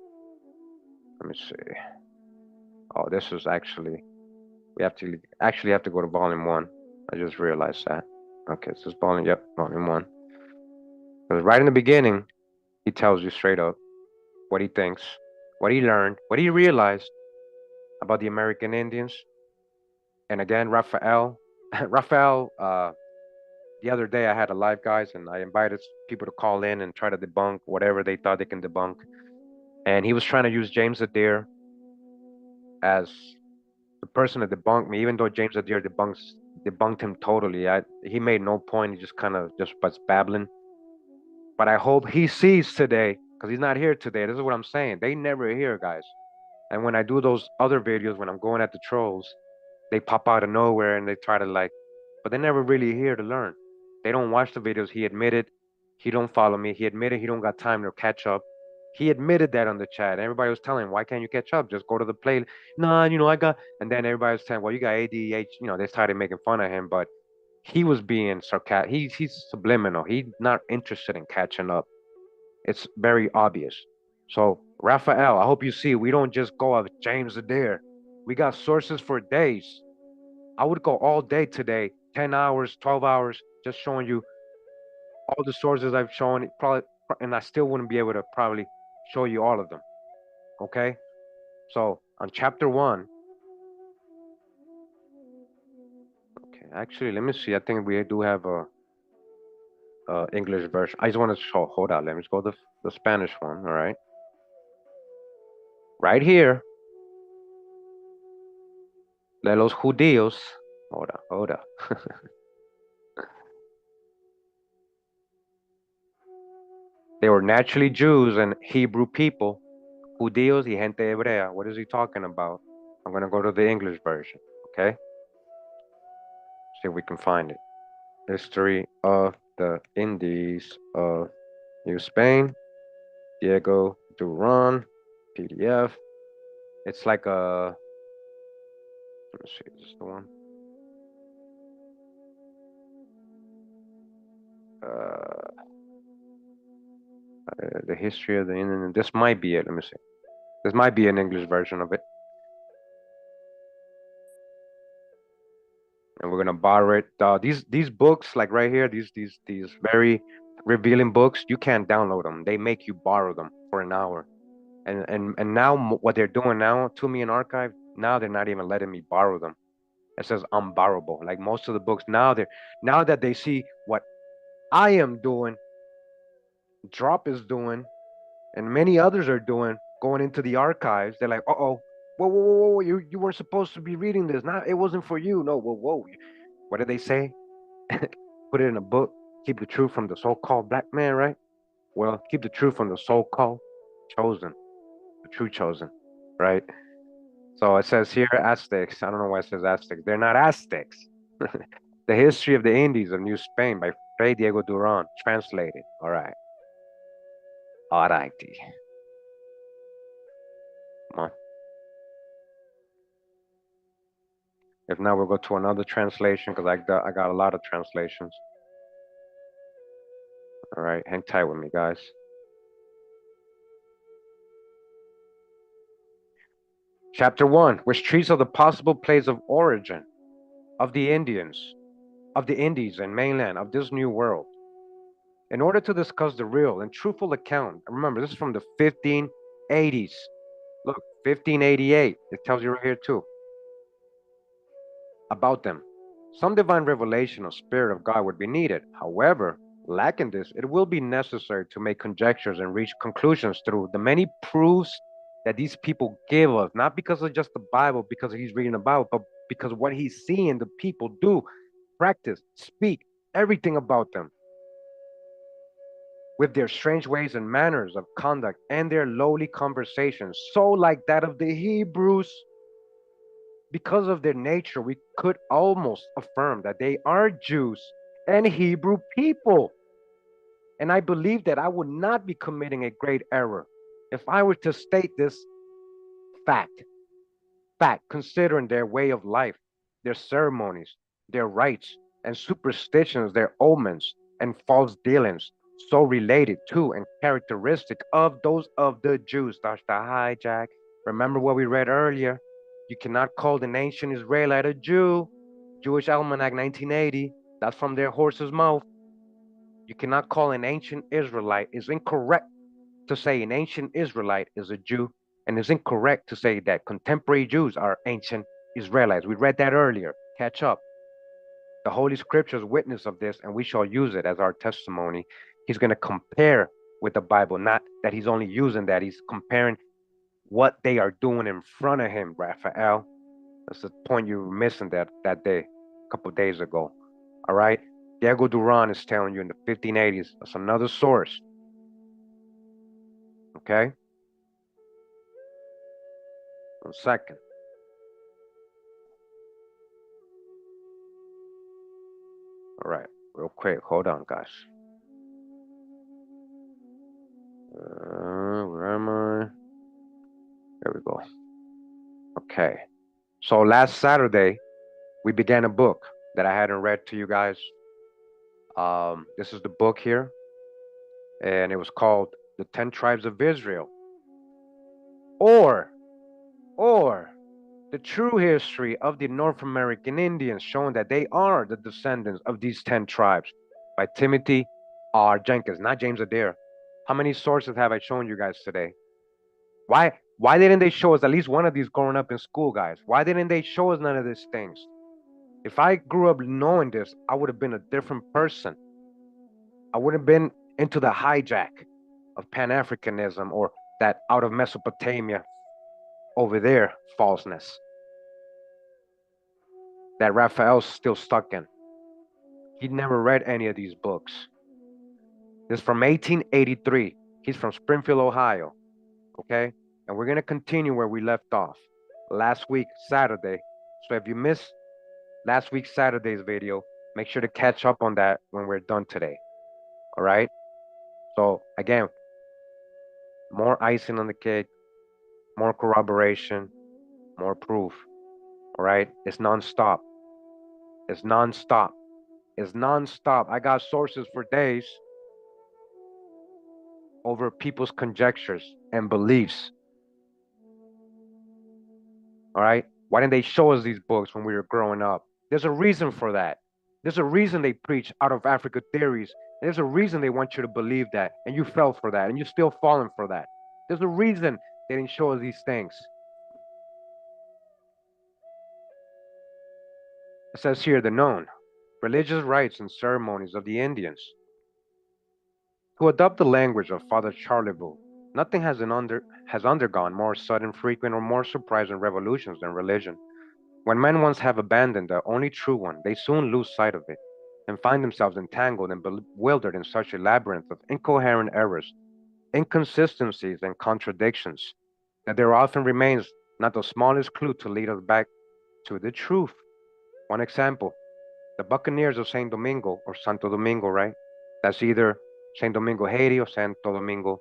Let me see. Oh, this is actually, we actually have to go to volume 1. I just realized that. Okay, this is volume 1. Because right in the beginning, he tells you straight up what he thinks, what he learned, what he realized, about the American Indians. And again, Raphael, Raphael. The other day I had a live, guys, and I invited people to call in and try to debunk whatever they thought they can debunk. And he was trying to use James Adair as the person to debunk me, even though James Adair debunked him totally. He made no point. He just kind of just was babbling. But I hope he sees today, because he's not here today. This is what I'm saying. They never hear, guys. And when I do those other videos, when I'm going at the trolls, they pop out of nowhere and they try to like, but they never really here to learn. They don't watch the videos. He admitted he don't follow me. He admitted he don't got time to catch up. He admitted that on the chat. Everybody was telling him, why can't you catch up? Just go to the play. Nah, I got. And then everybody was saying, well, you got ADH. They started making fun of him, but he was being sarcastic. He's subliminal. He's not interested in catching up. It's very obvious. So, Raphael, I hope you see we don't just go of James Adair. We got sources for days. I would go all day today, 10 hours, 12 hours, just showing you all the sources I've shown, probably, and I still wouldn't be able to probably show you all of them. Okay? So, on chapter 1, okay, actually, let me see. I think we do have a English version. I just want to show, hold on, let me go to the Spanish one, all right? Right here, de los judíos, hold on. They were naturally Jews and Hebrew people, judíos y gente hebrea. What is he talking about? I'm going to go to the English version, okay? See if we can find it. History of the Indies of New Spain, Diego Duran, PDF. It's like a, let me see, is this the one? The history of the Indian. This might be it. Let me see. This might be an English version of it. And we're gonna borrow it. These books, like right here, these very revealing books, you can't download them. They make you borrow them for an hour. And now what they're doing now to me in archive, now they're not even letting me borrow them. It says unborrowable. Like most of the books now, now that they see what I am doing, Drop is doing, and many others are doing, going into the archives, they're like, uh-oh, whoa, you weren't supposed to be reading this. Not, it wasn't for you. No, whoa. What did they say? Put it in a book. Keep the truth from the so-called black man, right? Well, keep the truth from the so-called chosen, the true chosen, right? So it says here Aztecs. I don't know why it says Aztecs. They're not Aztecs. The History of the Indies of New Spain by Fray Diego Duran, translated. All right. All righty. Come on. If not, we'll go to another translation because I got a lot of translations. All right, hang tight with me, guys. Chapter 1, which treats of the possible place of origin of the Indians, of the Indies and mainland of this new world. In order to discuss the real and truthful account, remember, this is from the 1580s. Look, 1588, it tells you right here too. About them. Some divine revelation of Spirit of God would be needed. However, lacking this, it will be necessary to make conjectures and reach conclusions through the many proofs that these people give us, not because of just the Bible, because he's reading about, but because what he's seeing the people do, practice, speak, everything about them. With their strange ways and manners of conduct and their lowly conversations, so like that of the Hebrews. Because of their nature, we could almost affirm that they are Jews and Hebrew people. And I believe that I would not be committing a great error if I were to state this fact, considering their way of life, their ceremonies, their rites and superstitions, their omens and false dealings, so related to and characteristic of those of the Jews. That's the hijack. Remember what we read earlier. You cannot call an ancient Israelite a Jew. Jewish Almanac 1980. That's from their horse's mouth. You cannot call an ancient Israelite. It's incorrect to say an ancient Israelite is a Jew. And it's incorrect to say that contemporary Jews are ancient Israelites. We read that earlier. Catch up. The Holy Scriptures witness of this, and we shall use it as our testimony. He's going to compare with the Bible, not that he's only using that. He's comparing what they are doing in front of him, Raphael. That's the point you were missing that day, a couple of days ago. All right? Diego Duran is telling you in the 1580s. That's another source. Okay? 1 second. All right, real quick. Hold on, guys. Where am I? There we go. Okay. So last Saturday, we began a book that I hadn't read to you guys. This is the book here, and it was called The 10 Tribes of Israel, or the true history of the North American Indians, showing that they are the descendants of these 10 tribes, by Timothy R. Jenkins, not James Adair. How many sources have I shown you guys today? Why didn't they show us at least one of these growing up in school, guys? Why didn't they show us none of these things? If I grew up knowing this, I would have been a different person. I wouldn't have been into the hijack of Pan-Africanism or that out of Mesopotamia over there falseness that Raphael's still stuck in. He never read any of these books. This is from 1883. He's from Springfield, Ohio. Okay? And we're going to continue where we left off last week, Saturday. So if you missed last week's Saturday's video, make sure to catch up on that when we're done today. All right? So again, more icing on the cake, more corroboration, more proof. All right? It's nonstop. It's nonstop. It's nonstop. I got sources for days over people's conjectures and beliefs. All right? Why didn't they show us these books when we were growing up? There's a reason for that. There's a reason they preach out of Africa theories. There's a reason they want you to believe that, and you fell for that, and you're still falling for that. There's a reason they didn't show us these things. It says here, the known religious rites and ceremonies of the Indians. To adopt the language of Father Charlebout, nothing has undergone more sudden, frequent, or more surprising revolutions than religion. When men once have abandoned the only true one, they soon lose sight of it and find themselves entangled and bewildered in such a labyrinth of incoherent errors, inconsistencies, and contradictions that there often remains not the smallest clue to lead us back to the truth. One example, the Buccaneers of St. Domingo, or Santo Domingo, right? That's either St. Domingo, Haiti, or Santo Domingo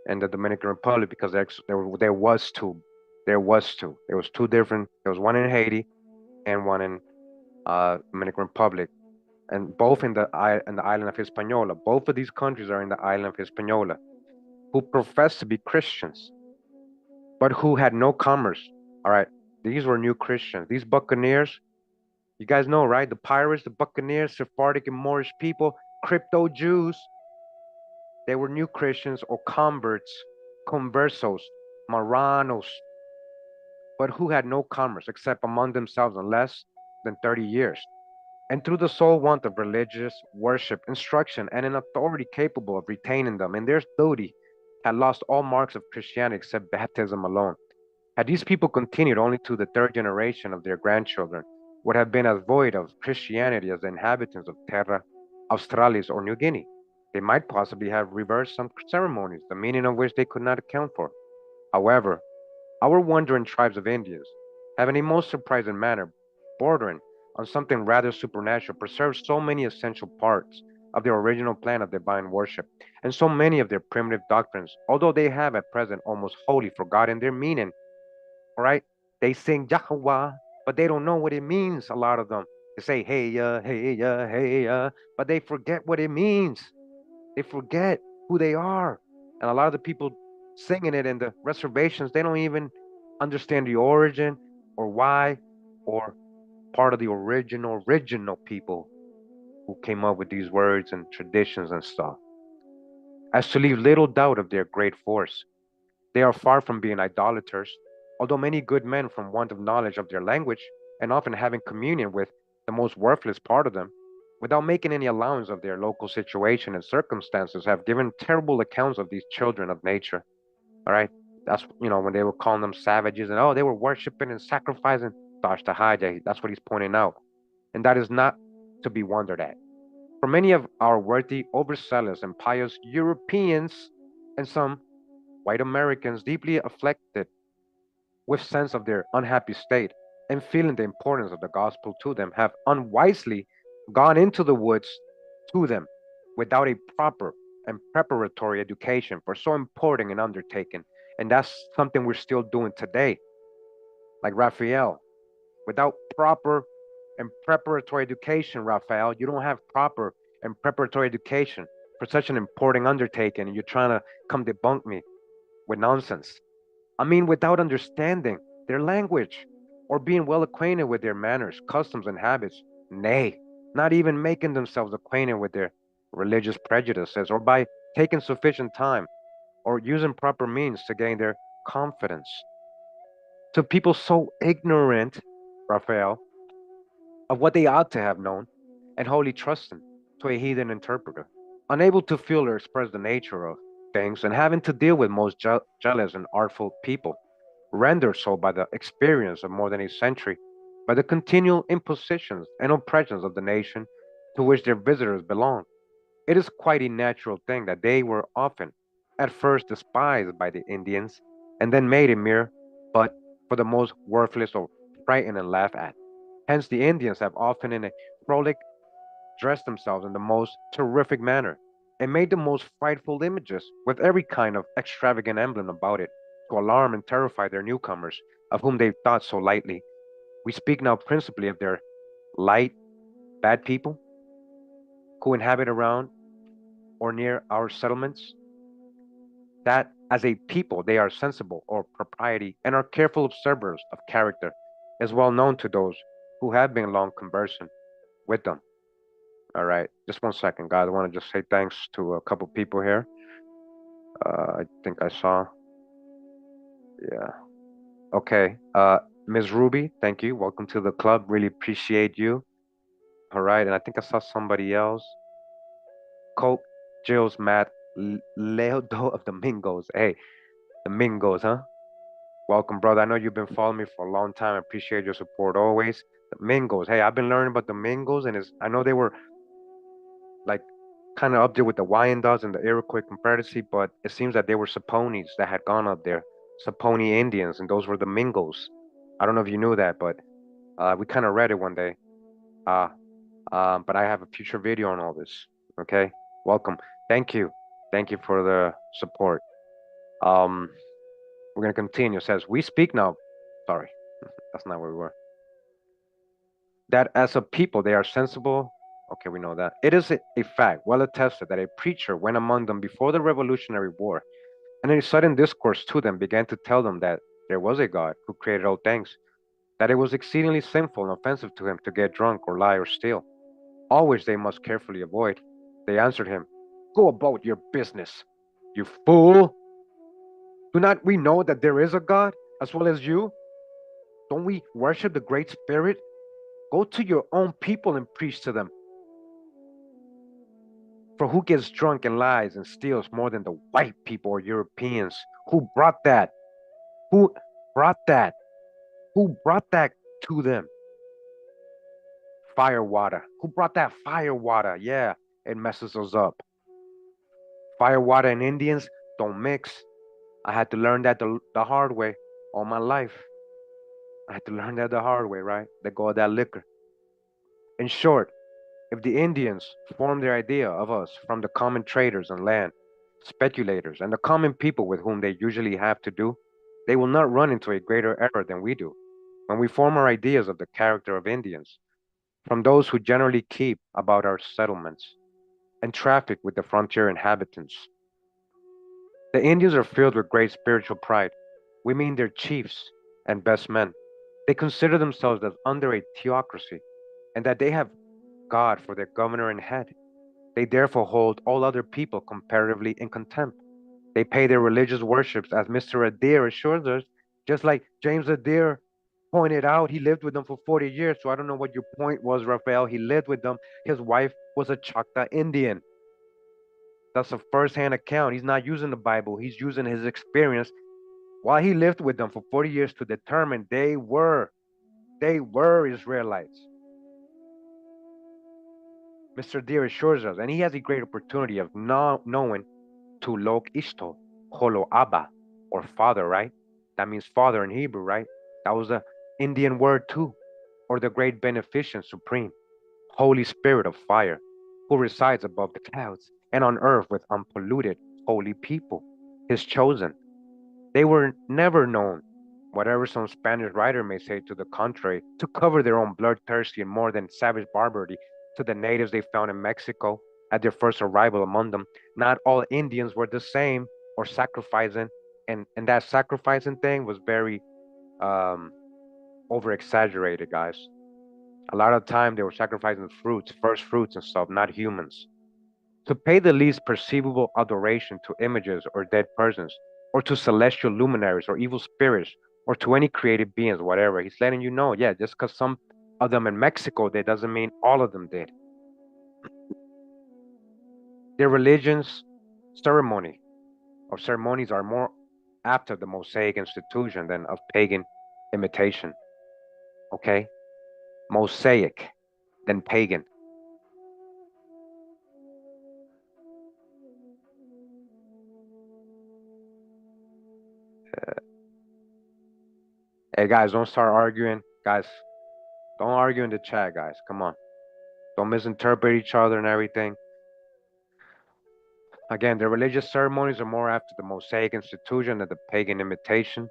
in the Dominican Republic, because there was two. There was two. There was two different. There was one in Haiti and one in Dominican Republic, and both in the island of Hispaniola. Both of these countries are in the island of Hispaniola, who profess to be Christians, but who had no commerce. All right, these were new Christians. These Buccaneers, you guys know, right? The pirates, the Buccaneers, Sephardic and Moorish people, crypto Jews. They were new Christians or converts, conversos, Marranos, but who had no commerce except among themselves in less than 30 years. And through the sole want of religious worship, instruction, and an authority capable of retaining them in their duty, had lost all marks of Christianity except baptism alone. Had these people continued only to the third generation of their grandchildren, would have been as void of Christianity as the inhabitants of Terra Australis or New Guinea. They might possibly have reversed some ceremonies, the meaning of which they could not account for. However, our wandering tribes of Indians have in a most surprising manner, bordering on something rather supernatural, preserved so many essential parts of their original plan of divine worship, and so many of their primitive doctrines, although they have at present almost wholly forgotten their meaning. All right? They sing Yahweh, but they don't know what it means, a lot of them. They say, hey, hey, hey, but they forget what it means. They forget who they are. And a lot of the people singing it in the reservations, they don't even understand the origin or why or part of the original people who came up with these words and traditions and stuff. As to leave little doubt of their great force, They are far from being idolaters, although many good men, from want of knowledge of their language and often having communion with the most worthless part of them, without making any allowance of their local situation and circumstances, have given terrible accounts of these children of nature. All right. That's, when they were calling them savages and, oh, they were worshiping and sacrificing. Gosh, the hijack, that's what he's pointing out. And that is not to be wondered at. For many of our worthy, overzealous, and pious Europeans and some white Americans deeply afflicted with sense of their unhappy state and feeling the importance of the gospel to them have unwisely gone into the woods to them without a proper and preparatory education for so important an undertaking. And that's something we're still doing today. Like Raphael, without proper and preparatory education, Raphael, you don't have proper and preparatory education for such an important undertaking, and you're trying to come debunk me with nonsense. I mean, without understanding their language or being well acquainted with their manners, customs, and habits. Nay, not even making themselves acquainted with their religious prejudices, or by taking sufficient time or using proper means to gain their confidence. To people so ignorant, Raphael, of what they ought to have known, and wholly trusting to a heathen interpreter, unable to feel or express the nature of things, and having to deal with most jealous and artful people, rendered so by the experience of more than a century, by the continual impositions and oppressions of the nation to which their visitors belong. It is quite a natural thing that they were often, at first, despised by the Indians, and then made a mere butt for the most worthless or frightened and laughed at. Hence, the Indians have often, in a frolic, dressed themselves in the most terrific manner, and made the most frightful images, with every kind of extravagant emblem about it, to alarm and terrify their newcomers, of whom they thought so lightly. We speak now principally of their light, bad people who inhabit around or near our settlements, that as a people they are sensible of propriety and are careful observers of character, is well known to those who have been long conversant with them. All right, just one second, guys. I want to just say thanks to a couple people here. I think I saw. Yeah. Okay. Ms. Ruby, thank you. Welcome to the club. Really appreciate you. All right, and I think I saw somebody else. Coke, Jill's, Matt, Leodo of the Mingos. Hey, the Mingos, huh? Welcome, brother. I know you've been following me for a long time. I appreciate your support always. The Mingos. Hey, I've been learning about the Mingos, and I know they were like kind of up there with the Wyandots and the Iroquois Confederacy, but it seems that they were Saponis that had gone up there, Saponi Indians, and those were the Mingos. I don't know if you knew that, but we kind of read it one day. Uh, but I have a future video on all this. Okay, welcome. Thank you. Thank you for the support. Um, we're gonna continue. It says we speak now. Sorry, that's not where we were. That as a people they are sensible. Okay, we know that. It is a fact, well attested, that a preacher went among them before the Revolutionary War, and in a sudden discourse to them began to tell them that there was a God who created all things, that it was exceedingly sinful and offensive to him to get drunk or lie or steal, all which they must carefully avoid. They answered him, go about your business, you fool! Do not we know that there is a God as well as you? Don't we worship the Great Spirit? Go to your own people and preach to them. For who gets drunk and lies and steals more than the white people or Europeans? Who brought that? Who brought that? Who brought that to them? Fire water. Who brought that fire water? Yeah, it messes us up. Fire water and Indians don't mix. I had to learn that the hard way all my life. I had to learn that the hard way, right? Let go of that liquor. In short, if the Indians form their idea of us from the common traders on land, speculators, and the common people with whom they usually have to do, they will not run into a greater error than we do when we form our ideas of the character of Indians from those who generally keep about our settlements and traffic with the frontier inhabitants. The Indians are filled with great spiritual pride. We mean their chiefs and best men. They consider themselves as under a theocracy and that they have God for their governor and head. They therefore hold all other people comparatively in contempt. They pay their religious worships, as Mr. Adair assures us, just like James Adair pointed out. He lived with them for 40 years. So I don't know what your point was, Raphael. He lived with them. His wife was a Choctaw Indian. That's a first-hand account. He's not using the Bible. He's using his experience while he lived with them for 40 years to determine they were Israelites. Mr. Deer assures us, and he has a great opportunity of knowing to lok ishto, holo abba, or father, right? That means father in Hebrew, right? That was the Indian word too, or the great beneficent supreme, Holy Spirit of fire, who resides above the clouds and on earth with unpolluted holy people, his chosen. They were never known, whatever some Spanish writer may say to the contrary, to cover their own bloodthirsty and more than savage barbarity to the natives they found in Mexico at their first arrival among them. Not all Indians were the same or sacrificing, and that sacrificing thing was very um, over exaggerated, guys. A lot of time they were sacrificing fruits, first fruits and stuff, not humans. To pay the least perceivable adoration to images or dead persons, or to celestial luminaries or evil spirits, or to any created beings, whatever. He's letting you know, yeah, just because some of them in Mexico did doesn't mean all of them did. Their religions, ceremony, or ceremonies are more apt of the Mosaic institution than of pagan imitation. Okay? Mosaic than pagan. Hey guys, don't start arguing. Guys, don't argue in the chat, guys. Come on. Don't misinterpret each other and everything. Again, the religious ceremonies are more after the Mosaic institution than the pagan imitation.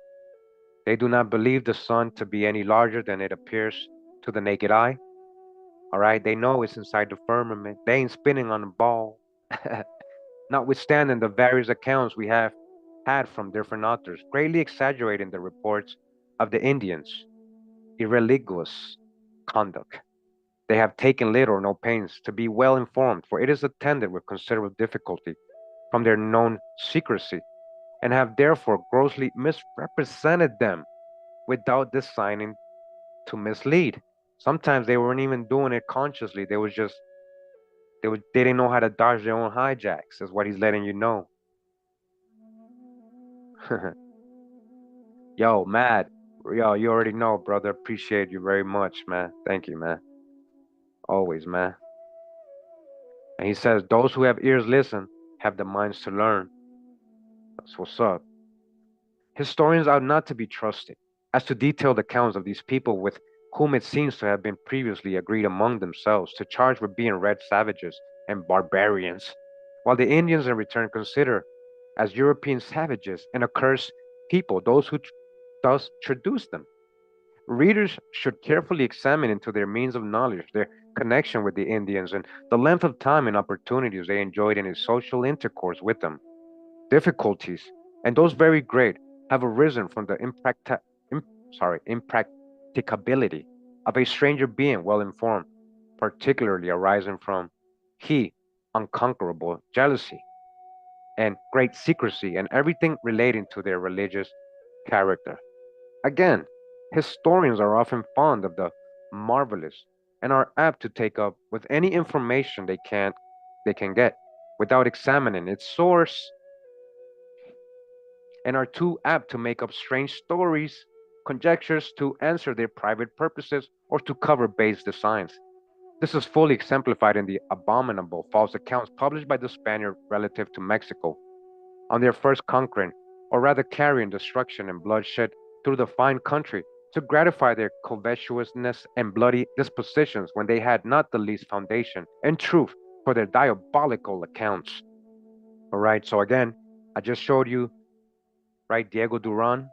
They do not believe the sun to be any larger than it appears to the naked eye. All right, they know it's inside the firmament. They ain't spinning on a ball. Notwithstanding the various accounts we have had from different authors, greatly exaggerating the reports of the Indians' irreligious conduct. They have taken little or no pains to be well informed, for it is attended with considerable difficulty from their known secrecy, and have therefore grossly misrepresented them without designing to mislead. Sometimes they weren't even doing it consciously. They didn't know how to dodge their own hijacks, is what he's letting you know. Yo, Matt. Yo, you already know, brother. Appreciate you very much, man. Thank you, man. Always, man. And he says, those who have ears listen, have the minds to learn. That's what's up. Historians are not to be trusted as to detailed accounts of these people with whom it seems to have been previously agreed among themselves to charge with being red savages and barbarians, while the Indians in return consider as European savages and accursed people those who thus traduced them. Readers should carefully examine into their means of knowledge, their connection with the Indians, and the length of time and opportunities they enjoyed in a social intercourse with them. Difficulties, and those very great, have arisen from the impracticability of a stranger being well informed, particularly arising from he unconquerable jealousy and great secrecy and everything relating to their religious character. Again, historians are often fond of the marvelous and are apt to take up with any information they can get without examining its source, and are too apt to make up strange stories, conjectures to answer their private purposes or to cover base designs. This is fully exemplified in the abominable false accounts published by the Spaniard relative to Mexico on their first conquering, or rather carrying destruction and bloodshed through the fine country to gratify their covetousness and bloody dispositions when they had not the least foundation and truth for their diabolical accounts. All right, so again, I just showed you, right, Diego Duran.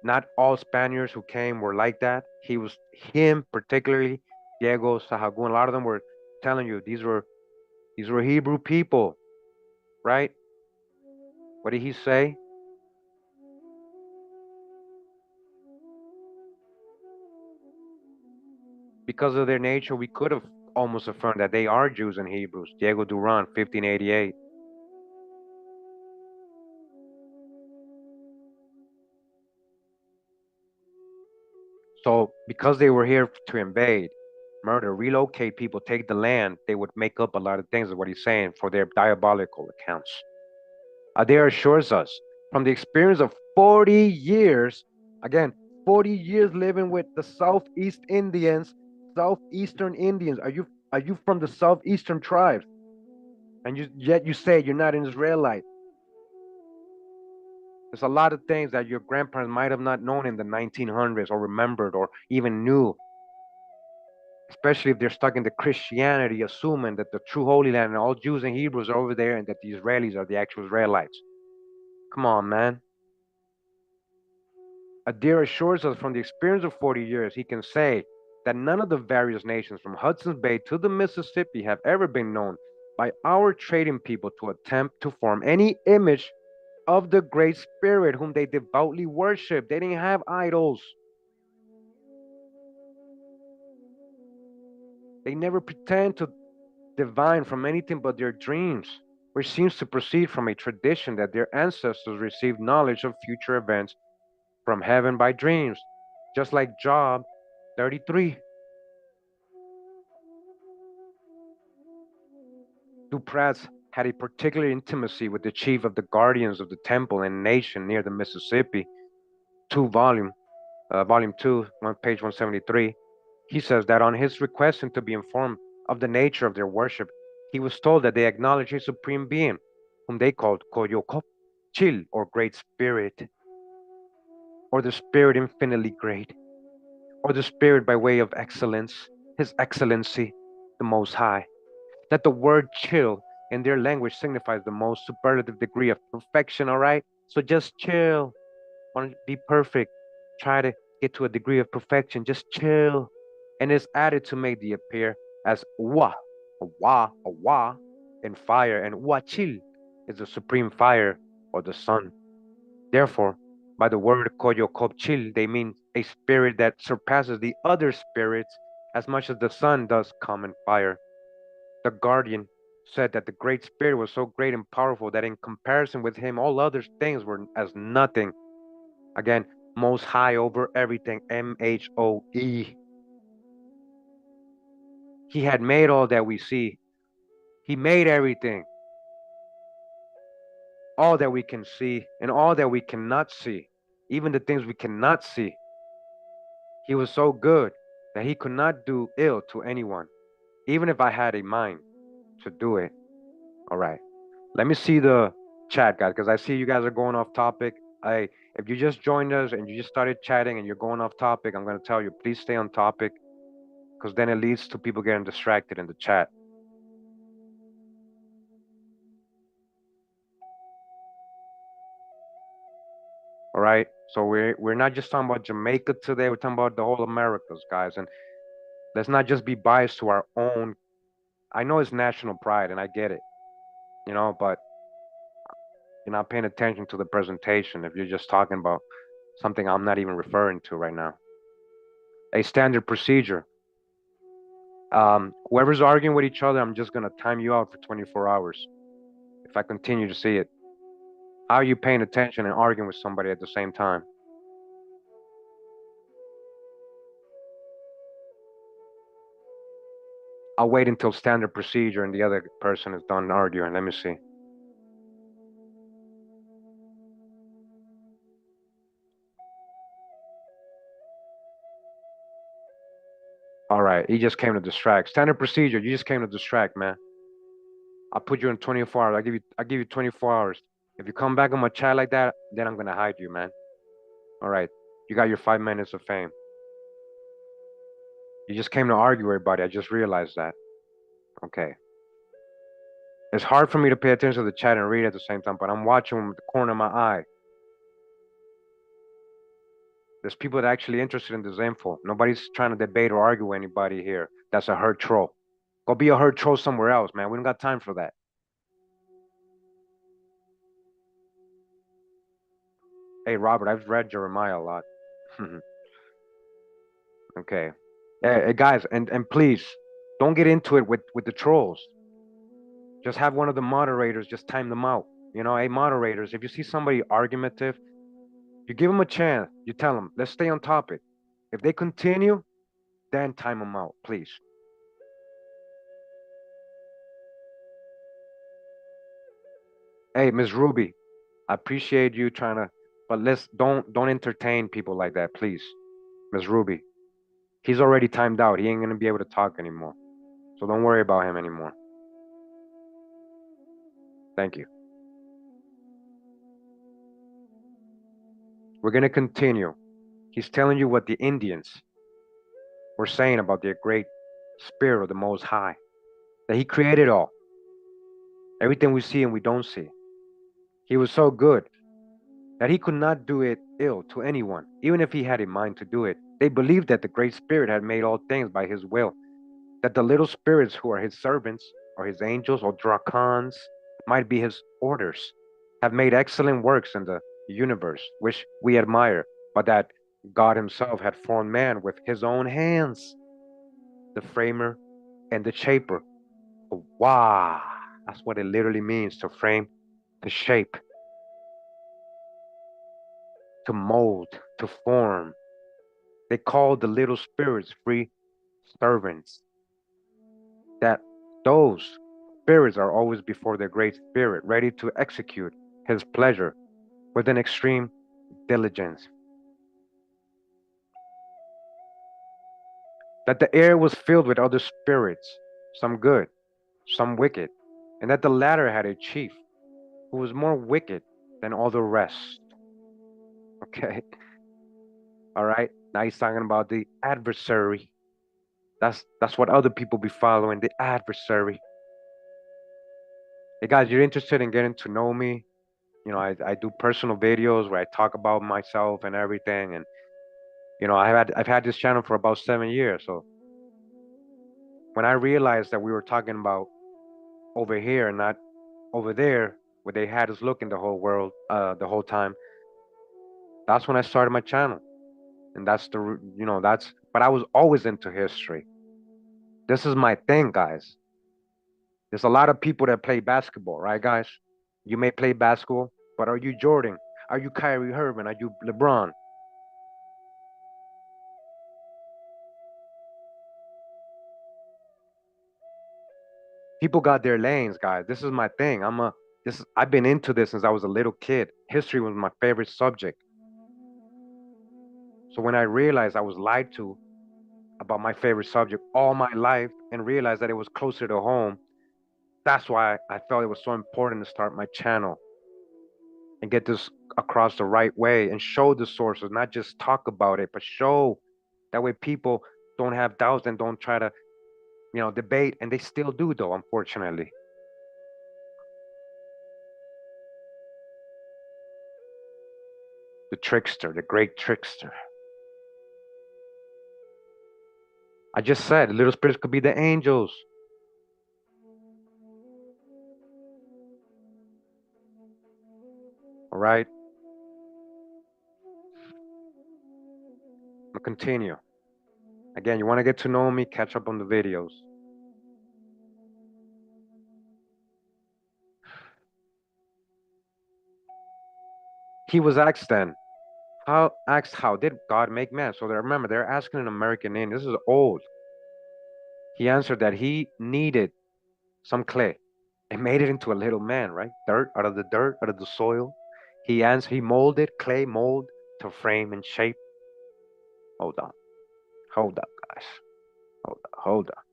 Not all Spaniards who came were like that. Him particularly, Diego Sahagun. A lot of them were telling you these were Hebrew people, right? What did he say? Because of their nature, we could have almost affirmed that they are Jews and Hebrews. Diego Duran, 1588. So because they were here to invade, murder, relocate people, take the land, they would make up a lot of things, is what he's saying, for their diabolical accounts. Adair assures us from the experience of 40 years, again, 40 years living with the Southeast Indians, Southeastern Indians. Are you from the Southeastern tribes? And yet you say you're not an Israelite. There's a lot of things that your grandparents might have not known in the 1900s or remembered or even knew, especially if they're stuck into Christianity, assuming that the true Holy Land and all Jews and Hebrews are over there and that the Israelis are the actual Israelites. Come on, man. Adair assures us from the experience of 40 years, he can say that none of the various nations from Hudson's Bay to the Mississippi have ever been known by our trading people to attempt to form any image of the Great Spirit whom they devoutly worship. They didn't have idols. They never pretend to divine from anything but their dreams, which seems to proceed from a tradition that their ancestors received knowledge of future events from heaven by dreams, just like Job 33. Dupratz had a particular intimacy with the chief of the guardians of the temple and nation near the Mississippi. Volume 2, page 173. He says that on his requesting to be informed of the nature of their worship, he was told that they acknowledged a supreme being, whom they called Koyokop, Chil, or Great Spirit, or the Spirit infinitely great, or the Spirit by way of excellence, His Excellency, the Most High. That the word chill in their language signifies the most superlative degree of perfection, all right? So just chill. Want to be perfect. Try to get to a degree of perfection. Just chill. And it's added to make the appear as a wa, in fire, and wachil is the supreme fire or the sun. Therefore, by the word koyokopchil, they mean a spirit that surpasses the other spirits as much as the sun does common fire. The guardian said that the Great Spirit was so great and powerful that in comparison with him, all other things were as nothing. Again, most high over everything, MHOE. He had made all that we see. He made everything, all that we can see and all that we cannot see, even the things we cannot see. He was so good that he could not do ill to anyone, even if I had a mind to do it. All right. Let me see the chat, guys, because I see you guys are going off topic. If you just joined us and you just started chatting and you're going off topic, I'm going to tell you, please stay on topic, because then it leads to people getting distracted in the chat. All right. So we're not just talking about Jamaica today. We're talking about the whole Americas, guys. And let's not just be biased to our own. I know it's national pride, and I get it, but you're not paying attention to the presentation if you're just talking about something I'm not even referring to right now. A standard procedure. Whoever's arguing with each other, I'm just gonna time you out for 24 hours. If I continue to see it, how are you paying attention and arguing with somebody at the same time? I'll wait until standard procedure and the other person is done arguing. Let me see. All right, he just came to distract. Standard procedure, you just came to distract, man. I'll put you in 24 hours. I give you 24 hours. If you come back on my chat like that, then I'm gonna hide you, man. All right, you got your 5 minutes of fame. You just came to argue, everybody. I just realized that. Okay. It's hard for me to pay attention to the chat and read at the same time, but I'm watching with the corner of my eye. There's people that are actually interested in this info. Nobody's trying to debate or argue with anybody here. That's a herd troll. Go be a herd troll somewhere else, man. We don't got time for that. Hey, Robert, I've read Jeremiah a lot. Okay. Hey, guys, and please don't get into it with the trolls. Just have one of the moderators just time them out. Hey, moderators, if you see somebody argumentative, you give them a chance. You tell them, let's stay on topic. If they continue, then time them out, please. Hey, Miss Ruby, I appreciate you trying to, but let's don't entertain people like that, please. Miss Ruby, he's already timed out. He ain't gonna be able to talk anymore. So don't worry about him anymore. Thank you. We're gonna continue. He's telling you what the Indians were saying about their great spirit of the Most High, that He created all, everything we see and we don't see. He was so good that He could not do it ill to anyone, even if He had in mind to do it. They believed that the Great Spirit had made all things by His will, that the little spirits who are His servants, or His angels, or dracons, might be His orders, have made excellent works in the universe, which we admire, but that God Himself had formed man with His own hands, the framer and the shaper. Wow, that's what it literally means to frame, to shape, to mold, to form. They called the little spirits free servants. That those spirits are always before the Great Spirit, ready to execute His pleasure with an extreme diligence. That the air was filled with other spirits, some good, some wicked, and that the latter had a chief who was more wicked than all the rest. Okay, all right. Now he's talking about the adversary. That's what other people be following, the adversary. Hey guys, you're interested in getting to know me? I do personal videos where I talk about myself and everything, and I've had this channel for about 7 years. So when I realized that we were talking about over here and not over there, where they had us looking the whole world, the whole time, that's when I started my channel, and that's. But I was always into history. This is my thing, guys. There's a lot of people that play basketball, right, guys? You may play basketball, but are you Jordan? Are you Kyrie Irving? Are you LeBron? People got their lanes, guys. This is my thing. I've been into this since I was a little kid. History was my favorite subject. So when I realized I was lied to about my favorite subject all my life and realized that it was closer to home, that's why I felt it was so important to start my channel and get this across the right way and show the sources, not just talk about it, but show. That way people don't have doubts and don't try to, debate, and they still do though, unfortunately. The trickster, the great trickster. I just said little spirits could be the angels. All right. I'll continue. Again, you want to get to know me, catch up on the videos. He was asked then, how did God make man? So they remember, they're asking an American name. This is old. He answered that he needed some clay and made it into a little man, right? Dirt, out of the soil. He molded clay mold to frame and shape. Hold on. Hold up, guys. Hold up.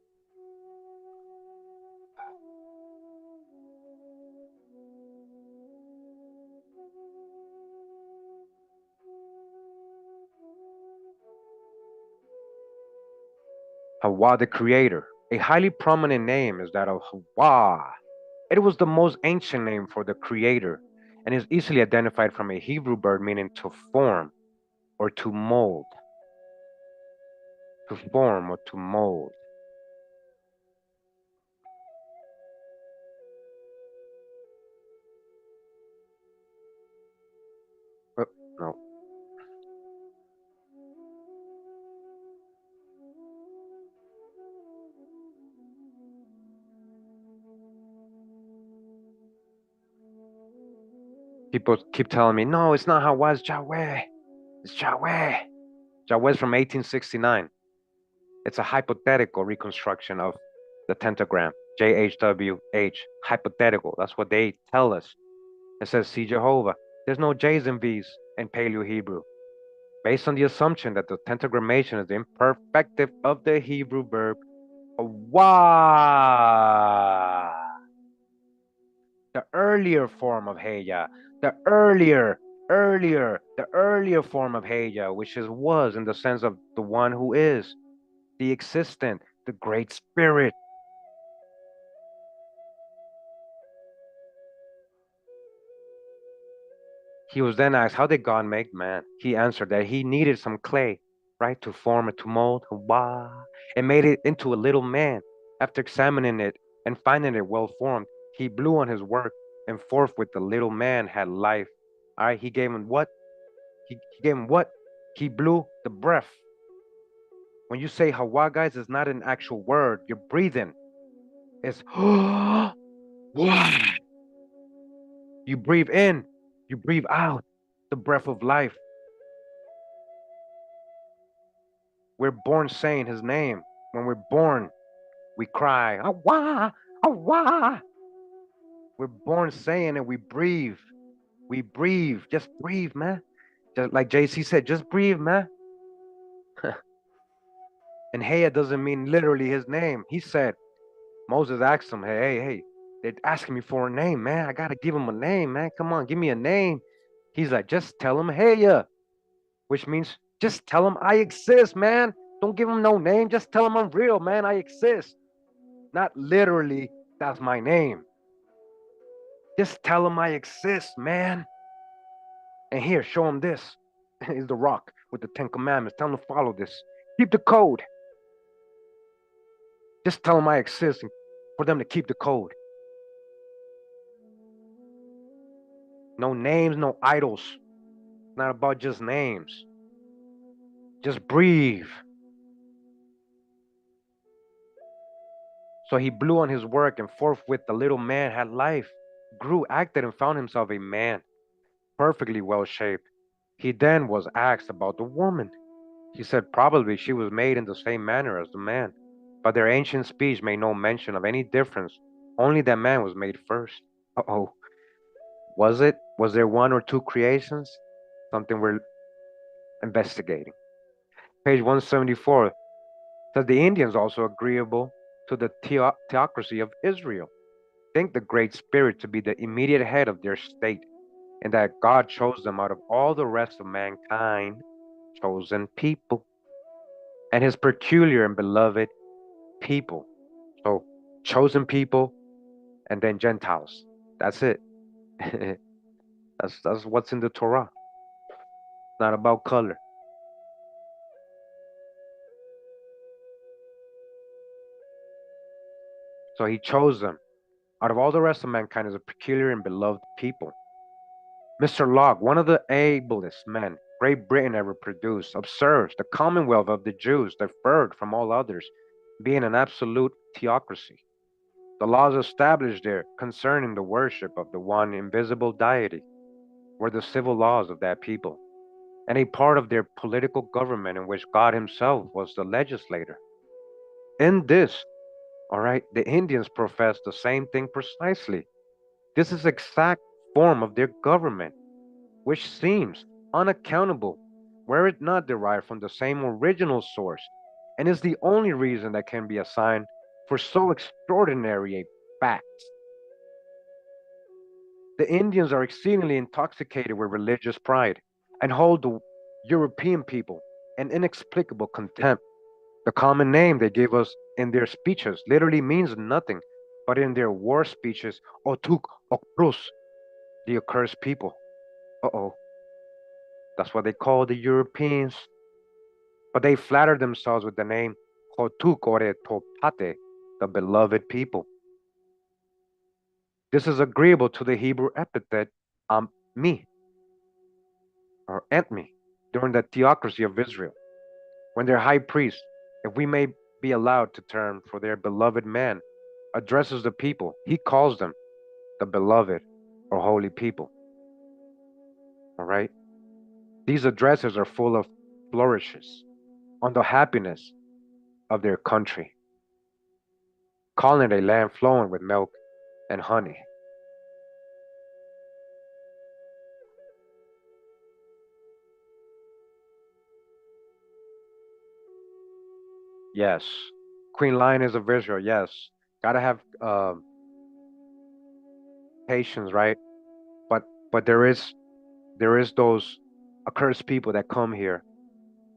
Hawa the creator. A highly prominent name is that of Hawa. It was the most ancient name for the creator and is easily identified from a Hebrew word meaning to form or to mold. To form or to mold. No. People keep telling me, no, it's not Hawa, it's Yahweh. It's Yahweh. Jawez from 1869. It's a hypothetical reconstruction of the pentagram. JHWH. Hypothetical. That's what they tell us. It says, see Jehovah. There's no J's and V's in Paleo Hebrew. Based on the assumption that the tetragrammation is the imperfective of the Hebrew verb wa, the earlier form of heya, the earlier form of heya, which is was in the sense of the one who is, the existent, the great spirit. He was then asked, how did God make man? He answered that he needed some clay, right, to form it, to mold, and made it into a little man. After examining it and finding it well formed, he blew on his work, and forthwith the little man had life. All right, he gave him what? He gave him what? He blew the breath. When you say Hawa, guys, it's not an actual word. You're breathing. It's you breathe in, you breathe out the breath of life. We're born saying his name. When we're born, we cry, Awa, Awa. We're born saying it, we breathe. We breathe. Just breathe, man. Just like JC said, just breathe, man. And Heya doesn't mean literally his name. He said, Moses asked him, hey, they're asking me for a name, man. I gotta give him a name, man. Come on, give me a name. He's like, just tell him Heya, which means just tell him I exist, man. Don't give him no name. Just tell him I'm real, man. I exist. Not literally, that's my name. Just tell him I exist, man. And here, show him this. Is the rock with the 10 Commandments. Tell him to follow this. Keep the code. Just tell them I exist for them to keep the code. No names, no idols. Not about just names. Just breathe. So he blew on his work, and forthwith the little man had life, grew, acted, and found himself a man, perfectly well shaped. He then was asked about the woman. He said probably she was made in the same manner as the man, but their ancient speech made no mention of any difference, only that man was made first. Uh-oh. Was it? Was there one or two creations? Something we're investigating. Page 174 says the Indians also agreeable to the theocracy of Israel think the Great Spirit to be the immediate head of their state, and that God chose them out of all the rest of mankind, chosen people, and his peculiar and beloved people. So, chosen people and then Gentiles. That's it. that's what's in the Torah. It's not about color. So he chose them out of all the rest of mankind as a peculiar and beloved people. Mr. Locke, one of the ablest men Great Britain ever produced, observes the commonwealth of the Jews differed from all others, being an absolute theocracy. The laws established there concerning the worship of the one invisible deity were the civil laws of that people, and a part of their political government in which God himself was the legislator. In this, all right, the Indians profess the same thing precisely. This is exact form of their government, which seems unaccountable were it not derived from the same original source, and is the only reason that can be assigned for so extraordinary a fact. The Indians are exceedingly intoxicated with religious pride and hold the European people in inexplicable contempt. The common name they gave us in their speeches literally means nothing, but in their war speeches, Otuk Okrus, the accursed people. Uh-oh. That's what they call the Europeans. But they flatter themselves with the name Hotuk Ore Topate, the beloved people. This is agreeable to the Hebrew epithet me or Antmi during the theocracy of Israel, when their high priest, if we may be allowed to term for their beloved man, addresses the people, he calls them the beloved or holy people. All right? These addresses are full of flourishes on the happiness of their country, calling it a land flowing with milk and honey. Yes. Queen Lioness of Israel, yes. Gotta have patience, right? But there is those accursed people that come here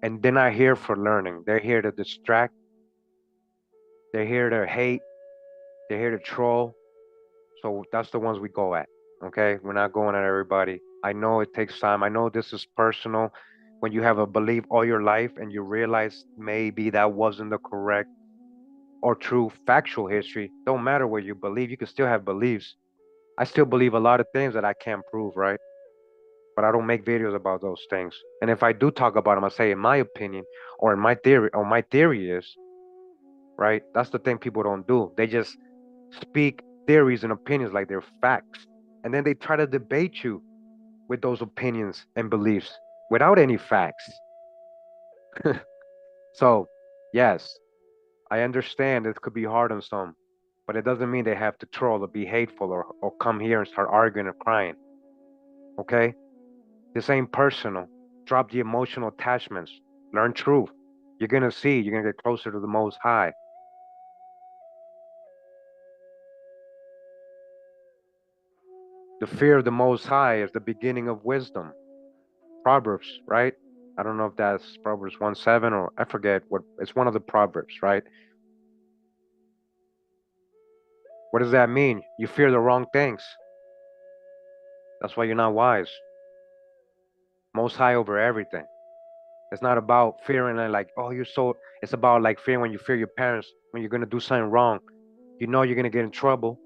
and they're not here for learning. They're here to distract, they're here to hate, they're here to troll. So that's the ones we go at. Okay? We're not going at everybody. I know it takes time. I know this is personal. When you have a belief all your life and you realize maybe that wasn't the correct or true factual history, don't matter what you believe, you can still have beliefs. I still believe a lot of things that I can't prove, right? But I don't make videos about those things. And if I do talk about them, I say in my opinion or in my theory, or my theory is, right? That's the thing people don't do. They just speak theories and opinions like they're facts. And then they try to debate you with those opinions and beliefs without any facts. So, yes, I understand it could be hard on some, but it doesn't mean they have to troll or be hateful or come here and start arguing or crying. Okay? This ain't personal. Drop the emotional attachments. Learn truth. You're gonna see, you're gonna get closer to the Most High. The fear of the Most High is the beginning of wisdom. Proverbs, right? I don't know if that's Proverbs 1:7 or I forget what it's one of the Proverbs, right? What does that mean? You fear the wrong things. That's why you're not wise. Most High over everything. It's not about fearing like, oh, you're so. It's about like fearing when you fear your parents when you're gonna do something wrong. You know you're gonna get in trouble,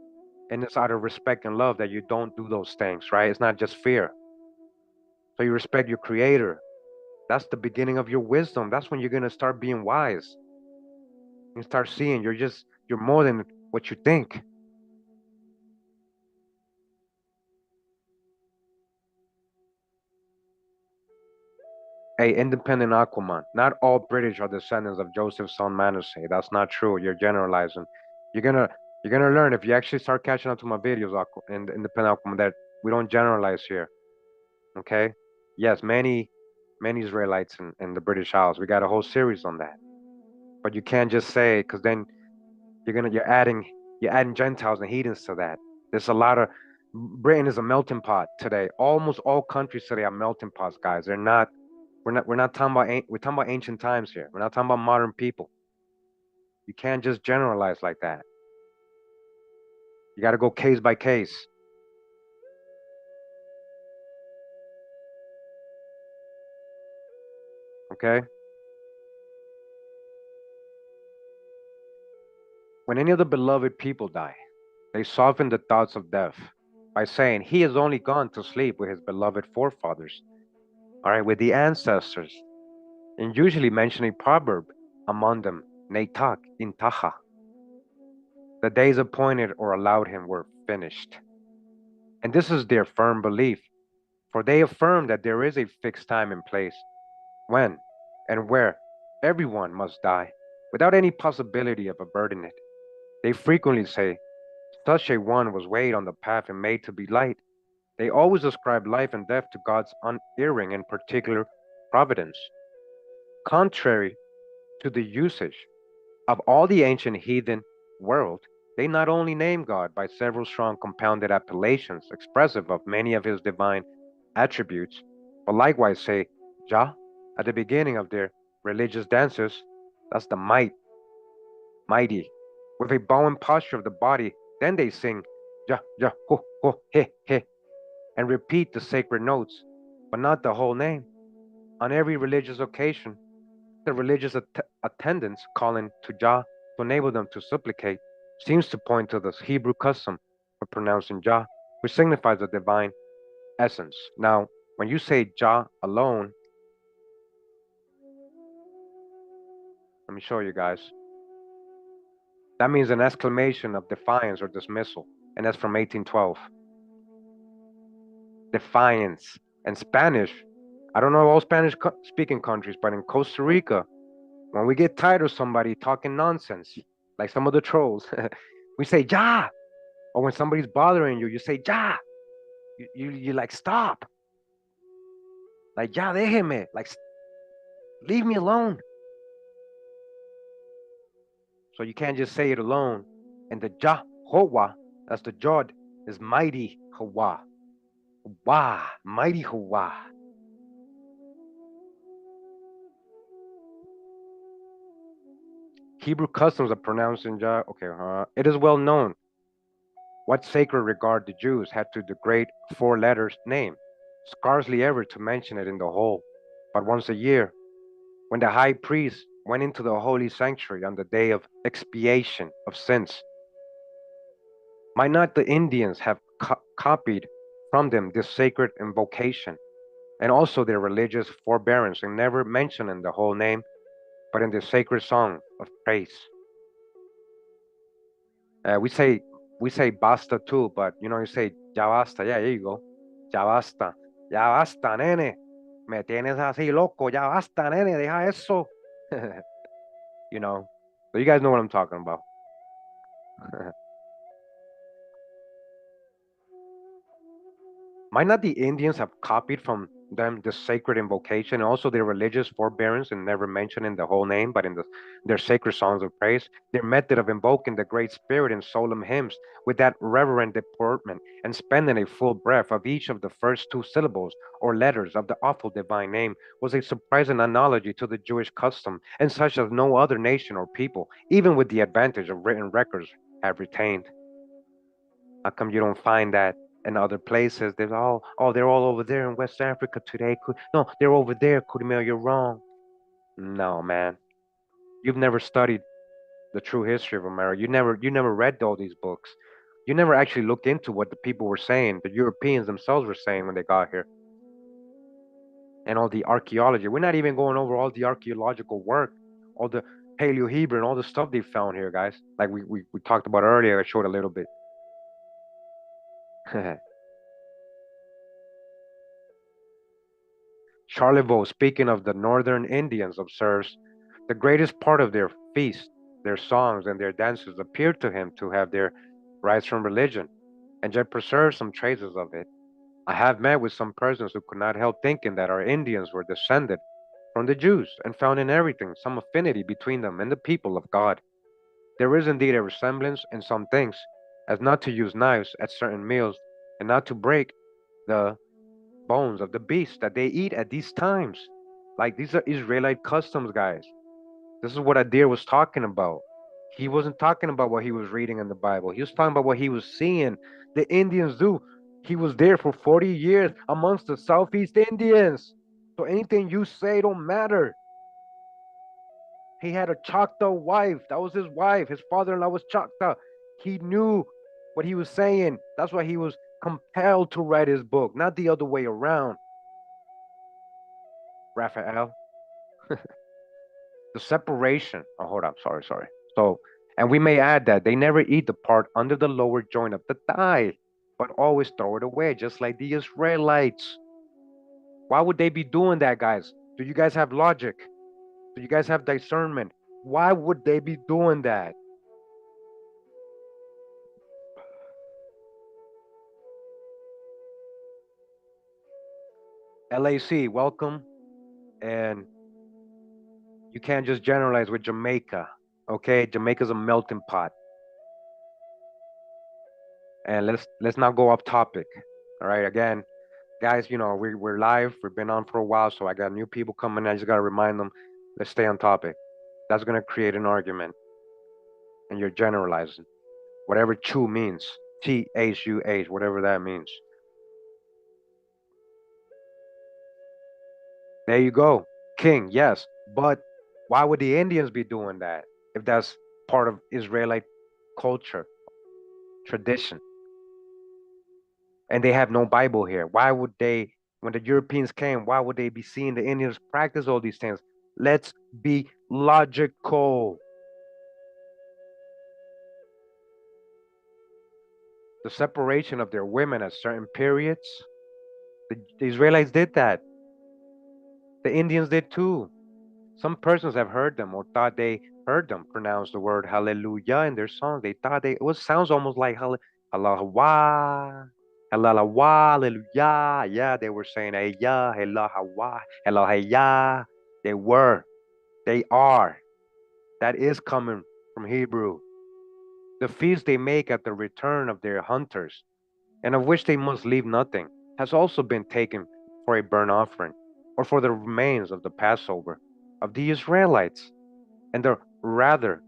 and it's out of respect and love that you don't do those things, right? It's not just fear. So you respect your Creator. That's the beginning of your wisdom. That's when you're gonna start being wise. You start seeing you're more than what you think. A independent Aquaman. Not all British are descendants of Joseph's son Manasseh. That's not true. You're generalizing. You're gonna you're gonna learn if you actually start catching up to my videos, in independent Aquaman, that we don't generalize here. Okay? Yes, many Israelites in the British Isles. We got a whole series on that. But you can't just say because then you're adding Gentiles and heathens to that. There's a lot of Britain is a melting pot today. Almost all countries today are melting pots, guys. They're not. We're not talking about we're talking about ancient times here. We're not talking about modern people. You can't just generalize like that. You got to go case by case. Okay. When any of the beloved people die, they soften the thoughts of death by saying he has only gone to sleep with his beloved forefathers. All right, with the ancestors, and usually mention a proverb among them, Neitak intaha. The days appointed or allowed him were finished. And this is their firm belief, for they affirm that there is a fixed time and place when and where everyone must die without any possibility of averting it. They frequently say, such a one was weighed on the path and made to be light. They always ascribe life and death to God's unerring and particular providence. Contrary to the usage of all the ancient heathen world, they not only name God by several strong compounded appellations expressive of many of his divine attributes, but likewise say Jah at the beginning of their religious dances. That's the mighty, with a bowing posture of the body. Then they sing Jah, Jah, ho, ho, he, he, and repeat the sacred notes, but not the whole name. On every religious occasion, the religious attendants calling to Jah to enable them to supplicate seems to point to this Hebrew custom of pronouncing Jah, which signifies the divine essence. Now, when you say Jah alone, let me show you guys. That means an exclamation of defiance or dismissal, and that's from 1812. Defiance. In Spanish, I don't know all Spanish speaking countries, but in Costa Rica, when we get tired of somebody talking nonsense, like some of the trolls, we say ja. Or when somebody's bothering you, you say ja. You like stop. Like ya déjeme. Like leave me alone. So you can't just say it alone. And the Jehovah, that's the Jod, is mighty Hawa. Wah, mighty Hawa. Hebrew customs of pronouncing Jah. Okay, it is well known what sacred regard the Jews had to the great four letters name, scarcely ever to mention it in the whole, but once a year, when the high priest went into the holy sanctuary on the day of expiation of sins. Might not the Indians have copied from them this sacred invocation and also their religious forbearance and never mentioning the whole name, but in the sacred song of praise? We say basta too, but you say ya basta. Yeah, there you go. Ya basta. Ya basta, nene. Me tienes así loco. Ya basta, nene. Deja eso. you know. So you guys know what I'm talking about. Might not the Indians have copied from them the sacred invocation and also their religious forbearance and never mentioning the whole name, but in their sacred songs of praise, their method of invoking the Great Spirit in solemn hymns with that reverent deportment and spending a full breath of each of the first two syllables or letters of the awful divine name was a surprising analogy to the Jewish custom and such as no other nation or people, even with the advantage of written records, have retained. How come you don't find that in other places? There's they're all over there in West Africa today. No, they're over there, Kurimeo, you're wrong. No, man. You've never studied the true history of America. You never read all these books. You never actually looked into what the people were saying, the Europeans themselves were saying when they got here. And all the archaeology. We're not even going over all the archaeological work, all the Paleo Hebrew and all the stuff they found here, guys. Like we talked about earlier, I showed a little bit. Charlevoix, speaking of the northern Indians, observes the greatest part of their feast, their songs, and their dances appeared to him to have their rise from religion, and yet preserve some traces of it. I have met with some persons who could not help thinking that our Indians were descended from the Jews and found in everything some affinity between them and the people of God. There is indeed a resemblance in some things, as not to use knives at certain meals and not to break the bones of the beasts that they eat at these times. Like these are Israelite customs, guys. This is what Adir was talking about. He wasn't talking about what he was reading in the Bible. He was talking about what he was seeing the Indians do. He was there for 40 years amongst the Southeast Indians. So anything you say don't matter. He had a Choctaw wife. That was his wife. His father-in-law was Choctaw. He knew what he was saying. That's why he was compelled to write his book, not the other way around. Raphael. The separation. Oh, hold up. Sorry. So, and we may add that they never eat the part under the lower joint of the thigh, but always throw it away, just like the Israelites. Why would they be doing that, guys? Do you guys have logic? Do you guys have discernment? Why would they be doing that? LAC, welcome. And you can't just generalize with Jamaica. Okay, Jamaica's a melting pot. And let's not go off topic. All right, again, guys, we're live. We've been on for a while, so I got new people coming. I just gotta remind them, let's stay on topic. That's gonna create an argument, and you're generalizing. Whatever "chu" means, THUH, whatever that means. There you go, king. Yes, but why would the Indians be doing that if that's part of Israelite culture, tradition? And they have no Bible here. Why would they, when the Europeans came, why would they be seeing the Indians practice all these things? Let's be logical. The separation of their women at certain periods, the Israelites did that. The Indians did too. Some persons have heard them or thought they heard them pronounce the word hallelujah in their songs. They thought it was sounds almost like hallelujah, hallelujah. Yeah, they were saying hey yeah, hallelujah. They were, they are. That is coming from Hebrew. The feast they make at the return of their hunters, and of which they must leave nothing, has also been taken for a burnt offering, or for the remains of the Passover of the Israelites. And the rather,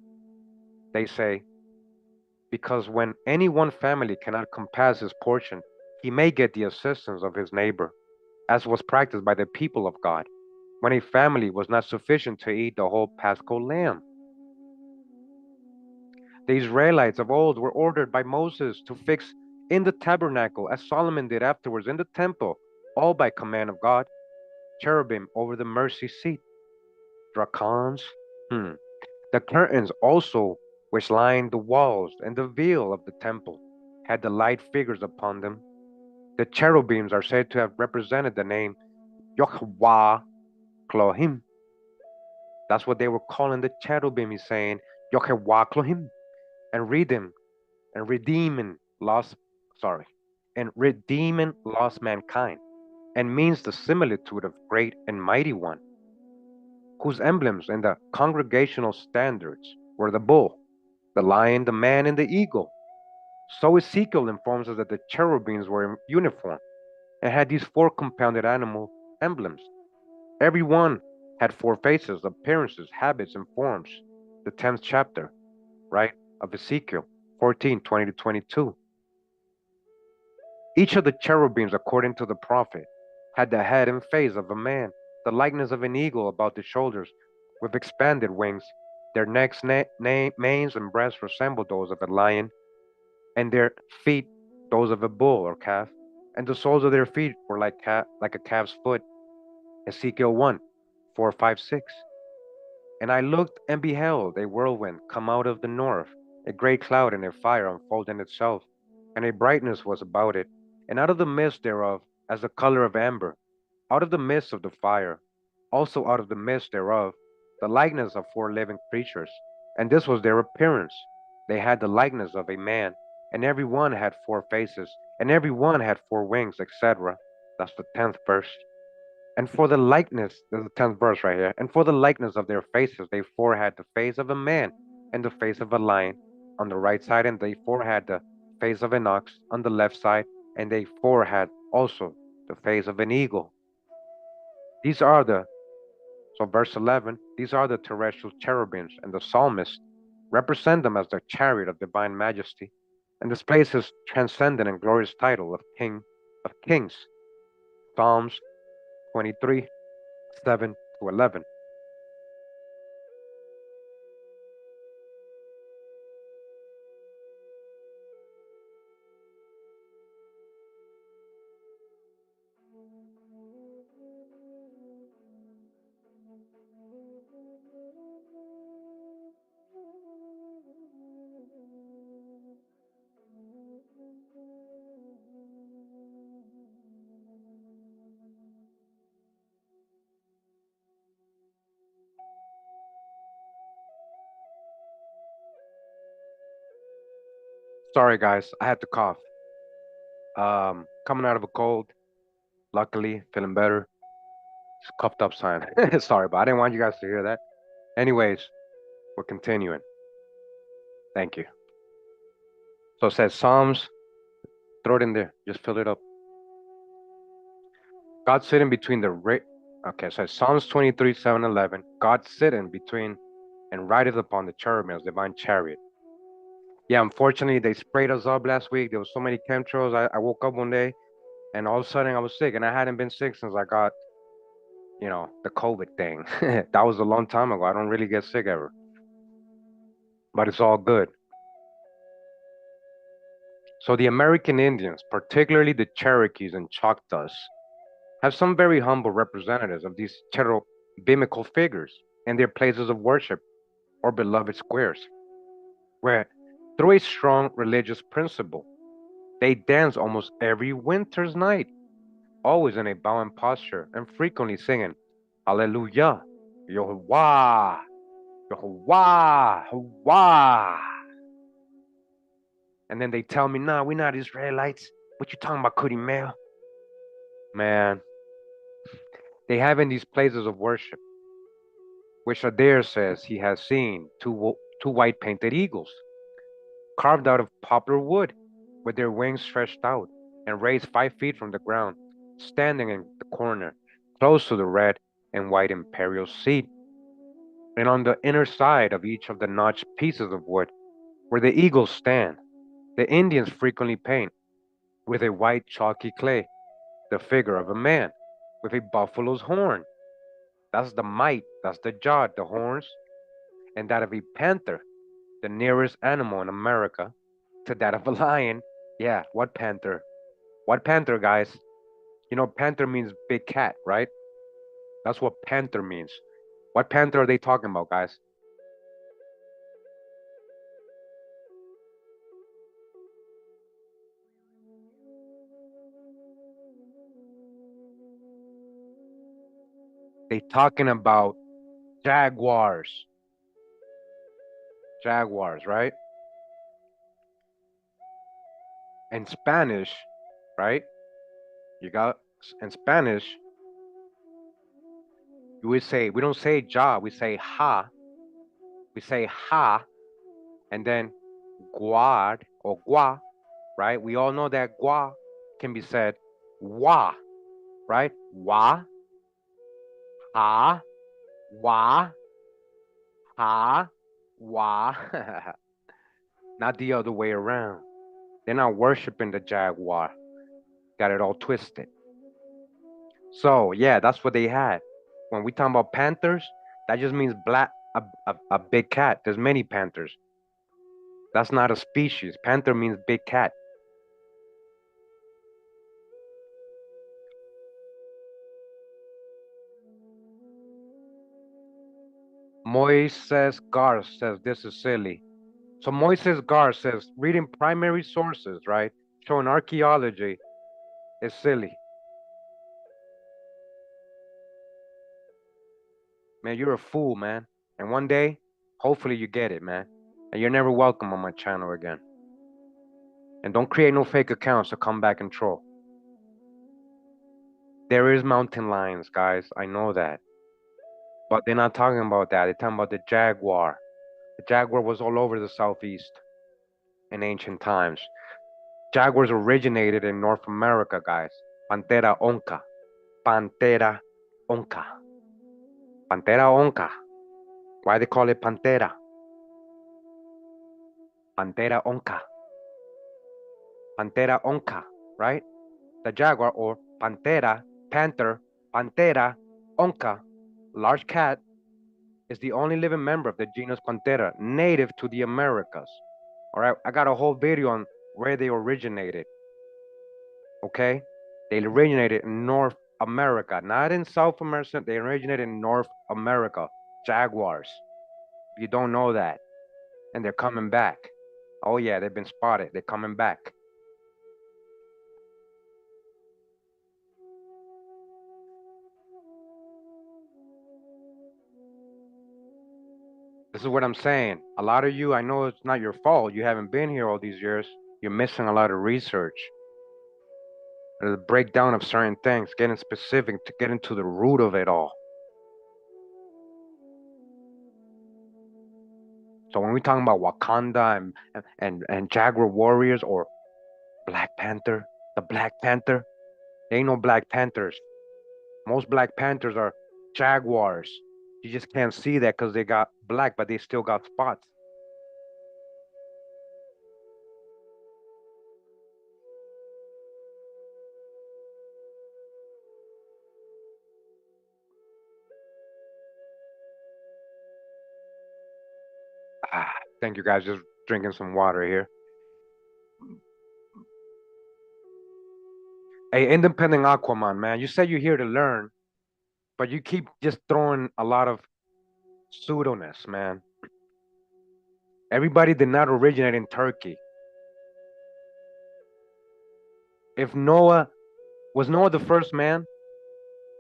they say, because when any one family cannot compass his portion, he may get the assistance of his neighbor, as was practiced by the people of God, when a family was not sufficient to eat the whole paschal lamb. The Israelites of old were ordered by Moses to fix in the tabernacle, as Solomon did afterwards in the temple, all by command of God, cherubim over the mercy seat, dracons, the curtains also, which lined the walls and the veil of the temple, had the light figures upon them. The cherubims are said to have represented the name Yahweh Clohim. That's what they were calling the cherubim. He's saying Yahweh Clohim, and redeeming lost, sorry, and redeeming lost mankind, and means the similitude of great and mighty one, whose emblems in the congregational standards were the bull, the lion, the man, and the eagle. So Ezekiel informs us that the cherubims were in uniform and had these four compounded animal emblems. Every one had four faces, appearances, habits, and forms. The 10th chapter, right, of Ezekiel 14:20 to 22. Each of the cherubims, according to the prophet, had the head and face of a man, the likeness of an eagle about the shoulders, with expanded wings. Their necks, manes, and breasts resembled those of a lion, and their feet those of a bull or calf, and the soles of their feet were like a calf's foot. Ezekiel 1, 4, 5, 6. And I looked and beheld a whirlwind come out of the north, a great cloud and a fire unfolding itself, and a brightness was about it, and out of the midst thereof, as the color of amber, out of the midst of the fire, also out of the midst thereof, the likeness of four living creatures, and this was their appearance. They had the likeness of a man, and every one had four faces, and every one had four wings, etc. That's the 10th verse. And for the likeness, there's the 10th verse right here, and for the likeness of their faces, they four had the face of a man, and the face of a lion on the right side, and they four had the face of an ox on the left side, and they four had also the face of an eagle. These are the, so verse 11, these are the terrestrial cherubims, and the psalmist represent them as the chariot of divine majesty, and displays his transcendent and glorious title of King of Kings. Psalms 23, 7 to 11. Sorry, guys, I had to cough. Coming out of a cold. Luckily, feeling better. Just coughed up sign. Sorry, but I didn't want you guys to hear that. Anyways, we're continuing. Thank you. So it says Psalms. Throw it in there. Just fill it up. God sitting between the okay, so Psalms 23, 7, 11. God sitting between and rideth upon the cherubim's divine chariot. Yeah, unfortunately, they sprayed us up last week. There was so many chemtrails. I woke up one day and all of a sudden I was sick, and I hadn't been sick since I got, the COVID thing. That was a long time ago. I don't really get sick ever, but it's all good. So the American Indians, particularly the Cherokees and Choctaws, have some very humble representatives of these cherubical figures in their places of worship or beloved squares, where, through a strong religious principle, they dance almost every winter's night, always in a bowing posture and frequently singing Hallelujah. Yehovah. Yehovah. Yehovah. And then they tell me, nah, we're not Israelites. What you talking about, Kurimeo? Man, they have in these places of worship, which Adair says he has seen two white painted eagles carved out of poplar wood with their wings stretched out and raised 5 feet from the ground, standing in the corner close to the red and white imperial seat. And on the inner side of each of the notched pieces of wood where the eagles stand, the Indians frequently paint with a white chalky clay the figure of a man with a buffalo's horn. That's the might, that's the jaw, the horns, and that of a panther, the nearest animal in America to that of a lion. Yeah, what panther? What panther, guys? You know, panther means big cat, right? That's what panther means. What panther are they talking about, guys? They talking about jaguars. Jaguars, right? In Spanish, right? You got in Spanish, you would say we don't say ja, we say ha. We say ha, and then guard or gua, right? We all know that gua can be said wa, right? Wa, ha, wa, ha, wa. Not the other way around. They're not worshiping the jaguar. Got it all twisted. So yeah, that's what they had. When we talk about panthers, that just means black a big cat. There's many panthers. That's not a species. Panther means big cat. Moises Gar says this is silly. So Moises Gar says reading primary sources, right, showing archaeology is silly. Man, you're a fool, man. And one day, hopefully you get it, man. And you're never welcome on my channel again. And don't create no fake accounts to come back and troll. There is mountain lions, guys. I know that. But they're not talking about that. They're talking about the jaguar. The jaguar was all over the southeast in ancient times. Jaguars originated in North America, guys. Pantera onca. Pantera onca. Pantera onca. Why they call it pantera? Pantera onca. Pantera onca, right? The jaguar or pantera, panther, pantera onca, large cat, is the only living member of the genus Panthera, native to the Americas. All right, I got a whole video on where they originated. Okay, they originated in North America, not in South America. They originated in North America. Jaguars. You don't know that, and they're coming back. Oh yeah, they've been spotted. They're coming back. This is what I'm saying. A lot of you, I know it's not your fault. You haven't been here all these years. You're missing a lot of research. The breakdown of certain things, getting specific to get into the root of it all. So when we're talking about Wakanda and Jaguar warriors or Black Panther, the Black Panther, there ain't no Black Panthers. Most Black Panthers are Jaguars. You just can't see that because they got black, but they still got spots. Thank you guys. Just drinking some water here. Hey, independent Aquaman, man. You said you're here to learn, but you keep just throwing a lot of pseudoness, man. Everybody did not originate in Turkey. If Noah was Noah the first man?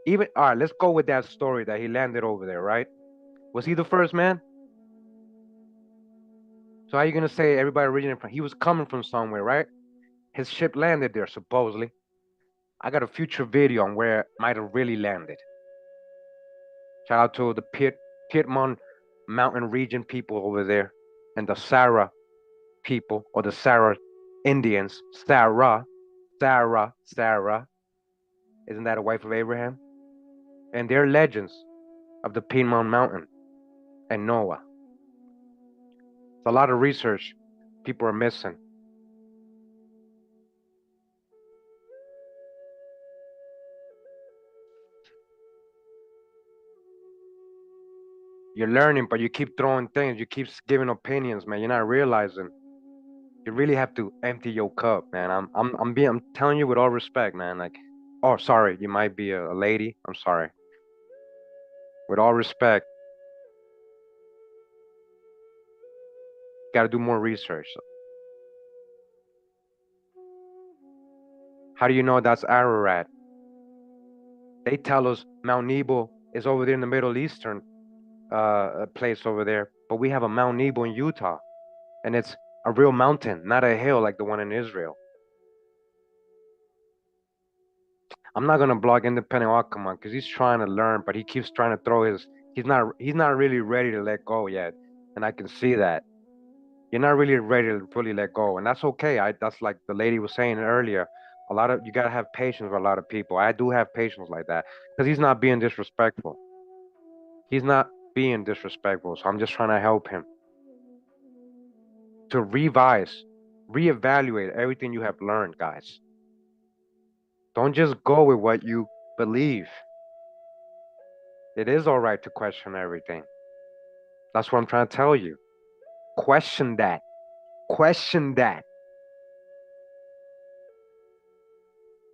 Even all right, let's go with that story that he landed over there, right? Was he the first man? So how you gonna say everybody originated from? He was coming from somewhere, right? His ship landed there supposedly. I got a future video on where it might have really landed. Shout out to the Piedmont Mountain region people over there, and the Sarah people or the Sarah Indians. Sarah. Isn't that a wife of Abraham? And they're legends of the Piedmont Mountain and Noah. It's a lot of research people are missing. You're learning, but you keep throwing things. You keep giving opinions, man. You're not realizing. You really have to empty your cup, man. I'm telling you with all respect, man. Like, oh, sorry, you might be a lady. I'm sorry. With all respect, you got to do more research. How do you know that's Ararat? They tell us Mount Nebo is over there in the Middle Eastern place over there, but we have a Mount Nebo in Utah, and it's a real mountain, not a hill like the one in Israel. I'm not gonna blog Independent Aquaman because he's trying to learn, but he keeps trying to throw his. He's not really ready to let go yet, and I can see that. You're not really ready to fully let go, and that's okay. That's like the lady was saying earlier. A lot of you gotta have patience with a lot of people. I do have patience like that because he's not being disrespectful. He's not being disrespectful, so I'm just trying to help him to revise, reevaluate everything you have learned, guys. Don't just go with what you believe. It is all right to question everything. That's what I'm trying to tell you. Question that. Question that.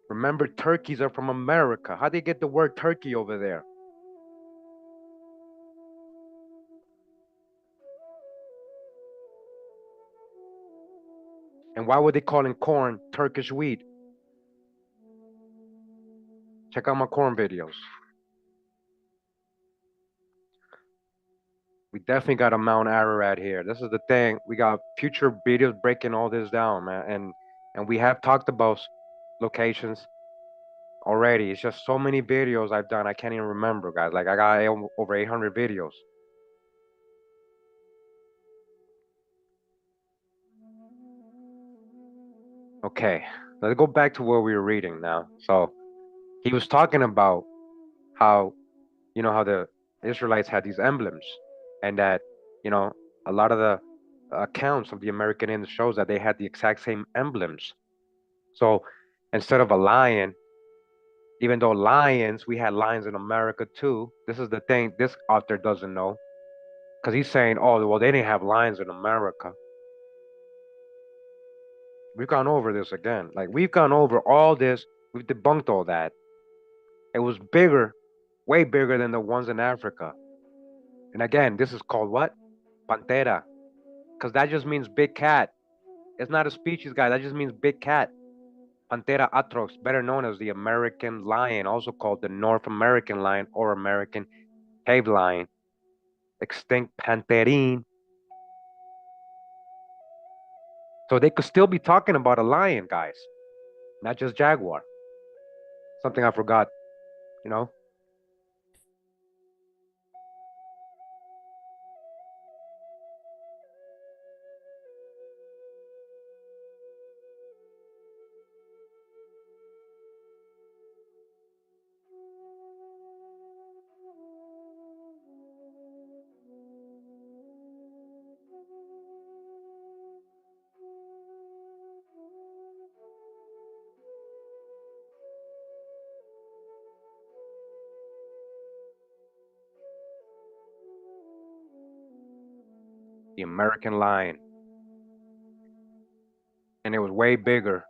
Remember, turkeys are from America. How they get the word turkey over there? And why were they calling corn Turkish wheat? Check out my corn videos. We definitely got a Mount Ararat here. This is the thing. We got future videos breaking all this down, man. And we have talked about locations already. It's just so many videos I've done. I can't even remember, guys. Like I got over 800 videos. Okay, let's go back to what we were reading now. So he was talking about how how the Israelites had these emblems, and that you know a lot of the accounts of the American Indians shows that they had the exact same emblems. So instead of a lion, even though lions, we had lions in America too. This is the thing this author doesn't know, because he's saying, oh, well, they didn't have lions in America. We've gone over this again. Like we've gone over all this. We've debunked all that. It was bigger, way bigger than the ones in Africa. And again, this is called what? Pantera. Because that just means big cat. It's not a species, guy. That just means big cat. Pantera atrox, better known as the American lion, also called the North American lion or American cave lion. Extinct pantherin. So they could still be talking about a lion, guys, not just jaguar. Something I forgot, you know? The American lion. And it was way bigger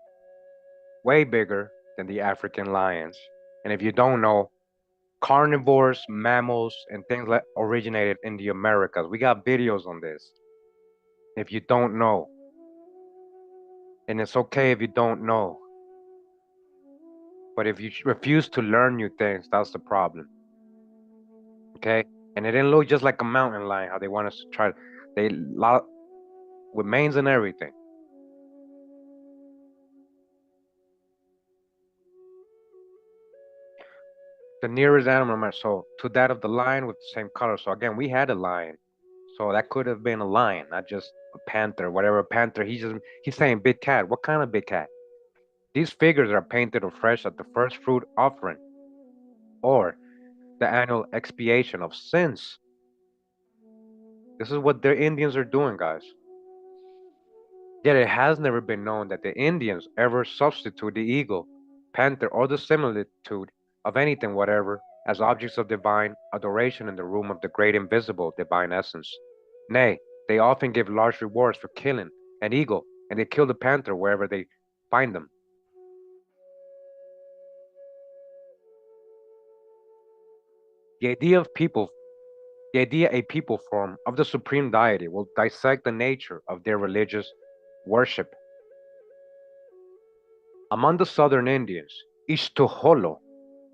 than the African lions. And if you don't know, carnivores, mammals, and things like originated in the Americas. We got videos on this. If you don't know, and it's okay if you don't know, But if you refuse to learn new things, that's the problem. Okay? And it didn't look just like a mountain lion, how they want us to try. They lot with manes and everything. The nearest animal, so to that of the lion with the same color. So again, we had a lion. So that could have been a lion, not just a panther, whatever panther. He's saying big cat. What kind of big cat? These figures are painted afresh at the first fruit offering or the annual expiation of sins. This is what the Indians are doing, guys. Yet it has never been known that the Indians ever substitute the eagle, panther, or the similitude of anything whatever as objects of divine adoration in the room of the great invisible divine essence. Nay, they often give large rewards for killing an eagle, and they kill the panther wherever they find them. The idea of people The idea a people form of the supreme deity will dissect the nature of their religious worship. Among the southern Indians, Ishtoholo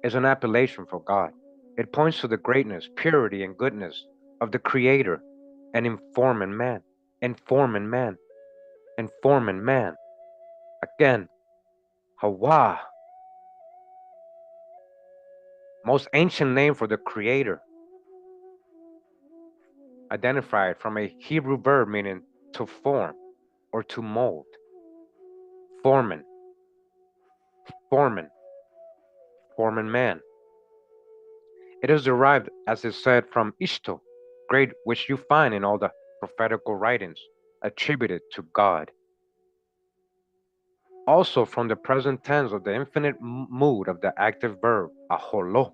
is an appellation for God. It points to the greatness, purity, and goodness of the Creator and informant man. Informant man. Informant man. Again, Hawa, most ancient name for the Creator, identified from a Hebrew verb meaning to form or to mold. Foreman, foreman, foreman man. It is derived, as is said, from Ishto, great, which you find in all the prophetical writings attributed to God. Also from the present tense of the infinite mood of the active verb, aholo,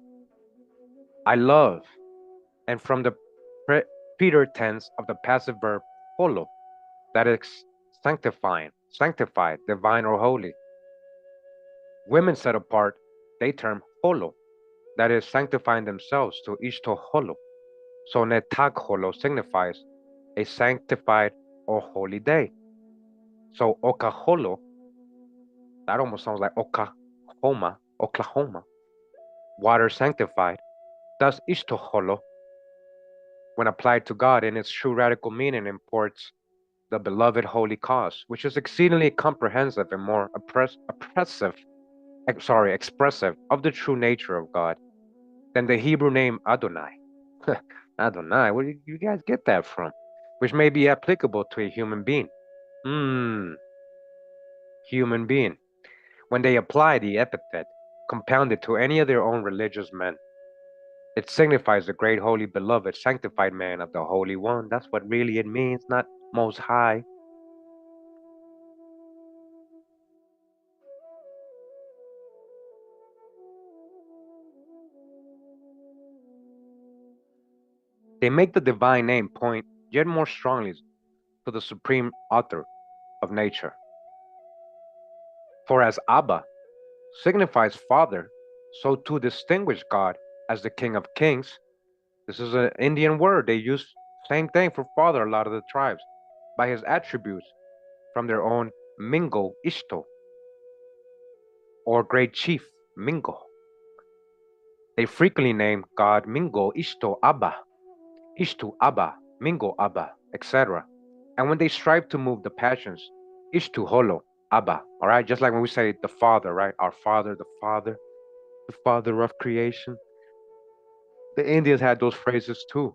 I love, and from the preter tense of the passive verb, holo, that is sanctifying, sanctified, divine, or holy. Women set apart, they term holo, that is sanctifying themselves to ishto holo. So netag holo signifies a sanctified or holy day. So Okaholo, that almost sounds like Oklahoma, Oklahoma, water sanctified. Thus Ishtoholo, when applied to God in its true radical meaning, imports the beloved holy cause, which is exceedingly comprehensive and more expressive of the true nature of God than the Hebrew name Adonai. Adonai, where did you guys get that from? Which may be applicable to a human being. Human being. When they apply the epithet compounded to any of their own religious men, it signifies the great holy beloved sanctified man of the Holy One. That's what really it means, not most high. They make the divine name point yet more strongly to the supreme author of nature. For as Abba signifies father, so to distinguish God as the King of Kings. This is an Indian word. They use same thing for father, a lot of the tribes, by his attributes from their own Mingo Ishto, or great chief Mingo. They frequently name God Mingo Ishto Abba, Ishtu Abba, Mingo Abba, etc. And when they strive to move the passions, Ishtu Holo Abba, all right? Just like when we say the Father, right? Our Father, the Father of creation. The Indians had those phrases too.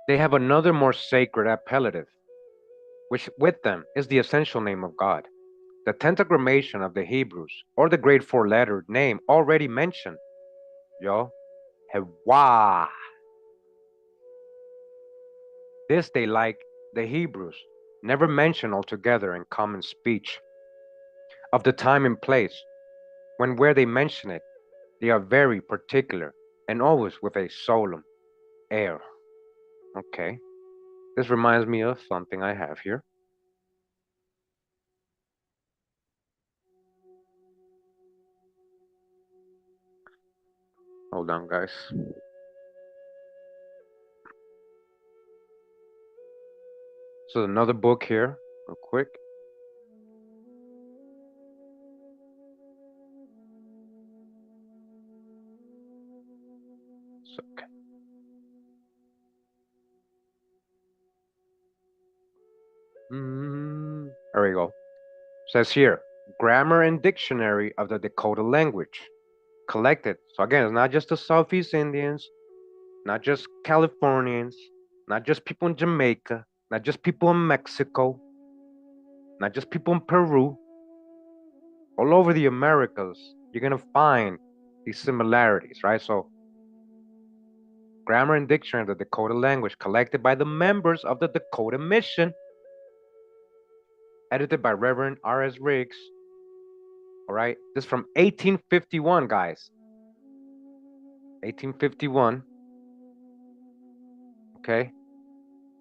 They have another more sacred appellative, which with them is the essential name of God. The tentagrammation of the Hebrews, or the great four-lettered name already mentioned, Hewa. This they, like the Hebrews, never mention altogether in common speech. Of the time and place, when where they mention it, they are very particular and always with a solemn air. Okay, this reminds me of something I have here. Hold on, guys. So another book here, real quick. So, okay. There we go. Says here, Grammar and Dictionary of the Dakota Language. Collected. So again, it's not just the Southeast Indians, not just Californians, not just people in Jamaica, not just people in Mexico, not just people in Peru. All over the Americas, you're gonna find these similarities, right? So, Grammar and Dictionary of the Dakota Language, collected by the members of the Dakota Mission, edited by Reverend R.S. Riggs. All right, this is from 1851, guys. 1851. Okay,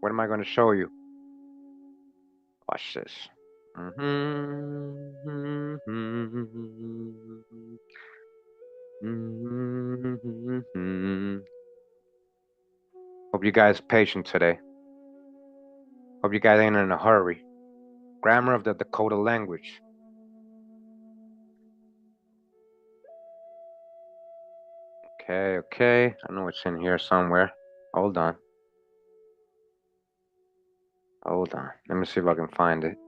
what am I going to show you? Watch this. Hope you guys patient today. Hope you guys ain't in a hurry. Grammar of the Dakota Language. Okay. I know it's in here somewhere. Hold on. Let me see if I can find it.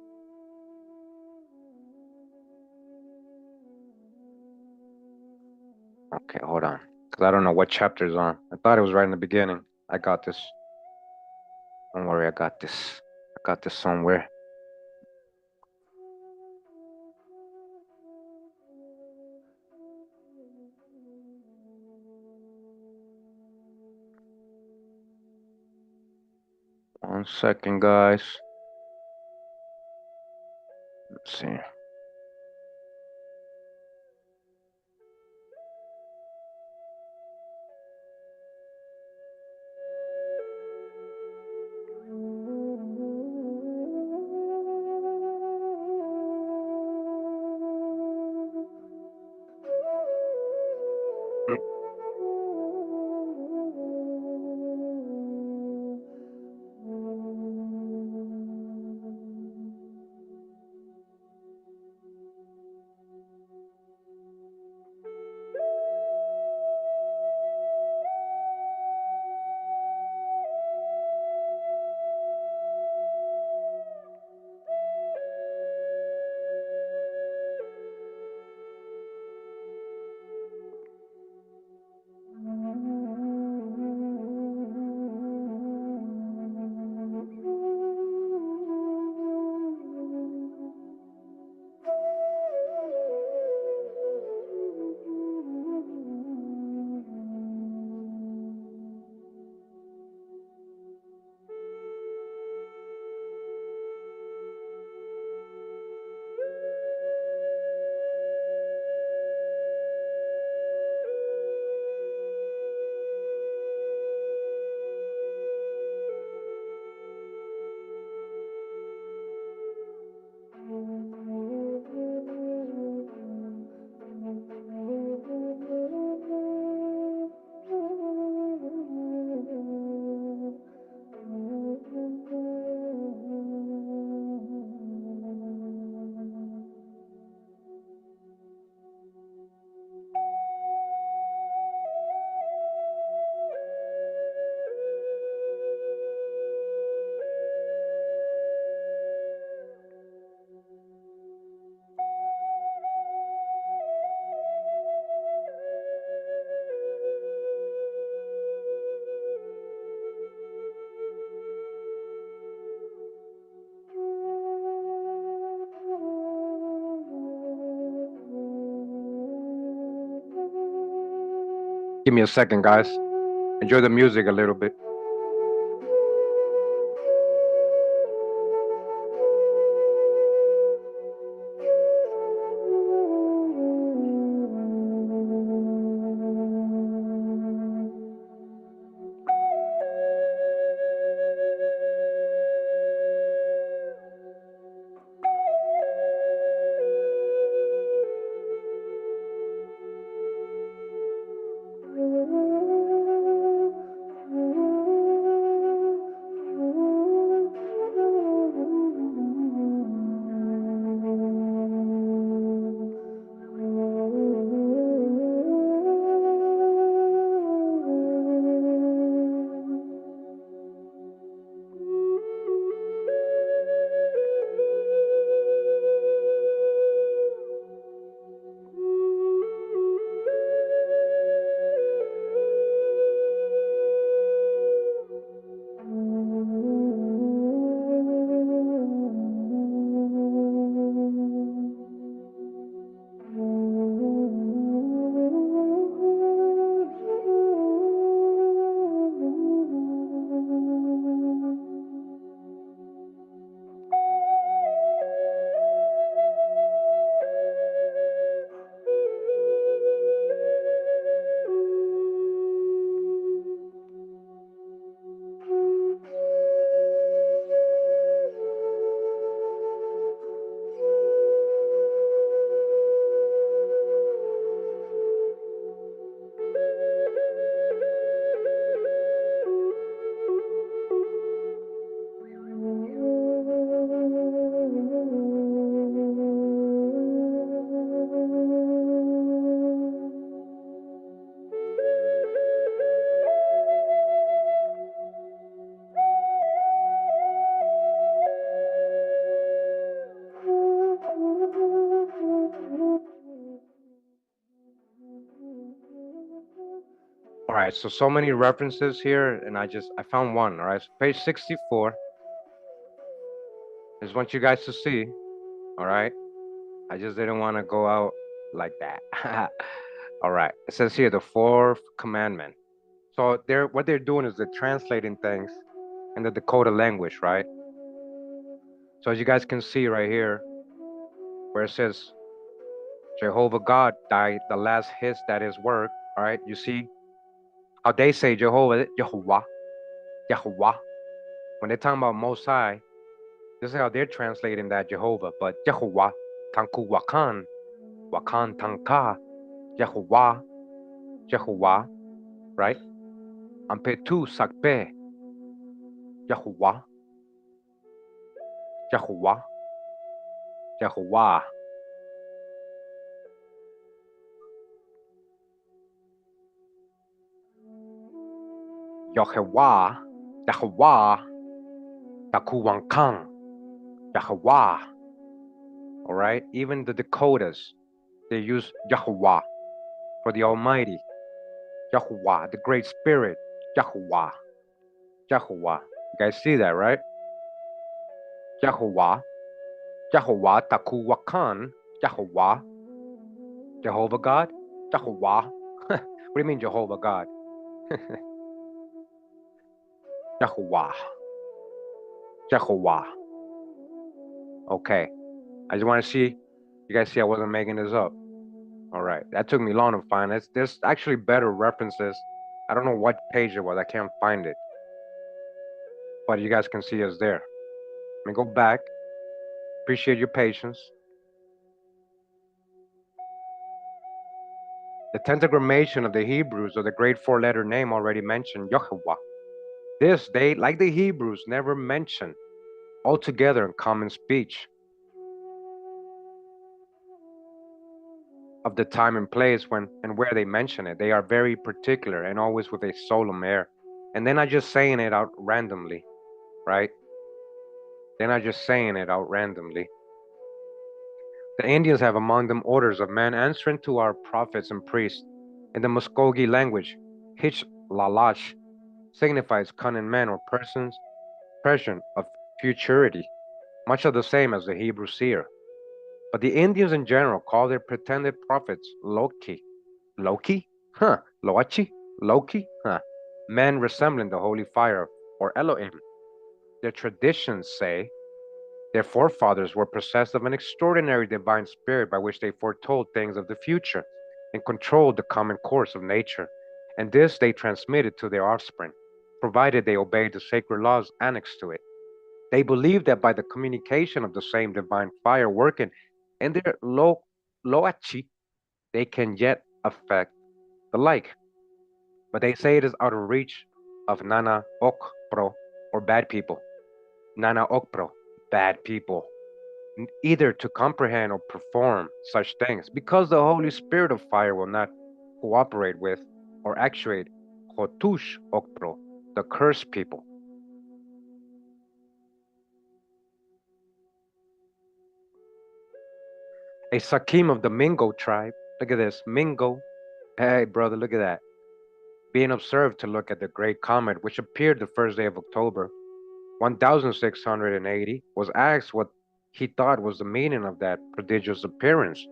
Okay, hold on. Because I don't know what chapter it's on. I thought it was right in the beginning. I got this. Don't worry, I got this. I got this somewhere. One second, guys. Let's see. Give me a second, guys. Enjoy the music a little bit. right, so many references here, and I found one. All right, so page 64. I just want you guys to see. All right, I just didn't want to go out like that. All right, it says here the fourth commandment. So what they're doing is they're translating things in the Dakota language, right? So as you guys can see right here, where it says Jehovah God died, the last his that is word. All right, you see how they say Jehovah, Yehovah, Yehovah. When they're talking about Most High, this is how they're translating that Jehovah. But Yehovah, Tanku Wakan, Wakan Tanka, Yehovah, Yehovah, right? Ampetu Sakpe, Yehovah, Yehovah, Yehovah. Yehovah, Yehovah, Takuwankang, Yehovah. All right, even the Dakotas, they use Yehovah for the Almighty, Yehovah, the Great Spirit, Yehovah, Yehovah. You guys see that, right? Yehovah, Yehovah, Takuwakan, Yehovah, Jehovah God, Yehovah. What do you mean, Jehovah God? Yehovah, Yehovah. Okay, I just want to see, you guys see I wasn't making this up. All right, that took me long to find. There's actually better references. I don't know what page it was. I can't find it. But you guys can see it's there. Let me go back. Appreciate your patience. The tetragrammaton of the Hebrews, or the great four-letter name already mentioned, Yehovah. This they, like the Hebrews, never mention altogether in common speech. Of the time and place when and where they mention it, they are very particular and always with a solemn air. And they're not just saying it out randomly, right? They're not just saying it out randomly. The Indians have among them orders of men answering to our prophets and priests. In the Muskogee language, Hitch Lalash signifies cunning men or persons, expression of futurity, much of the same as the Hebrew seer. But the Indians in general call their pretended prophets Loki. Loki? Huh. Loachi? Loki? Huh. Men resembling the holy fire, or Elohim. Their traditions say their forefathers were possessed of an extraordinary divine spirit by which they foretold things of the future and controlled the common course of nature. And this they transmitted to their offspring, provided they obeyed the sacred laws annexed to it. They believed that by the communication of the same divine fire working in their loachi, they can yet affect the like. But they say it is out of reach of Nana Okpro, or bad people. Nana Okpro, bad people. Either to comprehend or perform such things, because the Holy Spirit of fire will not cooperate with or actuate Hotush Okpro, the cursed people. A Sakim of the Mingo tribe, look at this, Mingo, hey brother, look at that, being observed to look at the great comet which appeared the first day of October 1680, was asked what he thought was the meaning of that prodigious appearance,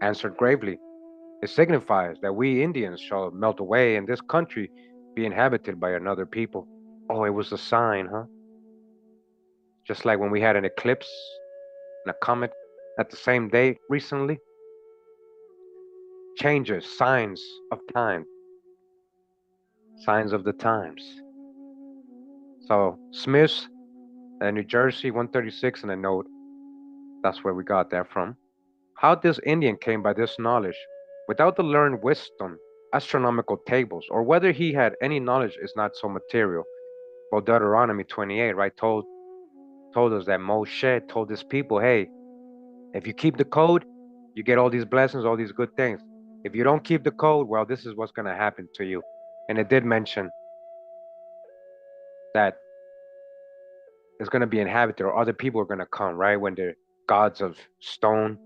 answered gravely, "It signifies that we Indians shall melt away and this country be inhabited by another people." Oh, it was a sign, huh? Just like when we had an eclipse and a comet at the same day recently. Changes, signs of time, signs of the times. So Smith's, New Jersey, 136 in a note. That's where we got that from. How this Indian came by this knowledge without the learned wisdom, astronomical tables, or whether he had any knowledge is not so material. Well, Deuteronomy 28, right, told us that Moshe told his people, hey, if you keep the code, you get all these blessings, all these good things. If you don't keep the code, well, this is what's going to happen to you. And it did mention that it's going to be inhabited, or other people are going to come, right, when they're gods of stone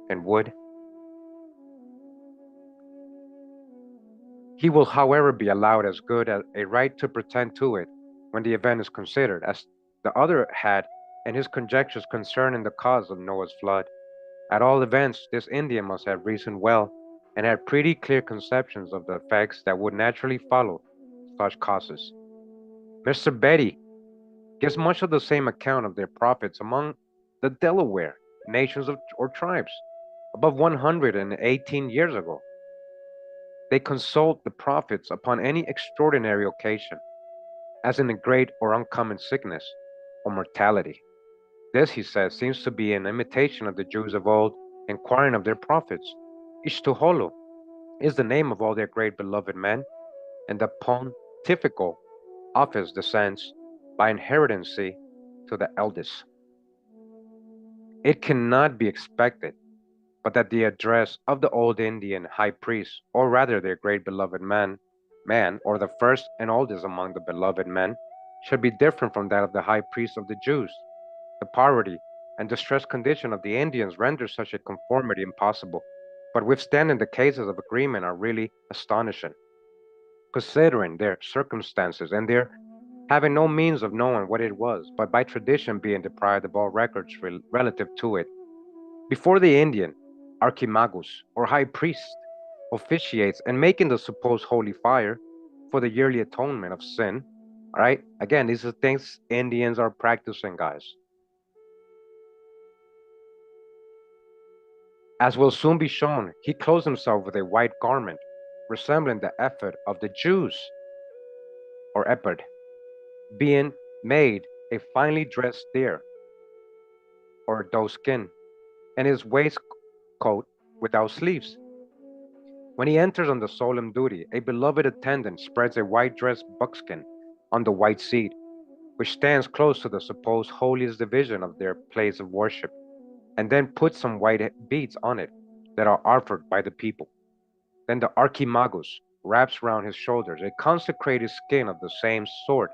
and wood. He will, however, be allowed as good as a right to pretend to it when the event is considered, as the other had in his conjectures concerning the cause of Noah's flood. At all events, this Indian must have reasoned well, and had pretty clear conceptions of the effects that would naturally follow such causes. Mr. Betty gives much of the same account of their prophets among the Delaware nations or tribes above 118 years ago. They consult the prophets upon any extraordinary occasion, as in a great or uncommon sickness or mortality. This, he says, seems to be an imitation of the Jews of old, inquiring of their prophets. Ishtuholo is the name of all their great beloved men, and the pontifical office descends by inheritancy to the eldest. It cannot be expected but that the address of the old Indian high priest, or rather their great beloved man, or the first and oldest among the beloved men, should be different from that of the high priest of the Jews. The poverty and distressed condition of the Indians renders such a conformity impossible, but withstanding the cases of agreement are really astonishing, considering their circumstances and their having no means of knowing what it was, but by tradition being deprived of all records relative to it. Before the Indian, archimagus, or high priest, officiates and making the supposed holy fire for the yearly atonement of sin. All right, again, these are things Indians are practicing, guys. As will soon be shown, he clothes himself with a white garment, resembling the ephod of the Jews, or ephod, being made a finely dressed deer, or doe skin, and his waistcoat without sleeves. When he enters on the solemn duty, a beloved attendant spreads a white dress buckskin on the white seat, which stands close to the supposed holiest division of their place of worship, and then puts some white beads on it that are offered by the people. Then the archimagus wraps round his shoulders a consecrated skin of the same sort,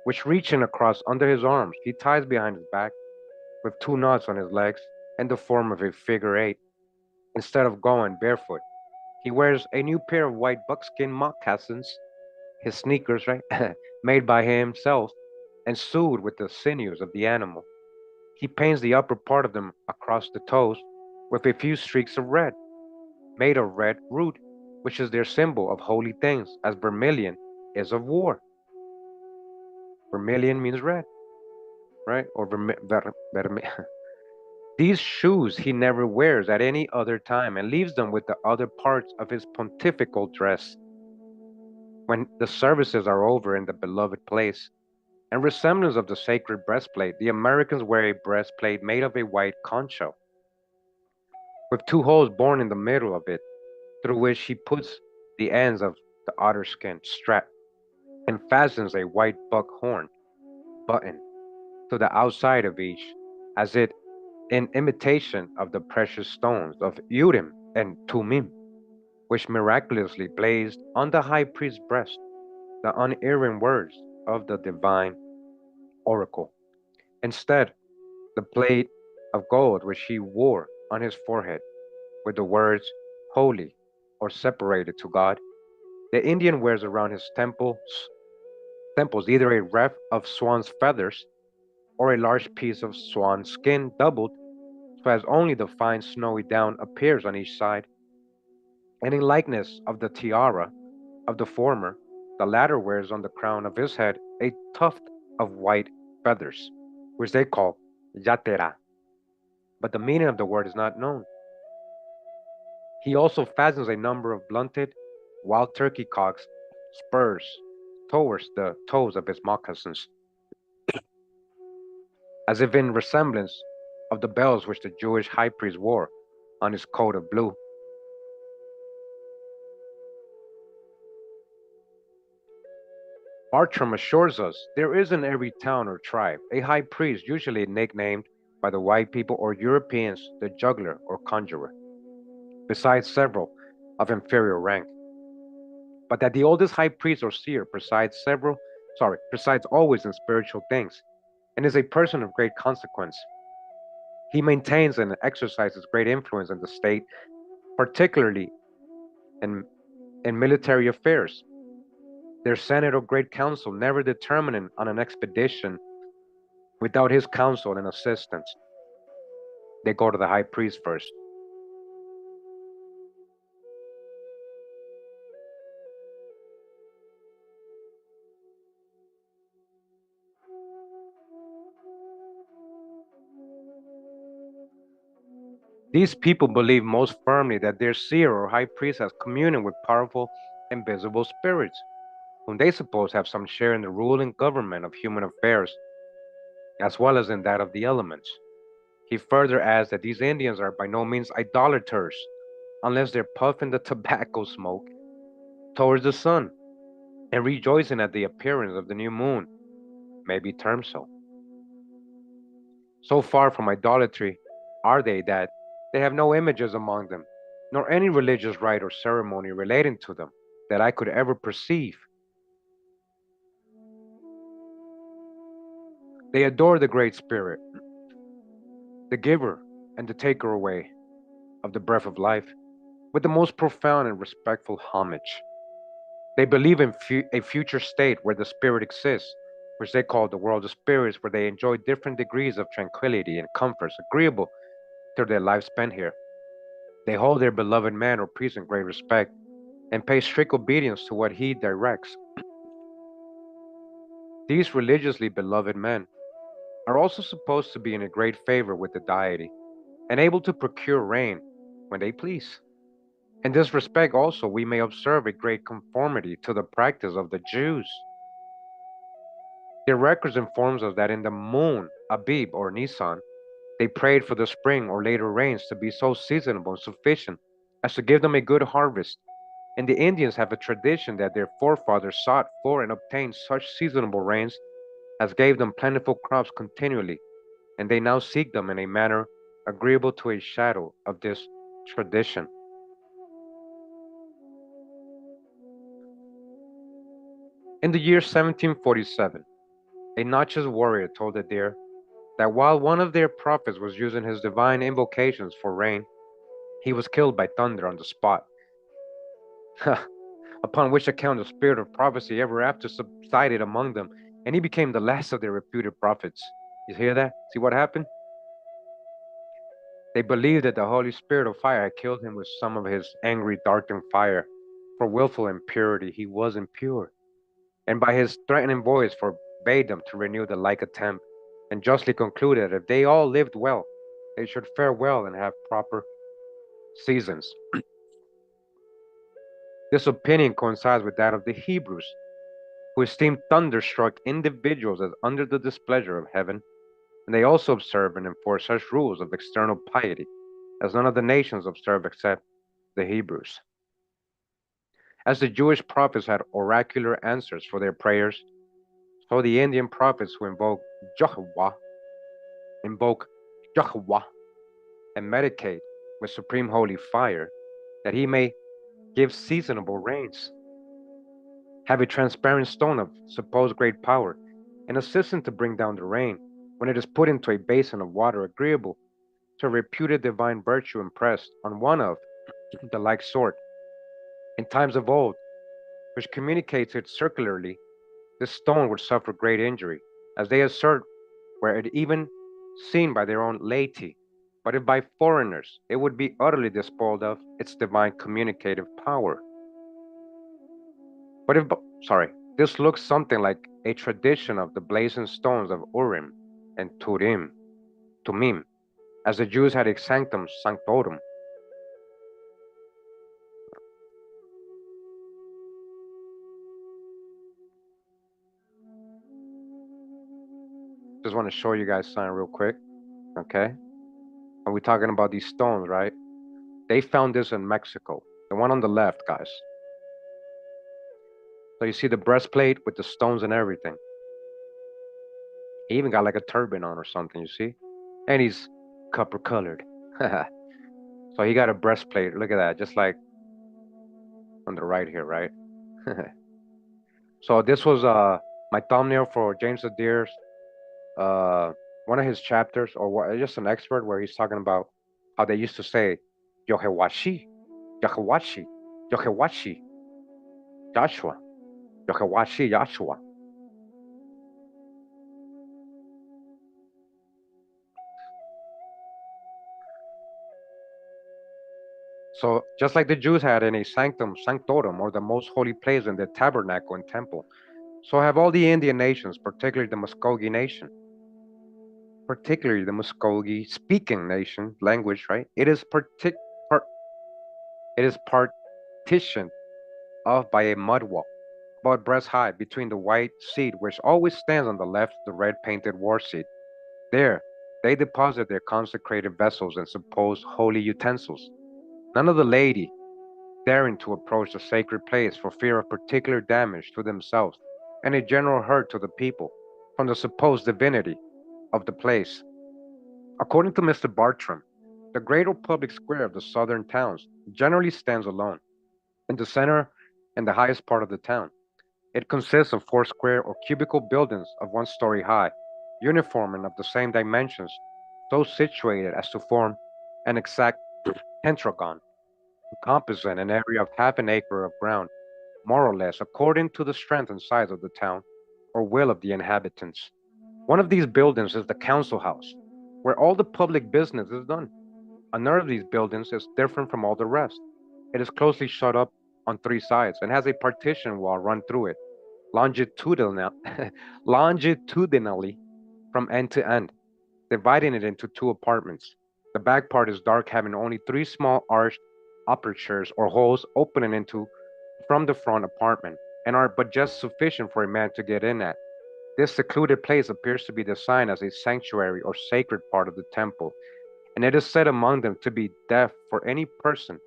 which reaching across under his arms, he ties behind his back with two knots on his legs in the form of a figure eight. Instead of going barefoot, he wears a new pair of white buckskin moccasins, his sneakers, right, made by himself and sewed with the sinews of the animal. He paints the upper part of them across the toes with a few streaks of red, made of red root, which is their symbol of holy things, as vermilion is of war. Vermilion means red, right? Or These shoes he never wears at any other time and leaves them with the other parts of his pontifical dress. When the services are over in the beloved place, in resemblance of the sacred breastplate, the Americans wear a breastplate made of a white concho, with two holes born in the middle of it, through which he puts the ends of the otterskin strap and fastens a white buckhorn button to the outside of each, as it in imitation of the precious stones of Urim and Tumim, which miraculously blazed on the high priest's breast the unerring words of the divine oracle. Instead, the plate of gold which he wore on his forehead with the words holy or separated to God, the Indian wears around his temples either a wreath of swan's feathers or a large piece of swan skin doubled so as only the fine snowy down appears on each side, and in likeness of the tiara of the former, the latter wears on the crown of his head a tuft of white feathers, which they call yatera, but the meaning of the word is not known. He also fastens a number of blunted wild turkey cocks spurs towards the toes of his moccasins, as if in resemblance of the bells which the Jewish high priest wore on his coat of blue. Bartram assures us there is in every town or tribe a high priest, usually nicknamed by the white people or Europeans the juggler or conjurer, besides several of inferior rank. But that the oldest high priest or seer presides always in spiritual things, and is a person of great consequence. He maintains and exercises great influence in the state, particularly in in military affairs. Their Senate or Great Council never determining on an expedition without his counsel and assistance. They go to the high priest first. These people believe most firmly that their seer or high priest has communion with powerful, invisible spirits, whom they suppose have some share in the rule and government of human affairs, as well as in that of the elements. He further adds that these Indians are by no means idolaters, unless they're puffing the tobacco smoke towards the sun and rejoicing at the appearance of the new moon, may be termed so. So far from idolatry are they that they have no images among them, nor any religious rite or ceremony relating to them that I could ever perceive. They adore the Great Spirit, the giver and the taker away of the breath of life, with the most profound and respectful homage. They believe in a future state where the spirit exists, which they call the world of spirits, where they enjoy different degrees of tranquility and comforts agreeable to their life spent here. They hold their beloved man or priest in great respect and pay strict obedience to what he directs. These religiously beloved men are also supposed to be in a great favor with the deity and able to procure rain when they please. In this respect also we may observe a great conformity to the practice of the Jews. Their records informs us that in the moon Abib or Nisan, they prayed for the spring or later rains to be so seasonable and sufficient as to give them a good harvest. And the Indians have a tradition that their forefathers sought for and obtained such seasonable rains as gave them plentiful crops continually, and they now seek them in a manner agreeable to a shadow of this tradition. In the year 1747, a Natchez warrior told the deer that while one of their prophets was using his divine invocations for rain, he was killed by thunder on the spot. Upon which account the spirit of prophecy ever after subsided among them, and he became the last of their reputed prophets. You hear that? See what happened? They believed that the Holy Spirit of fire had killed him with some of his angry darting fire. For willful impurity he was impure, and by his threatening voice forbade them to renew the like attempt, and justly concluded that if they all lived well, they should fare well and have proper seasons. This opinion coincides with that of the Hebrews, who esteemed thunderstruck individuals as under the displeasure of heaven, and they also observe and enforce such rules of external piety as none of the nations observe except the Hebrews. As the Jewish prophets had oracular answers for their prayers, so the Indian prophets who invoke Jehovah and meditate with supreme holy fire, that he may give seasonable rains, have a transparent stone of supposed great power, and assistant to bring down the rain, when it is put into a basin of water agreeable to a reputed divine virtue impressed on one of the like sort in times of old, which communicates it circularly, this stone would suffer great injury, as they assert, were it even seen by their own laity. But if by foreigners, it would be utterly despoiled of its divine communicative power. But if, sorry, this looks something like a tradition of the blazing stones of Urim and Tumim, as the Jews had a sanctum sanctorum. Just want to show you guys something real quick, okay? Are we talking about these stones, right? They found this in Mexico, the one on the left, guys. So you see the breastplate with the stones and everything. He even got like a turban on or something, you see? And he's copper colored. So he got a breastplate. Look at that, just like on the right here, right? So this was my thumbnail for James the Deer's one of his chapters, or just an expert where he's talking about how they used to say Yohewashi, Yohewashi, Yohewashi. Joshua. Yohawashi Joshua. So just like the Jews had in a sanctum sanctorum, or the most holy place in the tabernacle and temple, so have all the Indian nations, particularly the Muskogee nation, particularly the Muskogee speaking nation language, right? It is partitioned off by a mud wall, about breast high, between the white seat, which always stands on the left, the red painted war seat. There, they deposit their consecrated vessels and supposed holy utensils. None of the laity daring to approach the sacred place for fear of particular damage to themselves and a general hurt to the people from the supposed divinity of the place. According to Mr. Bartram, the greater public square of the southern towns generally stands alone in the center and the highest part of the town. It consists of 4 square or cubical buildings of 1 story high, uniform and of the same dimensions, so situated as to form an exact pentagon, encompassing an area of half an acre of ground, more or less, according to the strength and size of the town or will of the inhabitants. One of these buildings is the council house, where all the public business is done. Another of these buildings is different from all the rest. It is closely shut up on 3 sides and has a partition wall run through it, longitudinal, longitudinally from end to end, dividing it into 2 apartments. The back part is dark, having only 3 small arched apertures or holes opening into from the front apartment, and are but just sufficient for a man to get in at. This secluded place appears to be designed as a sanctuary or sacred part of the temple, and it is said among them to be deaf for any person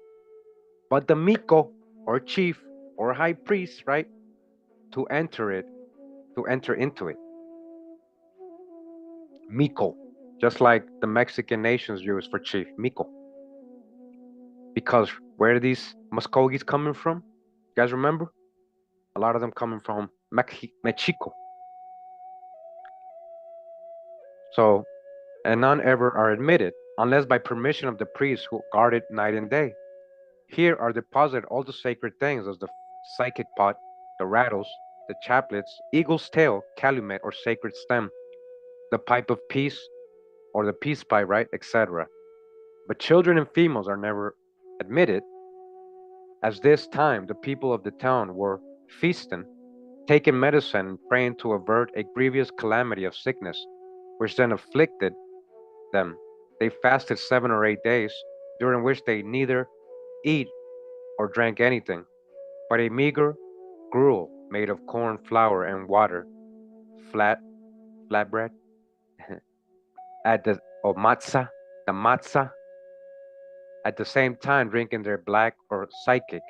but the Miko, or chief, or high priest, right, to enter it, to enter into it. Miko, just like the Mexican nations use for chief, Miko. Because where are these Muskogees coming from? You guys remember? A lot of them coming from Mexico. So, and none ever are admitted unless by permission of the priests who guard it night and day. Here are deposited all the sacred things, as the psychic pot, the rattles, the chaplets, eagle's tail, calumet or sacred stem, the pipe of peace, or the peace pipe, right, etc. But children and females are never admitted, as this time the people of the town were feasting, taking medicine, and praying to avert a grievous calamity of sickness, which then afflicted them. They fasted 7 or 8 days, during which they neither eat or drank anything, but a meager gruel made of corn, flour, and water, flat flatbread, at the or matzah, the matzah, at the same time drinking their black or psychic,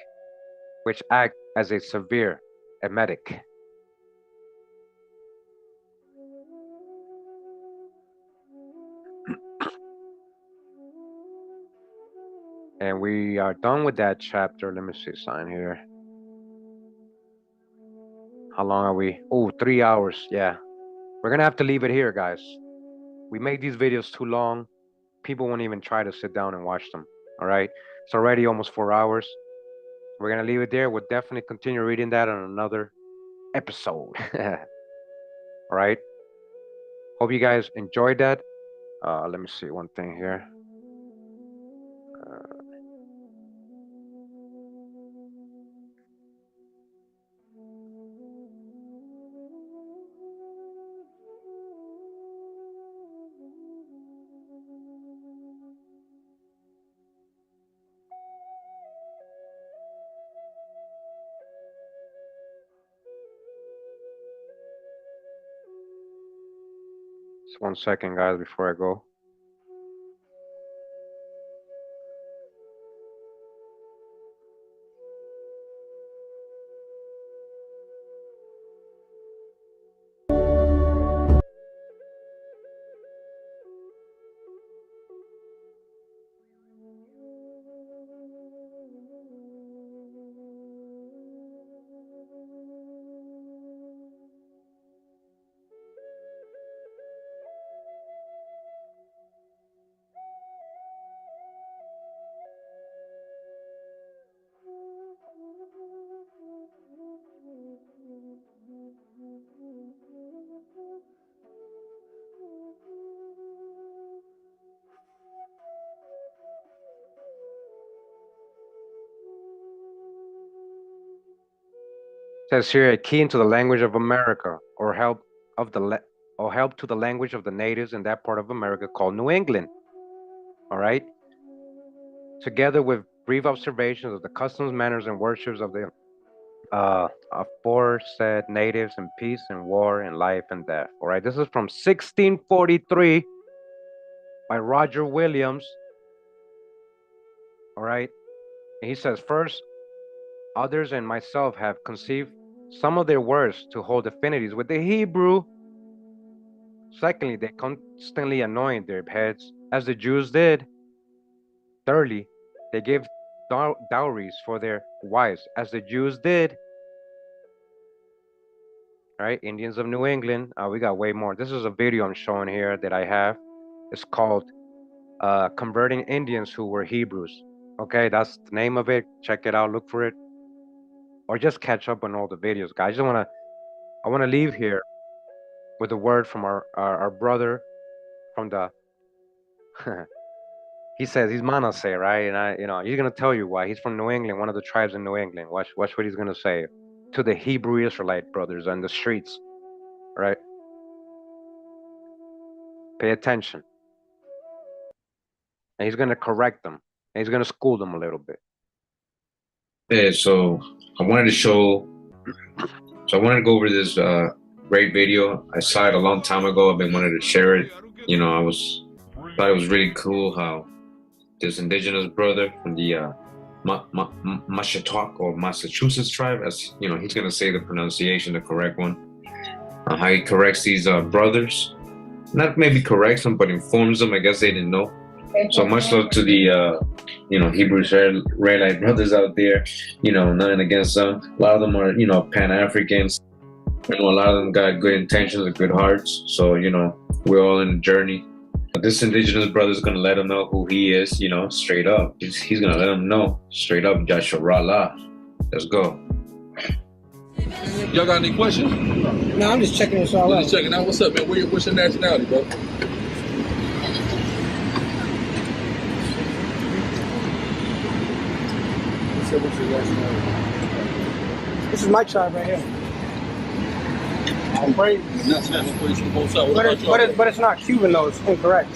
which act as a severe emetic. And we are done with that chapter. Let me see sign here. How long are we? Oh, 3 hours. Yeah. We're gonna have to leave it here, guys. We made these videos too long. People won't even try to sit down and watch them. All right. It's already almost 4 hours. We're gonna leave it there. We'll definitely continue reading that on another episode. All right. Hope you guys enjoyed that. Let me see one thing here. Uh, just 1 second, guys, before I go. says here a key into the language of America, or help of the or help to the language of the natives in that part of America called New England. All right. Together with brief observations of the customs, manners, and worships of the aforesaid natives in peace and war and life and death. All right. This is from 1643 by Roger Williams. All right. And he says, first, others and myself have conceived some of their words to hold affinities with the Hebrew. Secondly, they constantly anoint their heads as the Jews did. Thirdly, they give dowries for their wives as the Jews did. All right, Indians of New England. We got way more. This is a video I'm showing here that I have. It's called Converting Indians Who Were Hebrews. Okay, that's the name of it. Check it out. Look for it. Or just catch up on all the videos, guys. I want to leave here with a word from our brother from the he says he's Manasseh, right? And he's gonna tell you why. He's from New England, one of the tribes in New England. Watch what he's gonna say to the Hebrew Israelite brothers on the streets, right? Pay attention. And he's gonna correct them. And he's gonna school them a little bit. Yeah, so I wanted to go over this great video. I saw it a long time ago. I've been wanting to share it. Thought it was really cool how this indigenous brother from the Mashatuak or Massachusetts tribe, as you know, he's gonna say the pronunciation, the correct one. How he corrects these brothers, not maybe corrects them, but informs them. I guess they didn't know. So much love to the Hebrew Israelite brothers out there. Nothing against them. A lot of them are Pan-Africans. A lot of them got good intentions and good hearts. So we're all in a journey. This indigenous brother is gonna let him know who he is. Straight up. He's gonna let him know straight up. Yasharallah. Let's go. Y'all got any questions? No, I'm just checking this all out. Just checking out. What's up, man? What's your nationality, bro? This is my tribe right here. But it's not Cuban though. It's incorrect.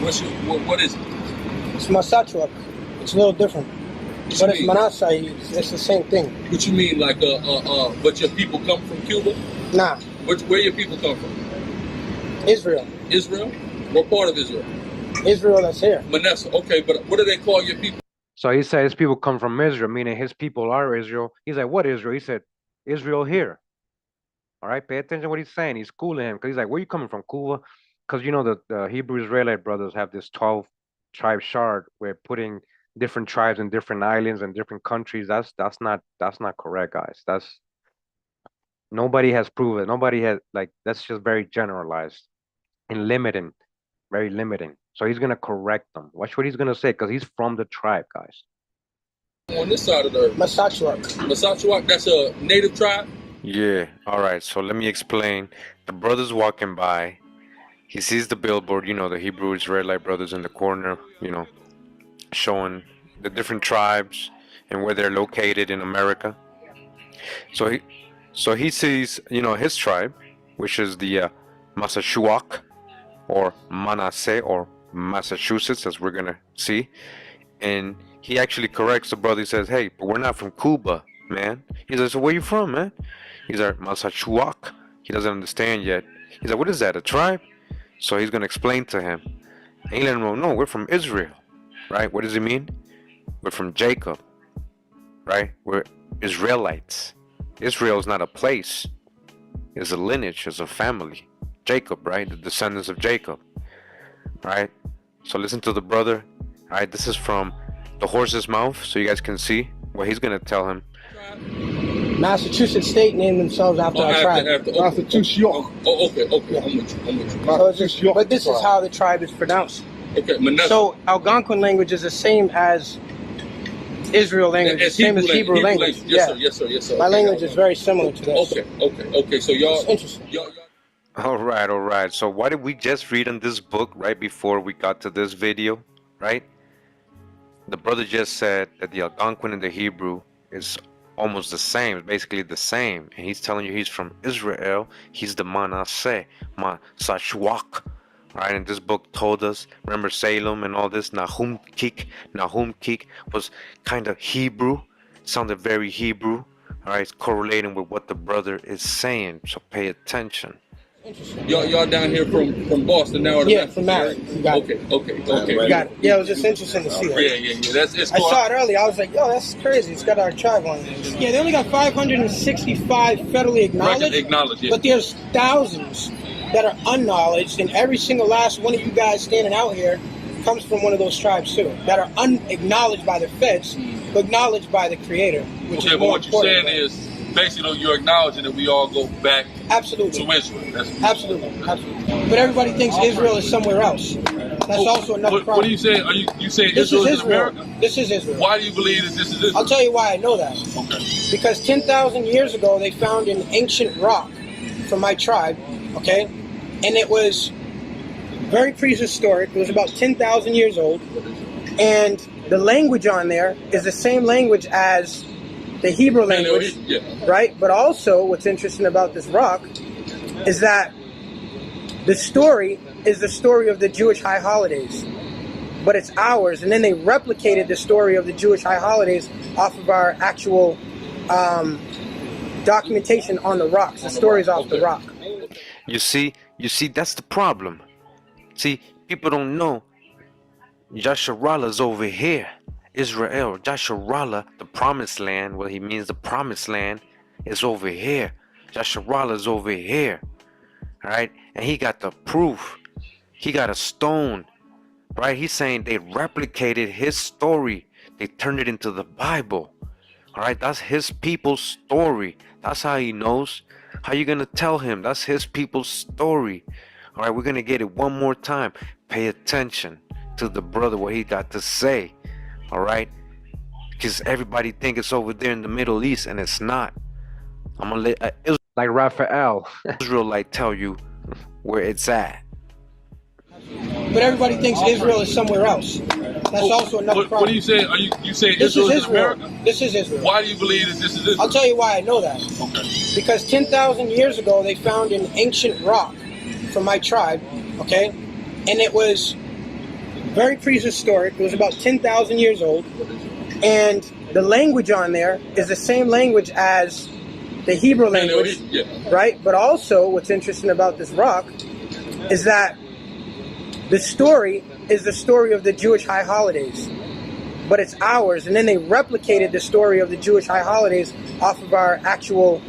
What is it? It's Massachusetts. It's a little different. But it's Manasseh. It's the same thing. What you mean, like but your people come from Cuba? Nah. Where your people come from? Israel. Israel? What part of Israel? Israel that's here. Manasseh. Okay, but what do they call your people? So he said his people come from Israel, meaning his people are Israel. He's like, what Israel? He said, Israel here. All right, pay attention to what he's saying. He's schooling him because he's like, where you coming from, Cuba? Because the Hebrew Israelite brothers have this 12 tribe shard where putting different tribes in different islands and different countries. That's not correct, guys. Nobody has proven. Nobody has that's just very generalized and limiting, very limiting. So he's gonna correct them. Watch what he's gonna say because he's from the tribe, guys. On this side of the earth. Massachusetts, that's a native tribe? Yeah, all right. So let me explain. The brother's walking by. He sees the billboard, the Hebrew Israelite brothers in the corner, showing the different tribes and where they're located in America. So he sees, his tribe, which is the Massachusetts or Manasseh or Massachusetts, as we're gonna see, and he actually corrects the brother. He says, "Hey, but we're not from Cuba, man." He says, "So where you from, man?" He's like, "Massachusetts." He doesn't understand yet. He's like, "What is that? A tribe?" So he's gonna explain to him. And he let him know, "No, we're from Israel, right? What does he mean? We're from Jacob, right? We're Israelites. Israel is not a place; it's a lineage, it's a family. Jacob, right? The descendants of Jacob, right?" So listen to the brother. All right, this is from the horse's mouth, so you guys can see what he's gonna tell him. Massachusetts State named themselves after our tribe. Massachusetts. Oh, okay. Yeah. I'm with you. But this is how the tribe is pronounced. Okay, Manasseh. So Algonquin language is the same as Israel language, the same as Hebrew language. Yes, sir. My language is very similar to this. Okay. So y'all. It's interesting. All right. So what did we just read in this book right before we got to this video, right? The brother just said that the Algonquin and the Hebrew is almost the same, basically the same. And he's telling you he's from Israel. He's the Manasseh, Masashwak. Right, and this book told us, remember Salem and all this, Nahum Kik was kind of Hebrew, sounded very Hebrew. All right, it's correlating with what the brother is saying, so pay attention. Y'all down here from Boston now? Yeah, from Maryland. Okay. Got it. Yeah, it was just interesting to see that. Yeah. I saw it early. I was like, yo, that's crazy. It's got our tribe on it. Yeah, they only got 565 federally acknowledged. But there's thousands that are unknowledged, and every single last one of you guys standing out here comes from one of those tribes too, that are unacknowledged by the feds, but acknowledged by the Creator. Which is but what you're saying is, basically, you're acknowledging that we all go back absolutely to Israel. Absolutely. But everybody thinks Israel is somewhere else. That's also another problem. What are you saying? Are you saying Israel is America? This is Israel. Why do you believe that this is Israel? I'll tell you why I know that. Okay. Because 10,000 years ago, they found an ancient rock from my tribe, okay? And it was very prehistoric. It was about 10,000 years old. And the language on there is the same language as the Hebrew language, right? But also, what's interesting about this rock is that the story is the story of the Jewish high holidays, but it's ours. And then they replicated the story of the Jewish high holidays off of our actual documentation on the rocks. The story's off the rock. You see, that's the problem. See, people don't know Yasharallah's over here. Israel, Yasharallah, the promised land, well, he means the promised land is over here. Yasharallah's over here. Right? And he got the proof. He got a stone. Right? He's saying they replicated his story. They turned it into the Bible. All right? That's his people's story. That's how he knows. How you going to tell him? That's his people's story. All right? We're going to get it one more time. Pay attention to the brother, what he got to say. All right? Because everybody think it's over there in the Middle East, and it's not. I'm going to let like Raphael Israelite tell you where it's at. But everybody thinks Israel is somewhere else. That's also another problem. What are you saying? Are you saying Israel is America? This is Israel. Why do you believe that this is Israel? I'll tell you why I know that. Okay. Because 10,000 years ago, they found an ancient rock from my tribe, okay? And it was very prehistoric. It was about 10,000 years old. And the language on there is the same language as the Hebrew language, right? But also, what's interesting about this rock is that the story is the story of the Jewish high holidays, but it's ours. And then they replicated the story of the Jewish high holidays off of our actual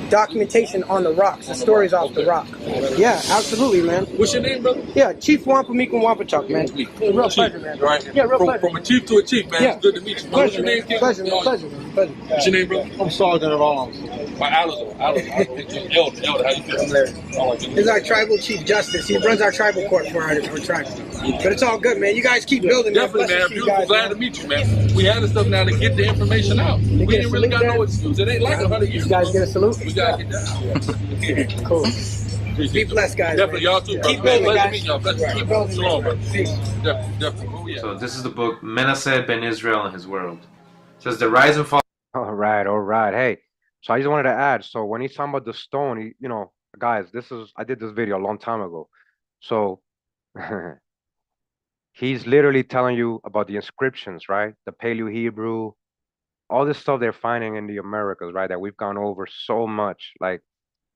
documentation on the rocks. The story's off the rock. Yeah, absolutely, man. What's your name, brother? Yeah, Chief Wampanoag Wampatuck, man. Real pleasure, man. Right? Yeah, real pleasure. From a chief to a chief, man. Yeah. It's good to meet you. Pleasure, What's your name, King? Pleasure. What's your name, brother? I'm Sergeant at Arms. My Elder. How you feel? This is our tribal chief justice. He runs our tribal court for our tribe. But it's all good, man. You guys keep building. Definitely, man. Beautiful. Glad to meet you, man. We had the stuff now to get the information out. We didn't really got no excuse. It ain't like 100 years. You guys get a salute? We gotta get that. Cool. Be blessed, guys. Definitely, y'all too, bro. Keep building, Glad to guys. meet y'all. Keep building. Shalom, bro. Definitely. Oh, yeah. So this is the book Manasseh ben Israel and his world. It says the rise and fall. All right. Hey, so I just wanted to add. So when he's talking about the stone, guys, I did this video a long time ago. So he's literally telling you about the inscriptions, right? The Paleo Hebrew, all this stuff they're finding in the Americas, right? That we've gone over so much. Like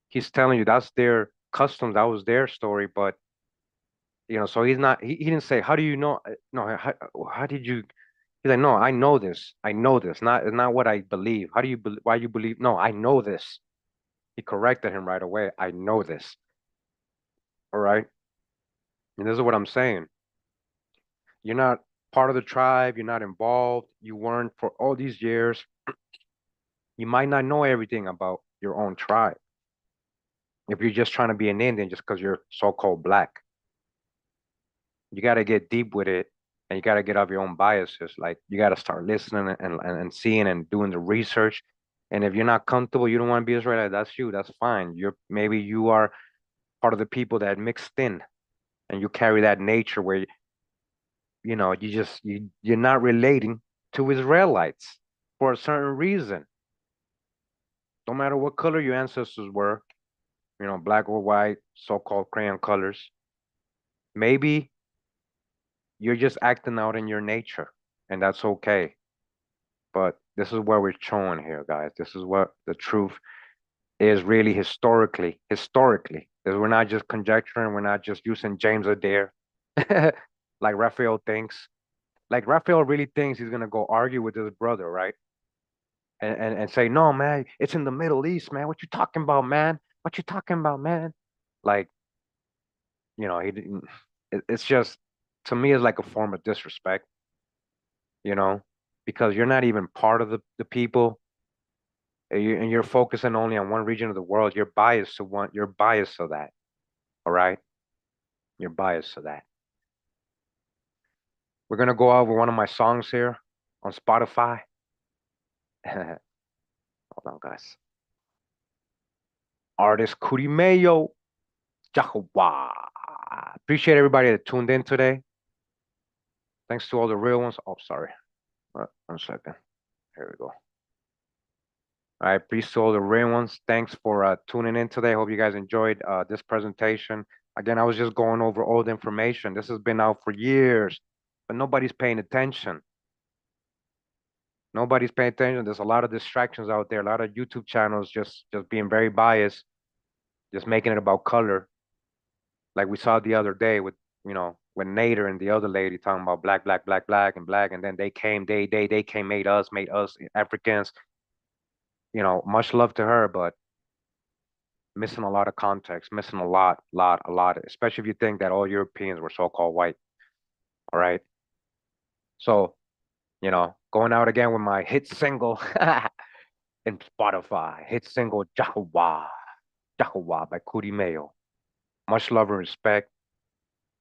he's telling you that's their customs, that was their story, but so he didn't say, how do you know? No, how did you? He's like, no, I know this. Not what I believe. Why you believe? No, I know this. He corrected him right away. I know this. All right. And this is what I'm saying. You're not part of the tribe. You're not involved. You weren't for all these years. You might not know everything about your own tribe. If you're just trying to be an Indian just because you're so-called black. You got to get deep with it. And you got to get off your own biases. Like you got to start listening and seeing and doing the research. And if you're not comfortable, you don't want to be Israelite, that's you. That's fine. Maybe you are part of the people that mixed in, and you carry that nature where you're not relating to Israelites. for a certain reason. No matter what color your ancestors were, black or white, so-called crayon colors, maybe you're just acting out in your nature, and that's okay. But this is what we're showing here, guys. This is what the truth is really historically. Historically, because we're not just conjecturing, we're not just using James Adair, like Raphael thinks. Like Raphael really thinks he's gonna go argue with his brother, right? And say, no, man, it's in the Middle East, man. What you talking about, man? What you talking about, man? Like, he didn't. It's just, to me, it's like a form of disrespect, you know, because you're not even part of the people, and you're focusing only on one region of the world. You're biased to one. You're biased to that. All right, you're biased to that. We're gonna go out with one of my songs here on Spotify. Hold on, guys. Artist Kurimeo. Yahuwah. Appreciate everybody that tuned in today. Thanks to all the real ones. Oh, sorry. 1 second. Here we go. All right, peace to all the real ones. Thanks for tuning in today. Hope you guys enjoyed this presentation. Again, I was just going over old information. This has been out for years, but nobody's paying attention. Nobody's paying attention. There's a lot of distractions out there. A lot of YouTube channels just being very biased, just making it about color. Like we saw the other day with, when Nader and the other lady talking about black, black, black, black, and black, and then they came, they came, made us Africans. Much love to her, but missing a lot of context, missing a lot, especially if you think that all Europeans were so-called white. All right. So, going out again with my hit single in Spotify, hit single Yahuwah by Kurimeo. Much love and respect.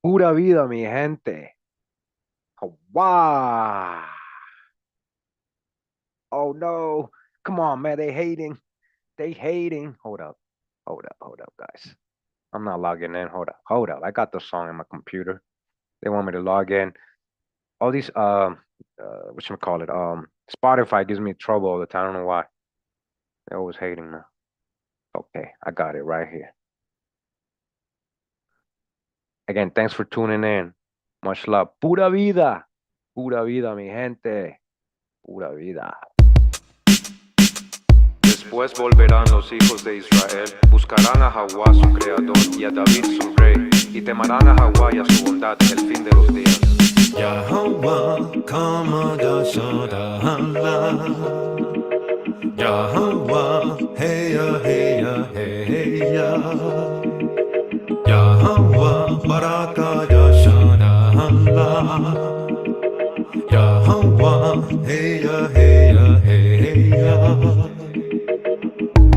Pura vida, mi gente. Wow. Oh no. Come on, man. They hating. Hold up, guys. I'm not logging in. Hold up. I got the song in my computer. They want me to log in. All these whatchamacallit, Spotify gives me trouble all the time. I don't know why. They're always hating now. Okay, I got it right here. Again, thanks for tuning in. Much love. Pura vida, mi gente. Pura vida. Después volverán los hijos de Israel, buscarán a Jahuá su creador y a David su rey, y temerán a Jahuá y a su bondad en el fin de los días. Yahuwah, kama dasha Allah. Yahuwah, heya, heya, heya. Yahuwah, baraka dasha Allah. Yahuwah, heya, heya, heya.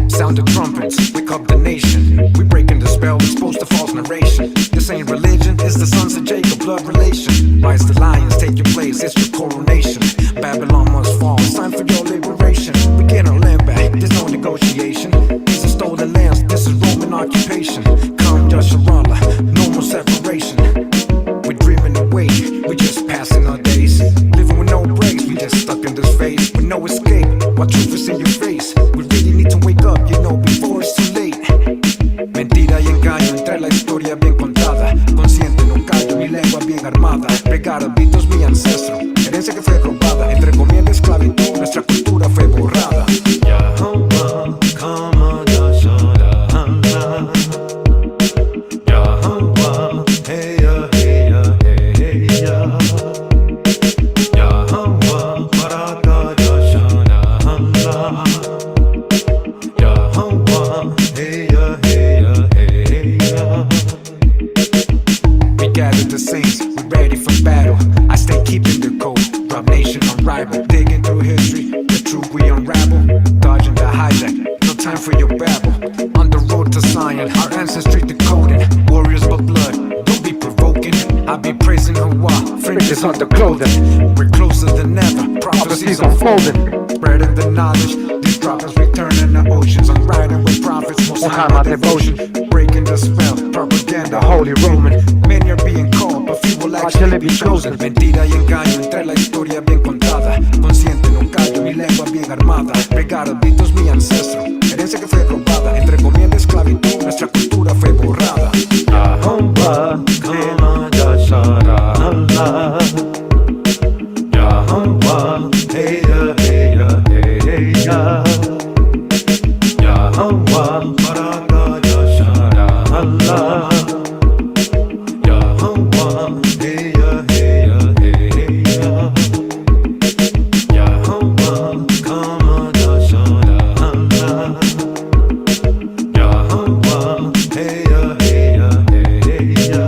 Sound the trumpets, wake up the nation. We breaking the spell, expose the false narration. This ain't religion, it's the sons of Jacob, blood relation. Rise the lions, take your place, it's your coronation. Babylon must fall, it's time for your liberation. We get our land back, there's no negotiation. These are stolen lands, this is Roman occupation. Come Yasharallah, no more separation. We're dreaming away, we're just passing our days. Living with no breaks, we just stuck in this phase. With no escape, while truth is in your face. We really need to wake up, before it's too late. Mentira y engaño entre la historia bien contada. Consciente, no callo, mi lengua bien armada. Regar hábitos mi ancestro, herencia que fue robada. Entre comienda esclavitud, nuestra cultura fue borrada. Yahuwah, kama dasha Allah. Yahuwah, heya, heya, heya. Yahuwah, baraka dasha Allah. We gathered the saints, we ready for battle. I stay keeping the code, drop nation on rival. Digging through history, the truth we unravel. Dodging the hijack, no time for your babble. On the road to Zion, our ancestry decoding. Warriors by blood, don't be provoking. I be praising Hawa, fringes on the clothing. We're closer than ever, prophecies unfolding. Spreading the knowledge, these prophets returning the oceans. I'm riding with prophets, most high my devotion. Breaking the spell, propaganda, holy Roman. Many are being called, but few will Watch your lips closer. Mentira y engaño entre la historia bien contada. Consciente no callo, mi lengua bien armada. Regar beat es mi ancestro, herencia que fue robada. Entre comida de esclavitud, nuestra cultura fue borrada. Yahovah, kama yashara Allah. Yahovah, hey ya, hey ya, hey ya. Yahovah, baraka yashara Allah. Yahovah, hey ya, hey ya, hey ya. Yahovah, kama yashara Allah. Yahovah, hey ya, hey ya, hey ya.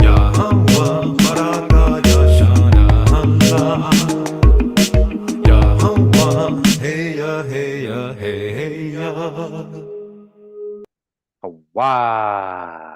Yahovah, baraka yashara Allah. Yahovah, hey ya, hey ya, hey ya. Wow.